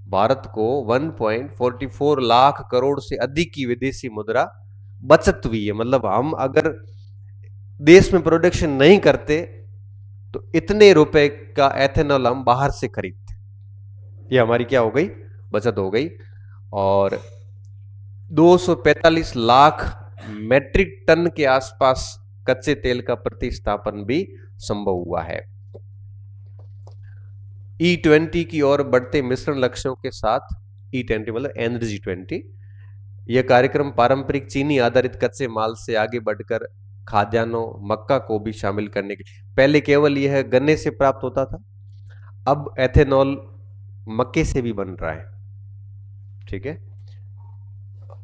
भारत को 1.44 लाख करोड़ से अधिक की विदेशी मुद्रा बचत हुई है। मतलब हम अगर देश में प्रोडक्शन नहीं करते तो इतने रुपए का एथेनॉल हम बाहर से खरीदते, ये हमारी क्या हो गई? बचत हो गई। और 245 लाख मेट्रिक टन के आसपास कच्चे तेल का प्रतिस्थापन भी संभव हुआ है। E20 की ओर बढ़ते मिश्रण लक्ष्यों के साथ, E20 मतलब एनर्जी 20, यह कार्यक्रम पारंपरिक चीनी आधारित कच्चे माल से आगे बढ़कर खाद्यान्नों, मक्का को भी शामिल करने के, पहले केवल यह गन्ने से प्राप्त होता था, अब एथेनॉल मक्के से भी बन रहा है। ठीक है,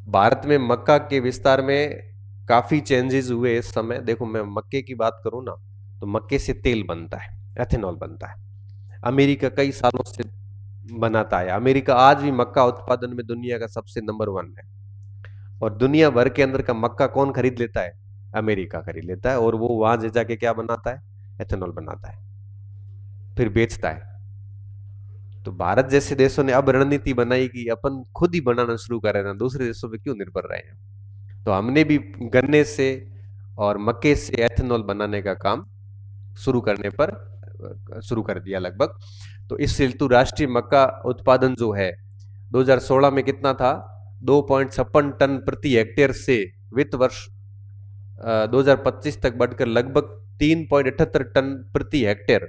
भारत में मक्का के विस्तार में काफी चेंजेस हुए इस समय। देखो मैं मक्के की बात करूं ना, तो मक्के से तेल बनता है, एथेनॉल बनता है। अमेरिका कई सालों से बनाता है। अमेरिका आज भी मक्का उत्पादन में दुनिया का सबसे नंबर 1 है। और दुनिया भर के अंदर का मक्का कौन खरीद लेता है? अमेरिका खरीद लेता है, और वो वहां ले जाके क्या बनाता है? एथेनॉल बनाता है, फिर बेचता है। तो भारत जैसे देशों ने अब रणनीति बनाई कि अपन खुद ही बनाना शुरू करें ना, दूसरे देशों पे क्यों निर्भर रहे हैं। तो हमने भी गन्ने से और मक्के से एथेनॉल बनाने का काम शुरू कर दिया लगभग। तो इस हेतु राष्ट्रीय मक्का उत्पादन जो है 2016 में कितना था? 2.56 टन प्रति हेक्टेयर से वित्त वर्ष 2025 तक बढ़कर लगभग 3.78 टन प्रति हेक्टेयर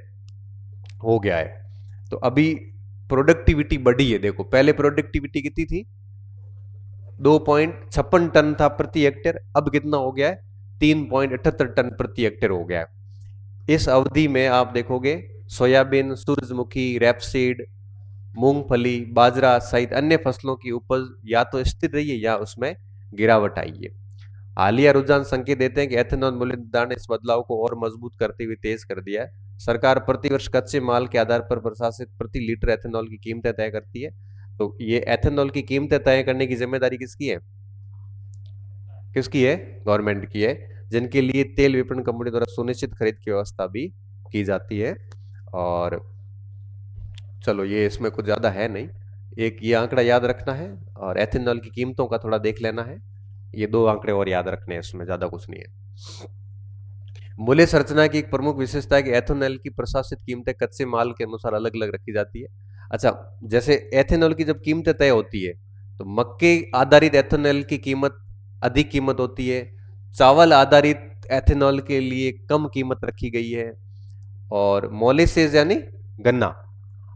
हो गया है। तो अभी प्रोडक्टिविटी बढ़ी है। देखो पहले प्रोडक्टिविटी कितनी थी? 2.56 टन था प्रति हेक्टेयर, अब कितना हो गया है? 3.78 टन प्रति हेक्टेयर हो गया है। इस अवधि में आप देखोगे सोयाबीन, सूरजमुखी, रेपसीड, मूंगफली, बाजरा सहित अन्य फसलों की उपज या तो स्थिर रही है या उसमें गिरावट आई है। हालिया रुझान संकेत देते हैं कि एथेनॉल मूल्य निर्धारण ने इस बदलाव को और मजबूत करते हुए तेज कर दिया है। सरकार प्रतिवर्ष कच्चे माल के आधार पर प्रशासित प्रति लीटर एथेनॉल की कीमतें तय करती है। तो ये एथेनॉल की कीमतें तय करने की जिम्मेदारी किसकी है? किसकी है? गवर्नमेंट की है, जिनके लिए तेल विपणन कंपनी द्वारा सुनिश्चित खरीद की व्यवस्था भी की जाती है। और चलो ये इसमें कुछ ज्यादा है नहीं, एक ये आंकड़ा याद रखना है और एथेनॉल की कीमतों का थोड़ा देख लेना है। ये दो आंकड़े और याद रखने हैं, इसमें ज्यादा कुछ नहीं है। मूल्य संरचना की एक प्रमुख विशेषता है कि एथेनॉल की प्रशासित कीमतें कच्चे माल के अनुसार अलग अलग रखी जाती है। अच्छा, जैसे एथेनॉल की जब कीमतें तय होती है तो मक्के आधारित एथेनॉल की कीमत अधिक कीमत होती है, चावल आधारित एथेनॉल के लिए कम कीमत रखी गई है, और मोलेसेस यानी गन्ना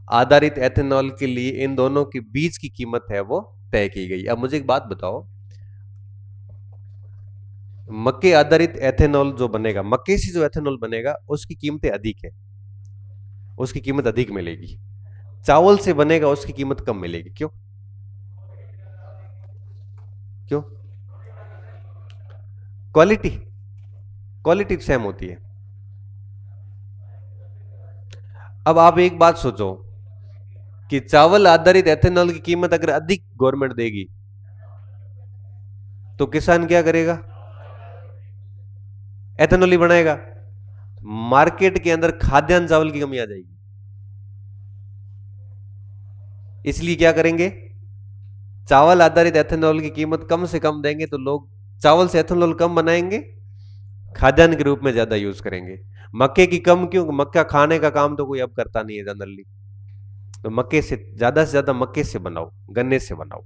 आधारित एथेनॉल के लिए इन दोनों के बीच की कीमत है वो तय की गई। अब मुझे एक बात बताओ, मक्के आधारित एथेनॉल जो बनेगा, मक्के से जो एथेनॉल बनेगा उसकी कीमतें अधिक है, उसकी कीमत अधिक मिलेगी। चावल से बनेगा उसकी कीमत कम मिलेगी। क्यों? क्यों? क्वालिटी, क्वालिटी सेम होती है। अब आप एक बात सोचो कि चावल आधारित एथेनॉल की कीमत अगर अधिक गवर्नमेंट देगी तो किसान क्या करेगा? एथेनॉल ही बनाएगा। मार्केट के अंदर खाद्यान्न चावल की कमी आ जाएगी, इसलिए क्या करेंगे? चावल आधारित एथेनॉल की कीमत कम से कम देंगे तो लोग चावल से एथेनॉल कम बनाएंगे, खाद्यान्न के रूप में ज्यादा यूज करेंगे। मक्के की कम क्यों? मक्का खाने का काम तो कोई अब करता नहीं है जनरली, तो मक्के से ज्यादा मक्के से बनाओ, गन्ने से बनाओ।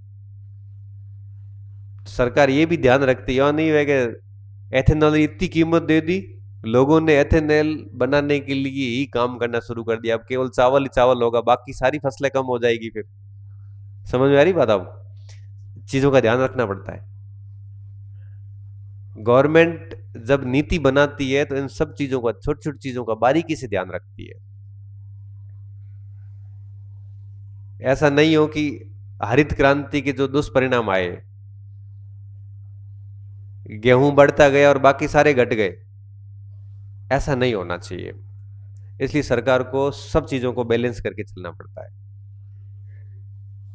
सरकार ये भी ध्यान रखती है, और नहीं है कि एथेनॉल इतनी कीमत दे दी, लोगों ने एथेनॉल बनाने के लिए ही काम करना शुरू कर दिया, अब केवल चावल ही चावल होगा, बाकी सारी फसलें कम हो जाएगी फिर। समझ में आ रही बात? अब चीजों का ध्यान रखना पड़ता है। गवर्नमेंट जब नीति बनाती है तो इन सब चीजों का, छोटी छोटी चीजों का बारीकी से ध्यान रखती है। ऐसा नहीं हो कि हरित क्रांति के जो दुष्परिणाम आए, गेहूं बढ़ता गया और बाकी सारे घट गए, ऐसा नहीं होना चाहिए। इसलिए सरकार को सब चीजों को बैलेंस करके चलना पड़ता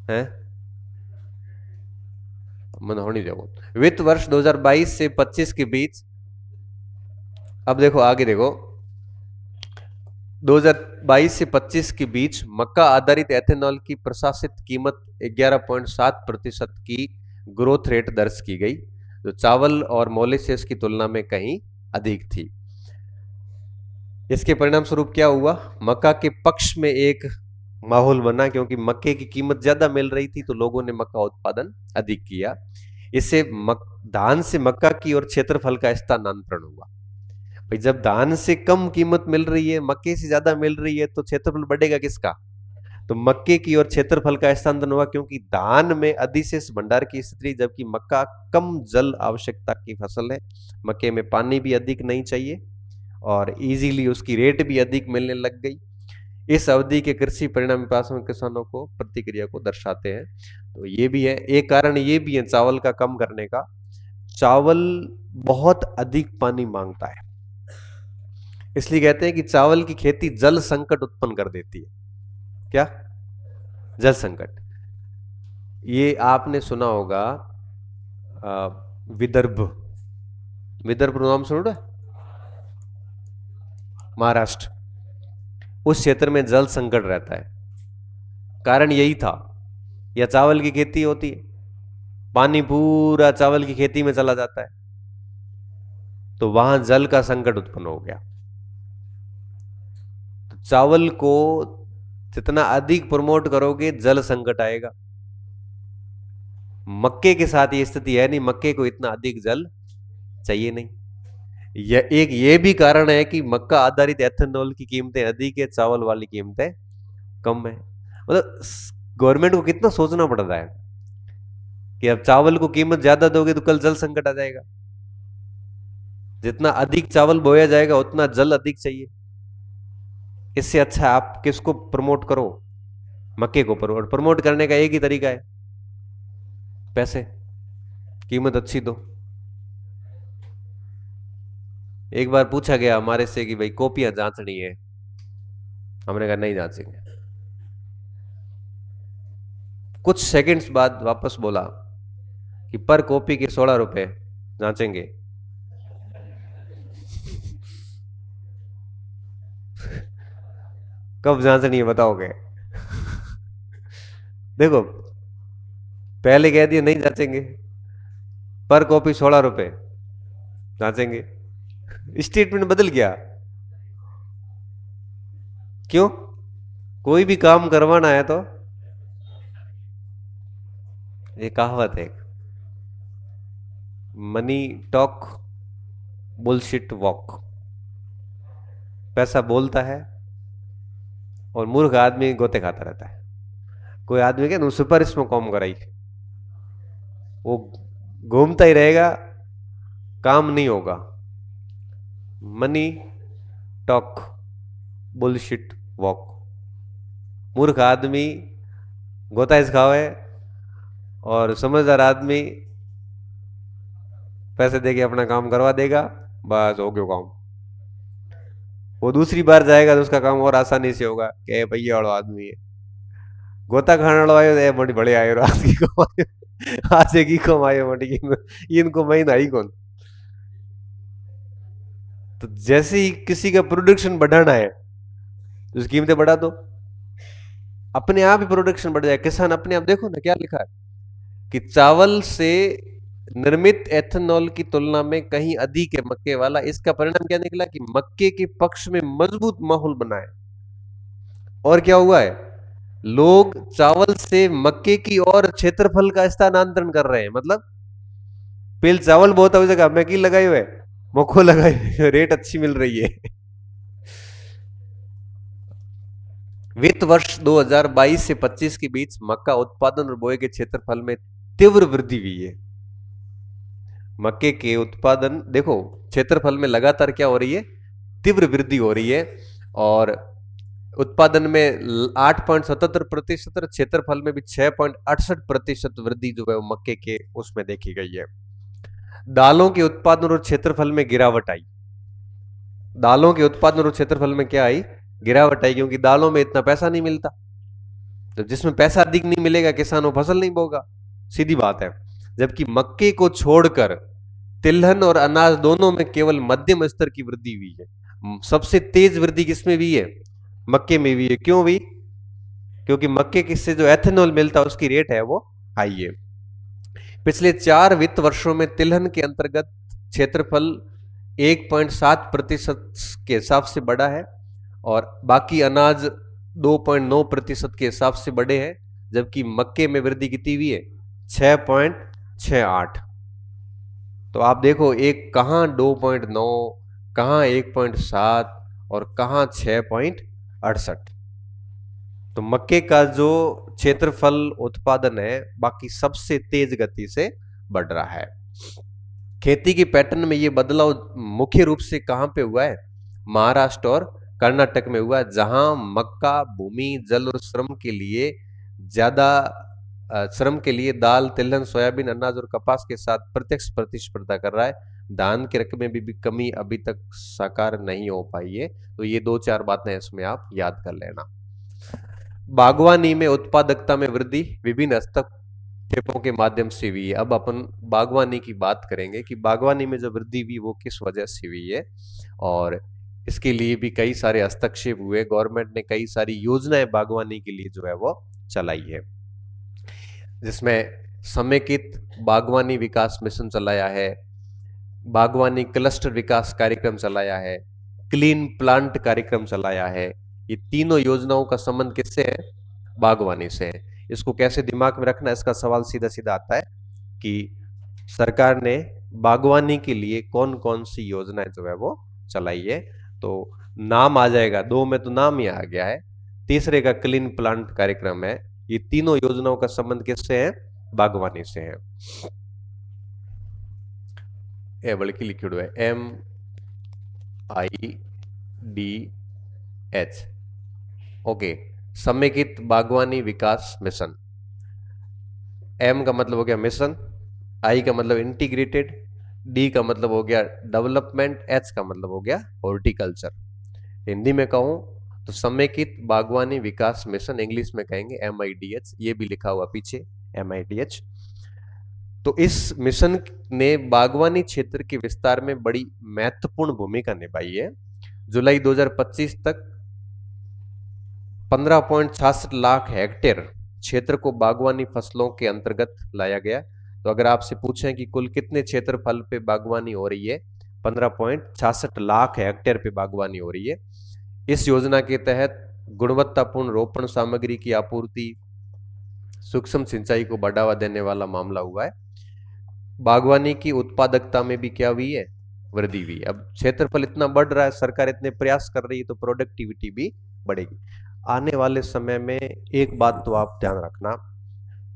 है? मन होनी देखो, वित्त वर्ष 2022 से 25 के बीच, अब देखो आगे देखो, 2022 से 25 के बीच मक्का आधारित एथेनॉल की प्रशासित कीमत 11.7% की ग्रोथ रेट दर्ज की गई, जो चावल और मोलेसेस की तुलना में कहीं अधिक थी। इसके परिणाम स्वरूप क्या हुआ? मक्का के पक्ष में एक माहौल बना, क्योंकि मक्के की कीमत ज्यादा मिल रही थी तो लोगों ने मक्का उत्पादन अधिक किया। इससे धान से मक्का की और क्षेत्रफल का स्थानांतरण हुआ। भाई जब धान से कम कीमत मिल रही है, मक्के से ज्यादा मिल रही है, तो क्षेत्रफल बढ़ेगा किसका? तो मक्के की और क्षेत्रफल का स्थानांतरण हुआ, क्योंकि धान में अधिशेष भंडार की स्थिति, जबकि मक्का कम जल आवश्यकता की फसल है, मक्के में पानी भी अधिक नहीं चाहिए और इजीली उसकी रेट भी अधिक मिलने लग गई। इस अवधि के कृषि परिणाम विकास में किसानों को प्रतिक्रिया को दर्शाते हैं। तो ये भी है, एक कारण ये भी है चावल का कम करने का, चावल बहुत अधिक पानी मांगता है, इसलिए कहते हैं कि चावल की खेती जल संकट उत्पन्न कर देती है। क्या? जल संकट। ये आपने सुना होगा, विदर्भ, विदर्भ नाम सुना है? महाराष्ट्र, उस क्षेत्र में जल संकट रहता है। कारण यही था, या चावल की खेती होती है, पानी पूरा चावल की खेती में चला जाता है, तो वहां जल का संकट उत्पन्न हो गया। तो चावल को जितना अधिक प्रमोट करोगे जल संकट आएगा। मक्के के साथ ये स्थिति है नहीं, मक्के को इतना अधिक जल चाहिए नहीं। यह एक ये भी कारण है कि मक्का आधारित एथेनॉल की कीमतें अधिक है, चावल वाली कीमतें कम है। मतलब गवर्नमेंट को कितना सोचना पड़ रहा है कि अब चावल को कीमत ज्यादा दोगे तो कल जल संकट आ जाएगा, जितना अधिक चावल बोया जाएगा उतना जल अधिक चाहिए। इससे अच्छा आप किसको प्रमोट करो? मक्के को प्रमोट, प्रमोट करने का एक ही तरीका है, पैसे, कीमत अच्छी दो। एक बार पूछा गया हमारे से कि भाई कॉपियां जांचनी है, हमने कहा नहीं जांचेंगे। कुछ सेकंड्स बाद वापस बोला कि पर कॉपी के 16 रुपए, जांचेंगे? कब जांचनी है बताओगे? देखो, पहले कह दिए नहीं जांचेंगे, पर कॉपी 16 रुपए, जांचेंगे। स्टेटमेंट बदल गया। क्यों? कोई भी काम करवाना है तो ये कहावत है, मनी टॉक बुलशिट वॉक। पैसा बोलता है और मूर्ख आदमी गोते खाता रहता है। कोई आदमी क्या सुपर इसमें कॉम कराई, वो घूमता ही रहेगा, काम नहीं होगा। Money talk bullshit walk. मूर्ख आदमी गोता इस खावे और समझदार आदमी पैसे देके अपना काम करवा देगा, बस हो गया काम। वो दूसरी बार जाएगा तो उसका काम और आसानी से होगा कि भैया वाला आदमी है। गोता खाने वाला आयो ए बड़ी बड़े आयो आज की कमाई, आज की कमाई बड़ी, इनको महीना ही कौन। तो जैसे ही किसी का प्रोडक्शन बढ़ाना है तो उसकी कीमतें बढ़ा दो, अपने आप ही प्रोडक्शन बढ़ जाए। किसान अपने आप देखो ना क्या लिखा है कि चावल से निर्मित एथेनॉल की तुलना में कहीं अधिक है मक्के वाला। इसका परिणाम क्या निकला कि मक्के के पक्ष में मजबूत माहौल बना है। और क्या हुआ है, लोग चावल से मक्के की और क्षेत्रफल का स्थानांतरण कर रहे हैं। मतलब पेल चावल बहुत है जगह मैं की लगाई हुए, मक्खो लगाई हुए, रेट अच्छी मिल रही है। वित्त वर्ष 2022 से 25 के बीच मक्का उत्पादन और बोए के क्षेत्रफल में तीव्र वृद्धि हुई है। मक्के के उत्पादन देखो क्षेत्रफल में लगातार क्या हो रही है, तीव्र वृद्धि हो रही है। और उत्पादन में 8.77% और क्षेत्रफल में भी 6.68% वृद्धि जो है वो मक्के के उसमें देखी गई है। दालों के उत्पादन और क्षेत्रफल में गिरावट आई। दालों के उत्पादन और क्षेत्रफल में क्या आई, गिरावट आई, क्योंकि दालों में इतना पैसा नहीं मिलता। तो जिसमें पैसा अधिक नहीं मिलेगा किसान वो फसल नहीं बोगा, सीधी बात है। जबकि मक्के को छोड़कर तिलहन और अनाज दोनों में केवल मध्यम स्तर की वृद्धि हुई है। सबसे तेज वृद्धि किसमें हुई है, मक्के में हुई है। क्यों हुई, क्योंकि मक्के किससे जो एथेनॉल मिलता है उसकी रेट है वो हाई है। पिछले 4 वित्त वर्षों में तिलहन के अंतर्गत क्षेत्रफल 1.7% के हिसाब से बढ़ा है और बाकी अनाज 2.9% के हिसाब से बढ़े हैं। जबकि मक्के में वृद्धि कितनी हुई है, 6.68। तो आप देखो एक कहां 2.9, कहां 1.7 और कहां 6.68। तो मक्के का जो क्षेत्रफल उत्पादन है बाकी सबसे तेज गति से बढ़ रहा है। खेती की पैटर्न में ये बदलाव मुख्य रूप से कहां पे हुआ है, महाराष्ट्र और कर्नाटक में हुआ है, जहां मक्का भूमि जल और श्रम के लिए ज्यादा श्रम के लिए दाल तिलहन सोयाबीन अनाज और कपास के साथ प्रत्यक्ष प्रतिस्पर्धा कर रहा है। धान के रकबे में भी कमी अभी तक साकार नहीं हो पाई है। तो ये 2-4 बातें इसमें आप याद कर लेना। बागवानी में उत्पादकता में वृद्धि विभिन्न हस्तक्षेपों के माध्यम से हुई है। अब अपन बागवानी की बात करेंगे कि बागवानी में जो वृद्धि हुई वो किस वजह से हुई है, और इसके लिए भी कई सारे हस्तक्षेप हुए। गवर्नमेंट ने कई सारी योजनाएं बागवानी के लिए जो है वो चलाई है, जिसमें समेकित बागवानी विकास मिशन चलाया है, बागवानी क्लस्टर विकास कार्यक्रम चलाया है, क्लीन प्लांट कार्यक्रम चलाया है। ये तीनों योजनाओं का संबंध किससे है, बागवानी से है। इसको कैसे दिमाग में रखना, इसका सवाल सीधा सीधा आता है कि सरकार ने बागवानी के लिए कौन कौन सी योजनाएं जो है वो चलाई है। तो नाम आ जाएगा, 2 में तो नाम ही आ गया है, तीसरे का क्लीन प्लांट कार्यक्रम है। ये तीनों योजनाओं का संबंध किससे है, बागवानी से है। ए बल्कि लिखिड है MIDH, ओके, समेकित बागवानी विकास मिशन। M का मतलब हो गया मिशन, I का मतलब इंटीग्रेटेड, D का मतलब हो गया डेवलपमेंट, H का मतलब हो गया हॉर्टिकल्चर। हिंदी में कहूं तो समेकित बागवानी विकास मिशन, इंग्लिश में कहेंगे MIDH। ये भी लिखा हुआ पीछे MIDH। तो इस मिशन ने बागवानी क्षेत्र के विस्तार में बड़ी महत्वपूर्ण भूमिका निभाई है। जुलाई 2025 तक 15.66 लाख हेक्टेयर क्षेत्र को बागवानी फसलों के अंतर्गत लाया गया। तो अगर आपसे पूछें कि कुल कितने क्षेत्रफल पे बागवानी हो रही है, 15.66 लाख हेक्टेयर पे बागवानी हो रही है। इस योजना के तहत गुणवत्तापूर्ण रोपण सामग्री की आपूर्ति, सूक्ष्म सिंचाई को बढ़ावा देने वाला मामला हुआ है। बागवानी की उत्पादकता में भी क्या हुई है, वृद्धि हुई। अब क्षेत्रफल इतना बढ़ रहा है, सरकार इतने प्रयास कर रही है, तो प्रोडक्टिविटी भी बढ़ेगी। आने वाले समय में एक बात तो आप ध्यान रखना,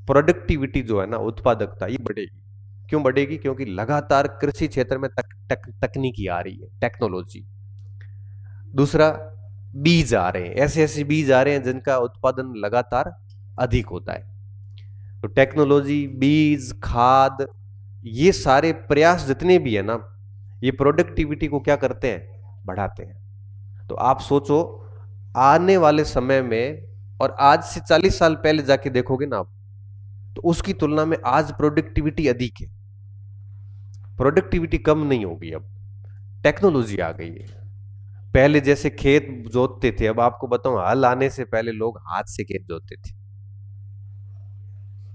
प्रोडक्टिविटी जो है ना, उत्पादकता, ये बढ़ेगी। क्यों बढ़ेगी? क्योंकि लगातार कृषि क्षेत्र में तकनीकी आ रही है, टेक्नोलॉजी। दूसरा, बीज आ रहे हैं, ऐसे ऐसे बीज आ रहे हैं जिनका उत्पादन लगातार अधिक होता है। तो टेक्नोलॉजी, बीज, खाद, ये सारे प्रयास जितने भी है ना, ये प्रोडक्टिविटी को क्या करते हैं, बढ़ाते हैं। तो आप सोचो, आने वाले समय में, और आज से 40 साल पहले जाके देखोगे ना आप, तो उसकी तुलना में आज प्रोडक्टिविटी अधिक है, प्रोडक्टिविटी कम नहीं होगी। अब टेक्नोलॉजी आ गई है। पहले जैसे खेत जोतते थे, अब आपको बताऊं, हल आने से पहले लोग हाथ से खेत जोतते थे।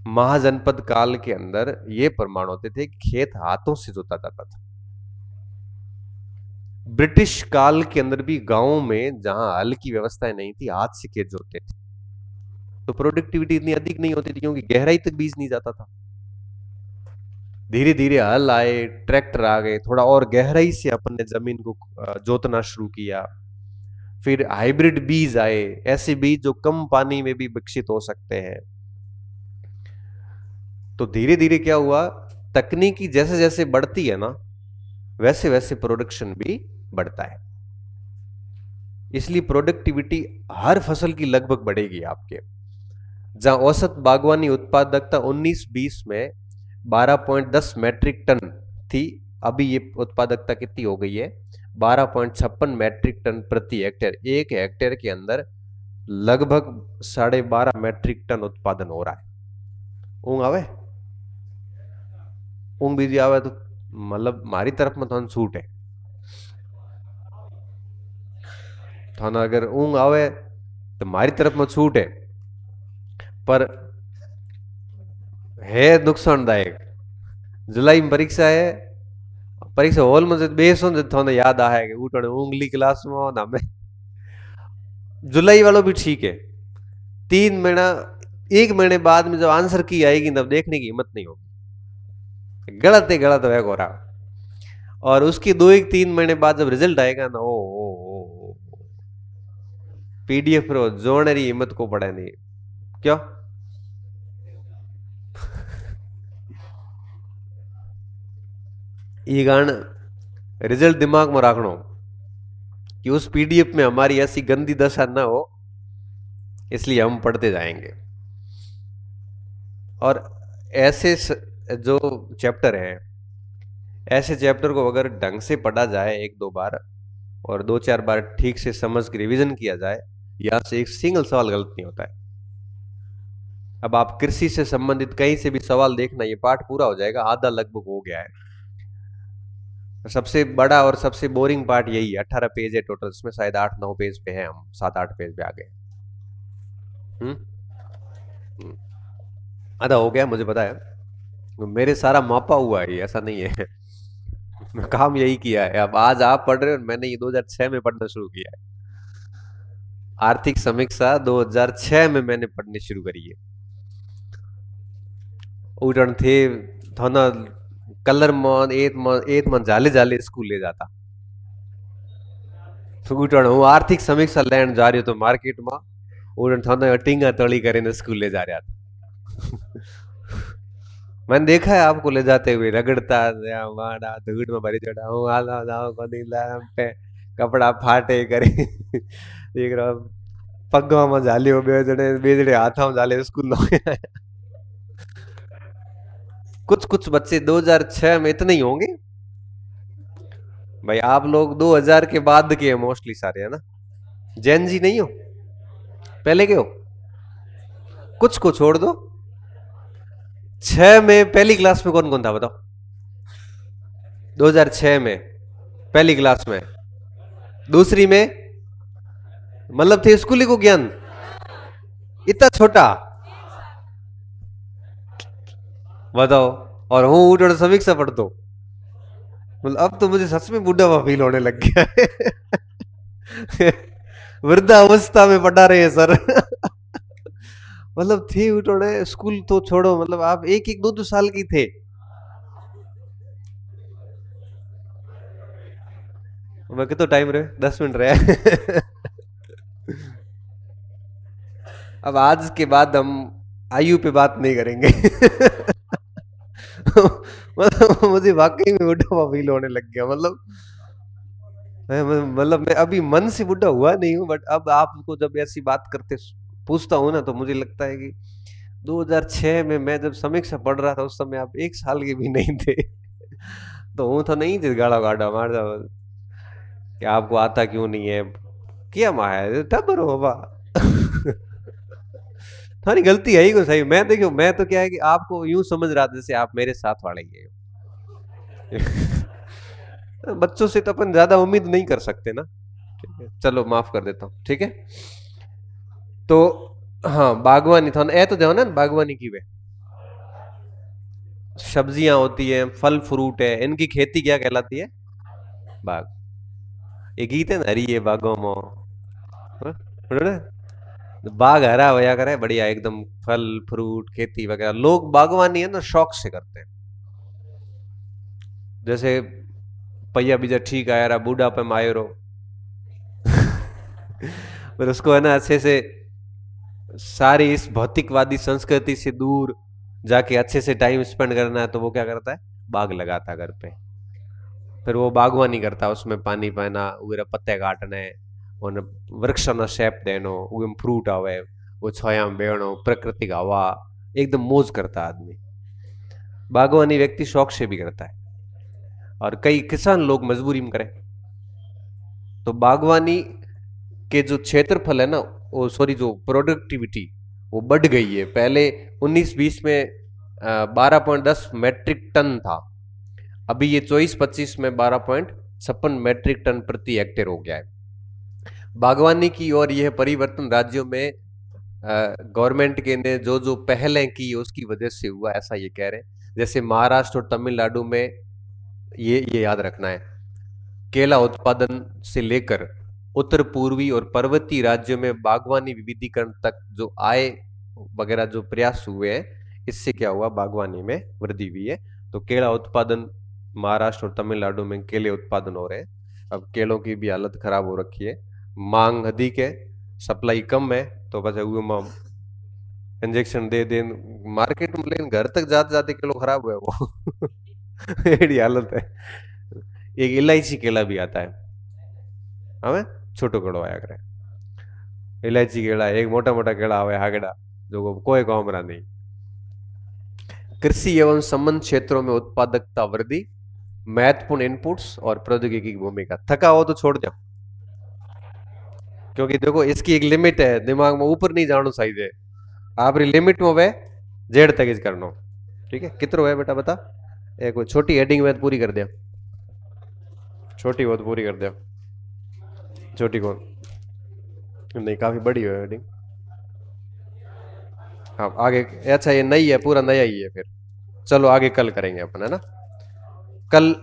महाजनपद काल के अंदर ये प्रमाण होते थे कि खेत हाथों से जोता जाता था। ब्रिटिश काल के अंदर भी गांवों में जहां हल की व्यवस्थाएं नहीं थी, हाथ से खेत जोतते थे। तो प्रोडक्टिविटी इतनी अधिक नहीं होती थी, क्योंकि गहराई तक बीज नहीं जाता था। धीरे धीरे हल आए, ट्रैक्टर आ गए, थोड़ा और गहराई से अपन ने जमीन को जोतना शुरू किया। फिर हाइब्रिड बीज आए, ऐसे बीज जो कम पानी में भी विकसित हो सकते हैं। तो धीरे धीरे क्या हुआ, तकनीकी जैसे जैसे बढ़ती है ना, वैसे वैसे प्रोडक्शन भी बढ़ता है। इसलिए प्रोडक्टिविटी हर फसल की लगभग बढ़ेगी आपके। जहां औसत बागवानी उत्पादकता 19-20 में 12.10 मैट्रिक टन थी, अभी ये उत्पादकता कितनी हो गई है, 12.56 मैट्रिक टन प्रति हेक्टेयर। एक हेक्टेयर के अंदर लगभग 12.5 मैट्रिक टन उत्पादन हो रहा है। ऊंग आवे, ऊंग बीजी आवे तो मतलब मारी तरफ में थोड़ा छूट है। थाना अगर ऊंग आवे तो मारी तरफ में छूट है, पर है नुकसानदायक। जुलाई में परीक्षा है, परीक्षा हॉल में बेसो थोड़ा याद आए कि उठने उंगली क्लास में ना में। जुलाई वालों भी ठीक है, 3 महीना, 1 महीने बाद में जब आंसर की आएगी तब देखने की हिम्मत नहीं होगी, गलत है, गलत है हो रहा। और उसकी 2-3 महीने बाद जब रिजल्ट आएगा ना, ओ पीडीएफ रो जोड़ने की हिम्मत को पड़े नहीं। क्यों? ये गान रिजल्ट दिमाग में रखना कि उस पीडीएफ में हमारी ऐसी गंदी दशा ना हो, इसलिए हम पढ़ते जाएंगे। और ऐसे जो चैप्टर हैं, ऐसे चैप्टर को अगर ढंग से पढ़ा जाए 1-2 बार, और 2-4 बार ठीक से समझ के रिवीजन किया जाए, यहां से एक सिंगल सवाल गलत नहीं होता है। अब आप कृषि से संबंधित कहीं से भी सवाल देखना, ये पाठ पूरा हो जाएगा, आधा लगभग हो गया है। सबसे बड़ा और सबसे बोरिंग पार्ट यही है, 18 पेज है टोटल, इसमें शायद 8-9 पेज पे है, हम 7-8 पेज पे आ गए। हम्म। आधा हो गया, मुझे पता है, मेरे सारा मापा हुआ है, ऐसा नहीं है। मैं काम यही किया है। अब आज आप पढ़ रहे हो, मैंने ये 2006 में पढ़ना शुरू किया है। आर्थिक समीक्षा 2006 में मैंने पढ़नी शुरू करी है। उड़न थे थाना कलर मन एत मन जाले जाले स्कूल ले जाता। उड़न हूँ आर्थिक समीक्षा लैंड जा रही हो तो मार्केट में, उड़न थाना टींगा तड़ी करे स्कूल ले जा रहा था। मैंने देखा है आपको ले जाते हुए, रगड़ता माड़ा धूड़ में भरी चढ़ा हूँ, आला जाओ कदी पे कपड़ा फाटे करे। देख रहा पगवा में झालियो बेजड़े बेजड़े हाथा में झाले स्कूल। कुछ कुछ बच्चे 2006 में इतने ही होंगे भाई। आप लोग 2000 के बाद के मोस्टली सारे, है ना? जैन जी नहीं हो, पहले के हो? कुछ को छोड़ दो, छह में पहली क्लास में कौन कौन था बताओ? 2006 में पहली क्लास में, दूसरी में मतलब थे स्कूली को ज्ञान इतना छोटा, बताओ। और हूं उठ और समीक्षा पढ़ दो, मतलब अब तो मुझे सच में बूढ़ा हुआ फील होने लग गया है। वृद्धावस्था में पढ़ा रहे हैं सर। मतलब थे उठोड़े स्कूल तो छोड़ो, मतलब आप एक एक दो दो साल की थे। मैं कितना टाइम रहे, 10 मिनट रहे। अब आज के बाद हम आयु पे बात नहीं करेंगे। मतलब मुझे वाकई में बुढ़ा हुआ फील होने लग गया, मतलब मतलब मैं अभी मन से बुढ़ा हुआ नहीं हूँ, बट अब आपको जब ऐसी बात करते पूछता हूँ ना, तो मुझे लगता है कि 2006 में मैं जब समीक्षा पढ़ रहा था, उस समय आप 1 साल के भी नहीं थे। तो हूं तो नहीं थी गाड़ा गाड़ा मार जाओ कि आपको आता क्यों नहीं है, क्या माया टबर हो बाबा। थारी गलती है ही को सही। मैं देखो, मैं तो क्या है कि आपको यूं समझ रहा था जैसे आप मेरे साथ वाले ही है। बच्चों से तो अपन ज्यादा उम्मीद नहीं कर सकते ना। ठीक है, चलो माफ कर देता हूँ, ठीक है। तो हाँ, बागवानी था ए तो जाओ ना, बागवानी की वे सब्जियां होती है, फल फ्रूट है, इनकी खेती क्या कहलाती है? बाग। ये गीत है ना, हरी ये बागों में, हाँ, सुनो ना? बाग हरा होया करे बढ़िया एकदम, फल फ्रूट खेती वगैरह, लोग बागवानी है ना शौक से करते हैं। जैसे पहिया बीजा ठीक आया रहा, बूढ़ापे में आयो रहो। फिर उसको है ना अच्छे से सारी इस भौतिकवादी संस्कृति से दूर जाके अच्छे से टाइम स्पेंड करना है, तो वो क्या करता है? बाग लगाता है घर पे। फिर वो बागवानी करता है, उसमें पानी पाना वगैरह, पत्ते काटने, उन वृक्षों ना शेप देनो, उनमें फ्रूट आवे, वो छाया में बेहनो, प्राकृतिक हवा, एकदम मौज करता है आदमी। बागवानी व्यक्ति शौक से भी करता है, और कई किसान लोग मजबूरी में करें। तो बागवानी के जो क्षेत्रफल है ना, वो सॉरी जो प्रोडक्टिविटी, वो बढ़ गई है। पहले 19-20 में 12.10 मैट्रिक टन था, अभी ये 24-25 में 12.56 मैट्रिक टन प्रति हेक्टेयर हो गया है। बागवानी की और यह परिवर्तन राज्यों में गवर्नमेंट के ने जो जो पहलें की उसकी वजह से हुआ, ऐसा ये कह रहे हैं। जैसे महाराष्ट्र और तमिलनाडु में, ये याद रखना है, केला उत्पादन से लेकर उत्तर पूर्वी और पर्वतीय राज्यों में बागवानी विविधीकरण तक जो आय वगैरह जो प्रयास हुए हैं, इससे क्या हुआ? बागवानी में वृद्धि हुई है। तो केला उत्पादन महाराष्ट्र और तमिलनाडु में केले उत्पादन हो रहे हैं। अब केलों की भी हालत खराब हो रखी है, मांग अधिक है, सप्लाई कम है, तो बस इंजेक्शन दे दे मार्केट में, लेकिन घर तक जाते जाते किलो खराब हुआ वो। एड़ी हालत है। एक इलायची केला भी आता है, हमें छोटो केड़ो आया करे, इलायची केड़ा एक मोटा मोटा केड़ा आवे हागड़ा, जो कोई काम रहा नहीं। कृषि एवं संबंध क्षेत्रों में उत्पादकता वृद्धि, महत्वपूर्ण इनपुट्स और प्रौद्योगिकी की भूमिका। थका हो तो छोड़ जाओ, क्योंकि देखो इसकी एक लिमिट है, दिमाग में ऊपर नहीं जानो चाहिए, आप लिमिट में वे जेड तक इज करनो। ठीक है, कितरो है बेटा बता? एक कोई छोटी हेडिंग में पूरी कर दिया, छोटी बहुत पूरी कर दिया, छोटी कौन नहीं, काफी बड़ी है हेडिंग। हाँ आगे, अच्छा ये नई है, पूरा नया ही है फिर। चलो आगे कल करेंगे अपन, है ना? कल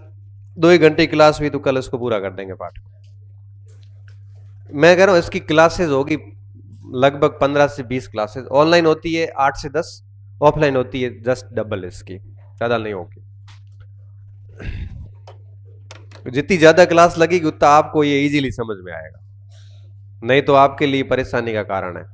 2 ही घंटे की क्लास हुई, तो कल इसको पूरा कर देंगे पाठ। मैं कह रहा हूँ इसकी क्लासेस होगी लगभग 15 से 20 क्लासेस, ऑनलाइन होती है 8 से 10, ऑफलाइन होती है जस्ट डबल इसकी, ज्यादा नहीं होगी। जितनी ज्यादा क्लास लगेगी उतना आपको ये इजीली समझ में आएगा, नहीं तो आपके लिए परेशानी का कारण है।